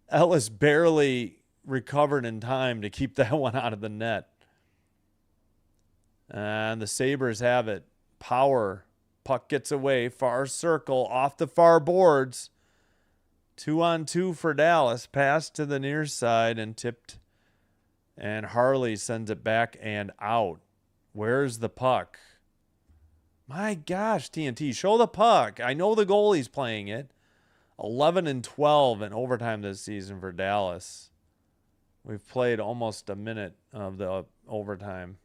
Ellis barely recovered in time to keep that one out of the net. And the Sabres have it. Power. Puck gets away. Far circle. Off the far boards. 2-on-2 for Dallas. Pass to the near side and tipped. And Harley sends it back and out. Where's the puck? My gosh, TNT. Show the puck. I know the goalie's playing it. 11-12 in overtime this season for Dallas. We've played almost a minute of the overtime.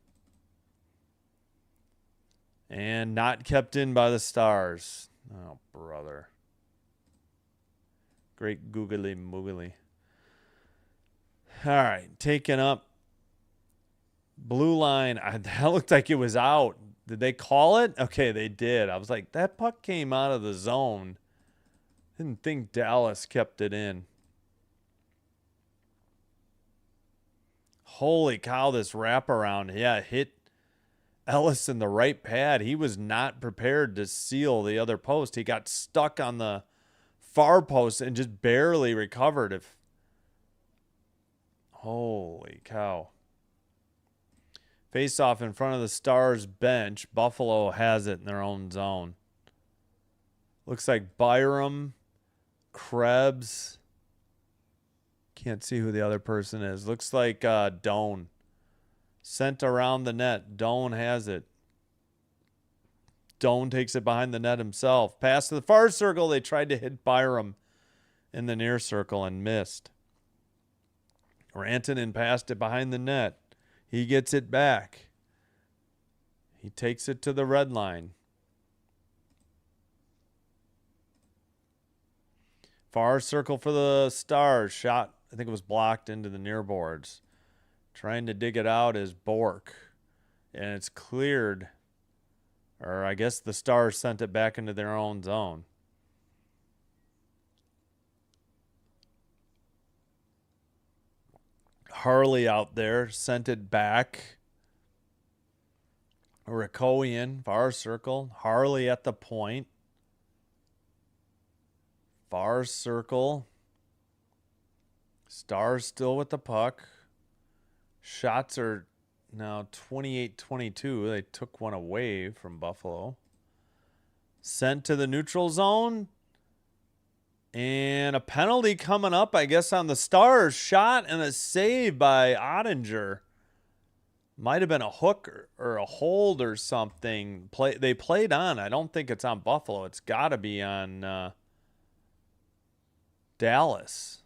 And not kept in by the Stars. Oh, brother. Great googly moogly. All right, taken up. Blue line. That looked like it was out. Did they call it? Okay, they did. I was like, that puck came out of the zone. Didn't think Dallas kept it in. Holy cow, this wraparound. Yeah, hit Ellis in the right pad. He was not prepared to seal the other post. He got stuck on the far post and just barely recovered. Holy cow. Face off in front of the Stars bench. Buffalo has it in their own zone. Looks like Byram, Krebs. Can't see who the other person is. Looks like Doan. Sent around the net. Doan has it. Doan takes it behind the net himself. Pass to the far circle. They tried to hit Byram in the near circle and missed. Rantanen passed it behind the net. He gets it back. He takes it to the red line. Far circle for the Stars. Shot, I think it was blocked into the near boards. Trying to dig it out is Bork. And it's cleared. Or I guess the Stars sent it back into their own zone. Harley out there sent it back. Rakoian, far circle. Harley at the point. Far circle. Stars still with the puck. Shots are now 28-22. They took one away from Buffalo. Sent to the neutral zone. And a penalty coming up, I guess, on the Stars. Shot and a save by Ottinger. Might have been a hook or a hold or something. They played on. I don't think it's on Buffalo. It's got to be on Dallas.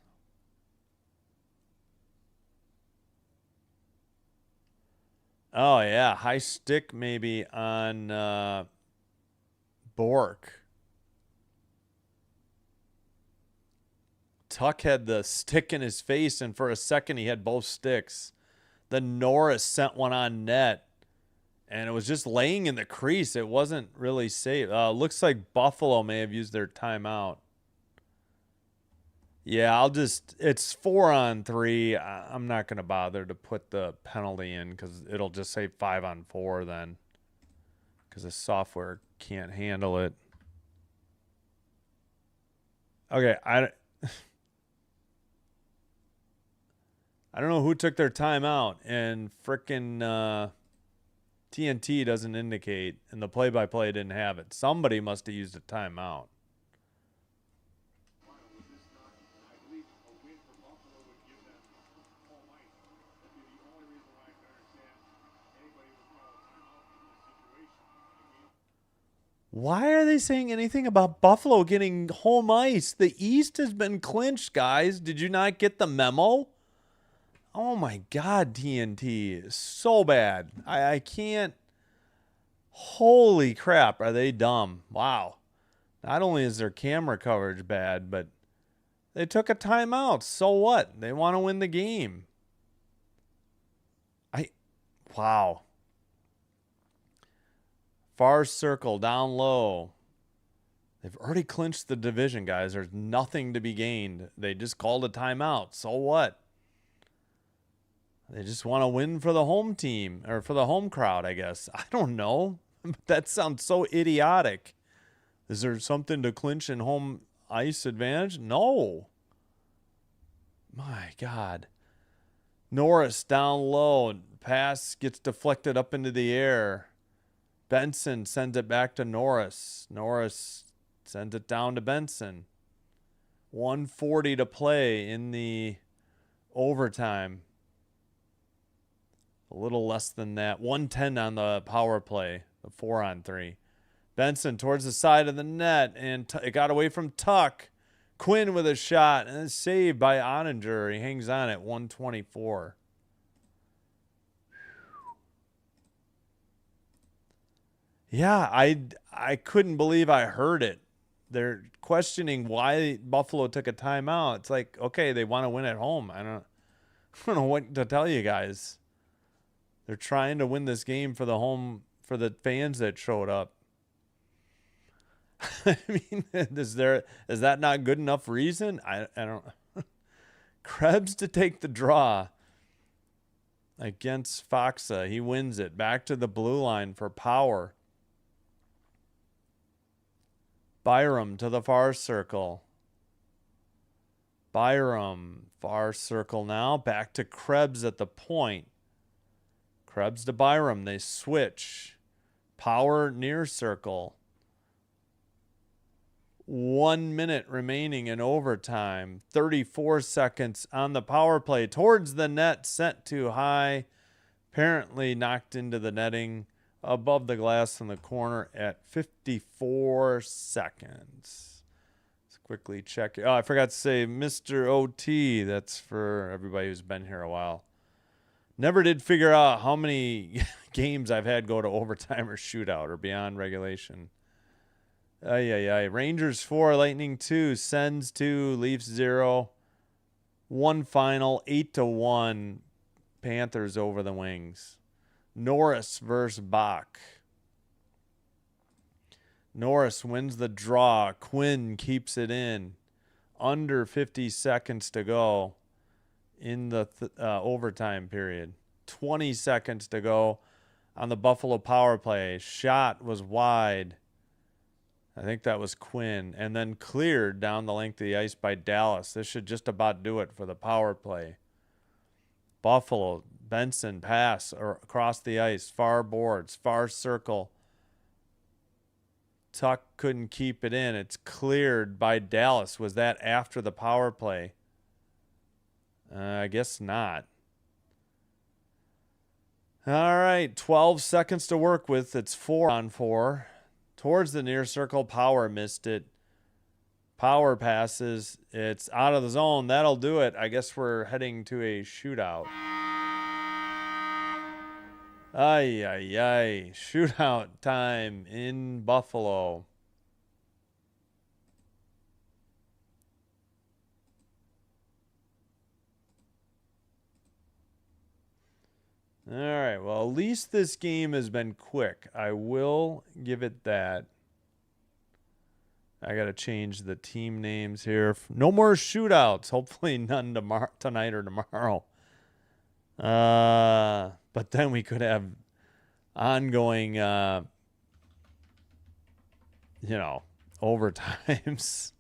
Oh, yeah. High stick maybe on Bork. Tuck had the stick in his face, and for a second he had both sticks. Then Norris sent one on net, and it was just laying in the crease. It wasn't really safe. Looks like Buffalo may have used their timeout. Yeah, it's 4-on-3. I'm not going to bother to put the penalty in because it'll just say 5-on-4 then because the software can't handle it. Okay, I don't know who took their timeout, and frickin' TNT doesn't indicate, and the play-by-play didn't have it. Somebody must have used a timeout. Why are they saying anything about Buffalo getting home ice? The East has been clinched, guys. Did you not get the memo? Oh my God, TNT is so bad. I can't. Holy crap, are they dumb? Wow. Not only is their camera coverage bad, but they took a timeout. So what? They want to win the game. Wow. Far circle down low. They've already clinched the division, guys. There's nothing to be gained. They just called a timeout. So what? They just want to win for the home team or for the home crowd, I guess. I don't know. That sounds so idiotic. Is there something to clinch in home ice advantage? No. My God. Norris down low. Pass gets deflected up into the air. Benson sends it back to Norris. Norris sends it down to Benson. 1:40 to play in the overtime. A little less than that. 1:10 on the power play, the 4-on-3. Benson towards the side of the net, and it got away from Tuck. Quinn with a shot, and it's saved by Ottinger. He hangs on at 124. Yeah, I couldn't believe I heard it. They're questioning why Buffalo took a timeout. It's like, okay, they want to win at home. I don't know what to tell you guys. They're trying to win this game for the fans that showed up. I mean, is that not good enough reason? I don't. Krebs to take the draw against Foxa. He wins it. Back to the blue line for Power. Byram to the far circle. Byram, far circle now. Back to Krebs at the point. Krebs to Byram. They switch. Power near circle. 1 minute remaining in overtime. 34 seconds on the power play. Towards the net. Sent too high. Apparently knocked into the netting. Above the glass in the corner at 54 seconds. Let's quickly check. Oh, I forgot to say Mr. OT. That's for everybody who's been here a while. Never did figure out how many games I've had go to overtime or shootout or beyond regulation. Rangers 4, Lightning 2, Sens 2, Leafs 0. One final, 8-1. Panthers over the Wings. Norris versus Bach. Norris wins the draw. Quinn keeps it in. Under 50 seconds to go in the overtime period. 20 seconds to go on the Buffalo power play. Shot was wide. I think that was Quinn. And then cleared down the length of the ice by Dallas. This should just about do it for the power play. Buffalo, Benson pass or across the ice, far boards, far circle. Tuck couldn't keep it in. It's cleared by Dallas. Was that after the power play? I guess not. All right, 12 seconds to work with. It's 4-on-4. Towards the near circle, Power missed it. Power passes. It's out of the zone. That'll do it. I guess we're heading to a shootout. Shootout time in Buffalo. All right, well, at least this game has been quick. I will give it that. I got to change the team names here. No more shootouts. Hopefully none tonight or tomorrow. But then we could have ongoing, overtimes.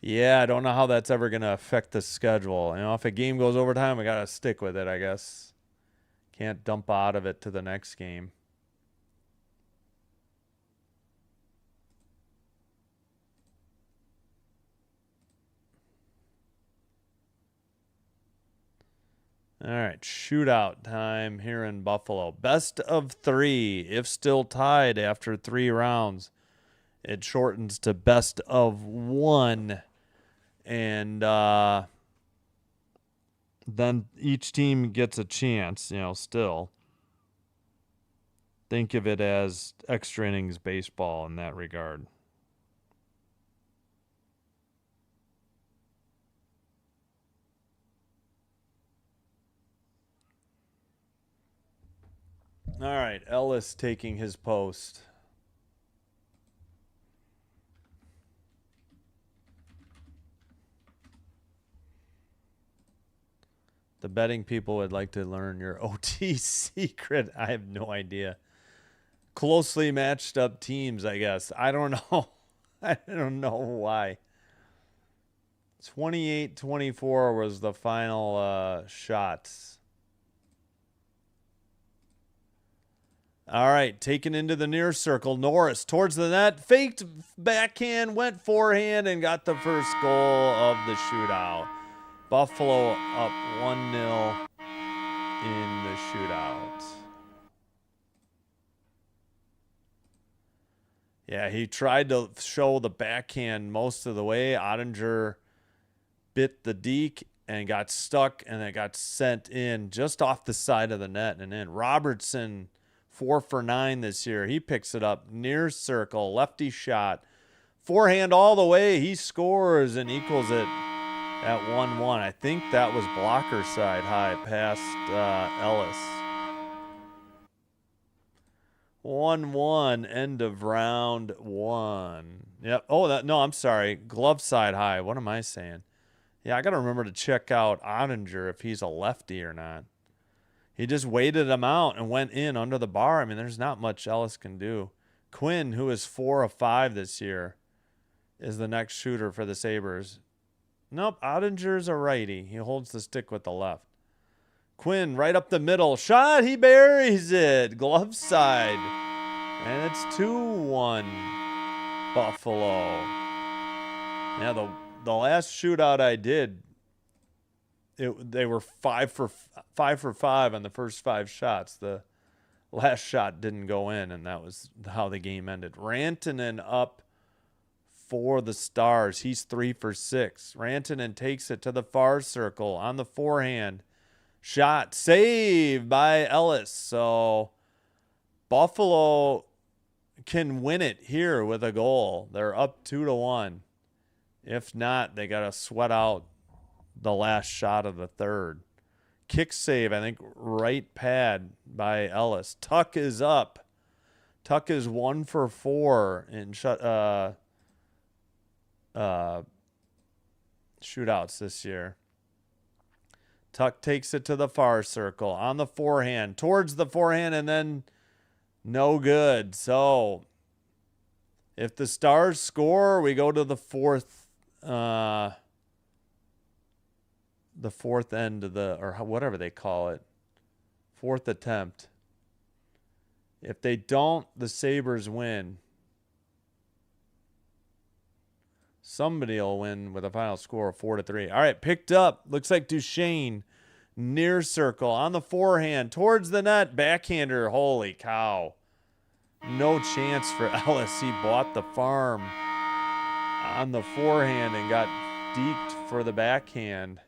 Yeah, I don't know how that's ever going to affect the schedule. If a game goes overtime, we got to stick with it, I guess. Can't dump out of it to the next game. All right, shootout time here in Buffalo. Best of 3. If still tied after 3 rounds, it shortens to best of 1. And then each team gets a chance, still. Think of it as extra innings baseball in that regard. All right, Ellis taking his post. The betting people would like to learn your OT secret. I have no idea. Closely matched up teams, I guess. I don't know. I don't know why. 28-24 was the final shots. All right, taken into the near circle. Norris towards the net. Faked backhand, went forehand, and got the first goal of the shootout. Buffalo up 1-0 in the shootout. Yeah, he tried to show the backhand most of the way. Ottinger bit the deke and got stuck, and it got sent in just off the side of the net and in. Robertson, 4 for 9 this year. He picks it up near circle, lefty shot. Forehand all the way. He scores and equals it at 1-1. I think that was blocker side high past Ellis. 1-1, end of round 1. Yep. Oh, no, I'm sorry. Glove side high. What am I saying? Yeah, I got to remember to check out Ottinger if he's a lefty or not. He just waited him out and went in under the bar. I mean, there's not much Ellis can do. Quinn, who is 4 of 5 this year, is the next shooter for the Sabres. Nope, Ottinger's a righty. He holds the stick with the left. Quinn right up the middle. Shot, he buries it. Glove side. And it's 2-1 Buffalo. Yeah, the last shootout I did, they were 5 for 5 on the first 5 shots. The last shot didn't go in, and that was how the game ended. Rantanen up for the Stars. He's 3 for 6. Rantanen takes it to the far circle on the forehand. Shot saved by Ellis. So Buffalo can win it here with a goal. They're up 2-1. If not, they got to sweat out the last shot of the third. Kick save, I think, right pad by Ellis. Tuck is up. Tuck is 1 for 4 in shootouts this year. Tuck takes it to the far circle on the forehand, towards the forehand, and then no good. So if the Stars score, we go to the fourth end of the, or whatever they call it, fourth attempt. If they don't, the Sabres win. Somebody will win with a final score of 4-3. All right, picked up. Looks like Duchesne. Near circle on the forehand. Towards the net. Backhander. Holy cow. No chance for Ellis. He bought the farm on the forehand and got deked for the backhand.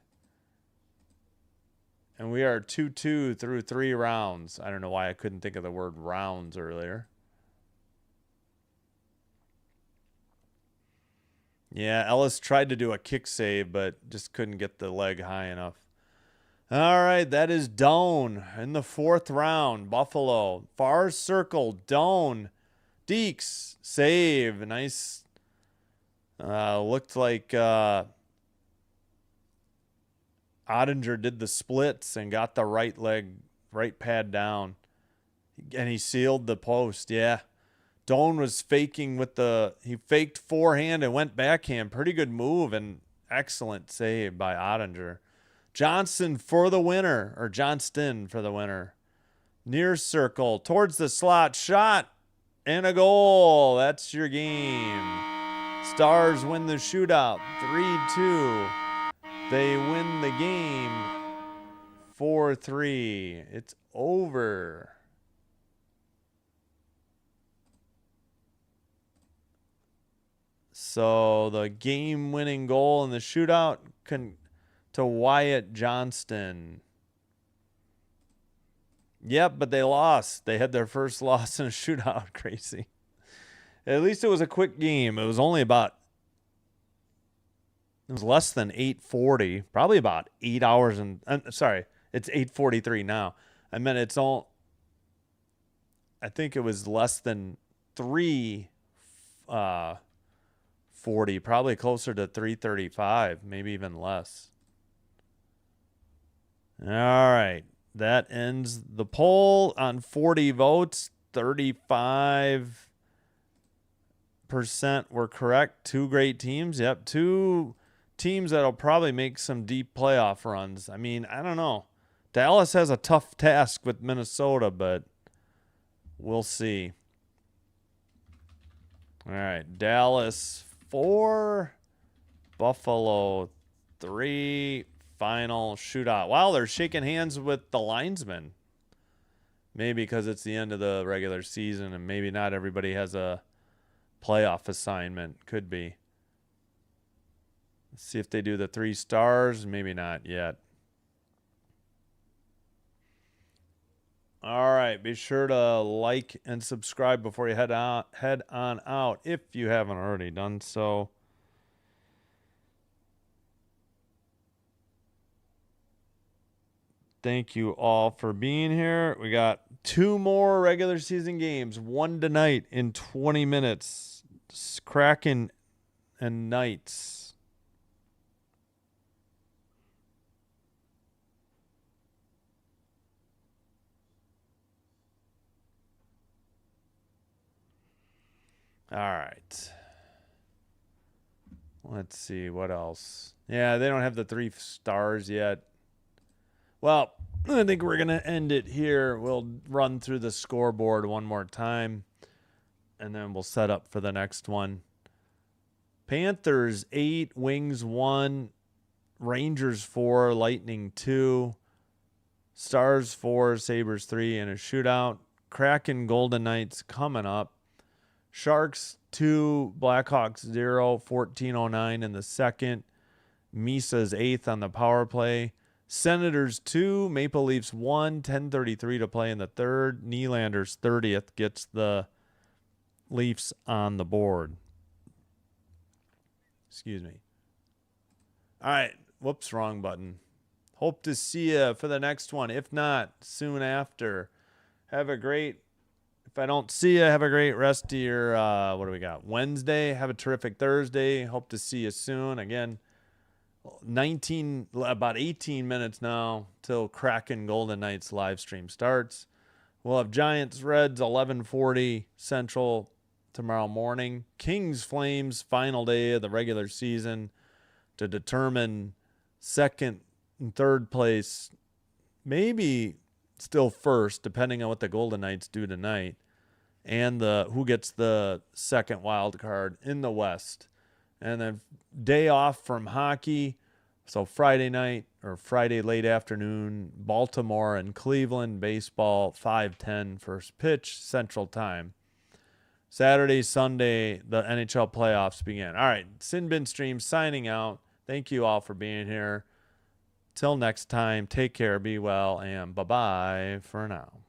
And we are 2-2 through 3 rounds. I don't know why I couldn't think of the word rounds earlier. Yeah, Ellis tried to do a kick save, but just couldn't get the leg high enough. All right, that is Doan in the 4th round. Buffalo, far circle, Doan. Deeks, save. Nice. Looked like Ottinger did the splits and got the right pad down. And he sealed the post, yeah. Doan was faking he faked forehand and went backhand. Pretty good move and excellent save by Ottinger. Johnston for the winner, or Johnston for the winner. Near circle, towards the slot, shot, and a goal. That's your game. Stars win the shootout 3-2. They win the game 4-3. It's over. So the game-winning goal in the shootout to Wyatt Johnston. Yep, but they lost. They had their first loss in a shootout. Crazy. At least it was a quick game. It was only about, it was less than 8:40, probably about 8 hours and, sorry, it's 8:43 now. I meant it's all, I think it was less than 3:40, probably closer to 3:35, maybe even less. All right. That ends the poll on 40 votes. 35% were correct. Two great teams. Yep. Two teams that'll probably make some deep playoff runs. I mean, I don't know. Dallas has a tough task with Minnesota, but we'll see. All right. Dallas 4, Buffalo 3. Final shootout. Wow, they're shaking hands with the linesmen. Maybe because it's the end of the regular season and maybe not everybody has a playoff assignment. Could be. Let's see if they do the 3 stars. Maybe not yet. All right. Be sure to like and subscribe before you head on out if you haven't already done so. Thank you all for being here. We got 2 more regular season games. One tonight in 20 minutes. Kraken and Knights. All right. Let's see what else. Yeah, they don't have the 3 stars yet. Well, I think we're going to end it here. We'll run through the scoreboard one more time, and then we'll set up for the next one. Panthers 8, Wings 1, Rangers 4, Lightning 2, Stars 4, Sabres 3 in a shootout. Kraken Golden Knights coming up. Sharks 2, Blackhawks 0, 14:09 in the second. Misa's 8th on the power play. Senators 2, Maple Leafs 1, 10:33 to play in the third. Nylander's 30th gets the Leafs on the board. Excuse me. All right. Whoops, wrong button. Hope to see you for the next one. If not, soon after. Have a great, if I don't see you, have a great rest of your, what do we got? Wednesday. Have a terrific Thursday. Hope to see you soon. Again, about 18 minutes now till Kraken Golden Knights live stream starts. We'll have Giants Reds 11:40 Central tomorrow morning. Kings Flames final day of the regular season to determine second and third place, maybe still first depending on what the Golden Knights do tonight, and who gets the second wild card in the West. And then day off from hockey. So Friday night or Friday late afternoon, Baltimore and Cleveland baseball, 5:10 first pitch Central Time. Saturday, Sunday, the NHL playoffs begin. All right, Sin Bin Stream signing out. Thank you all for being here. Till next time, take care, be well, and bye-bye for now.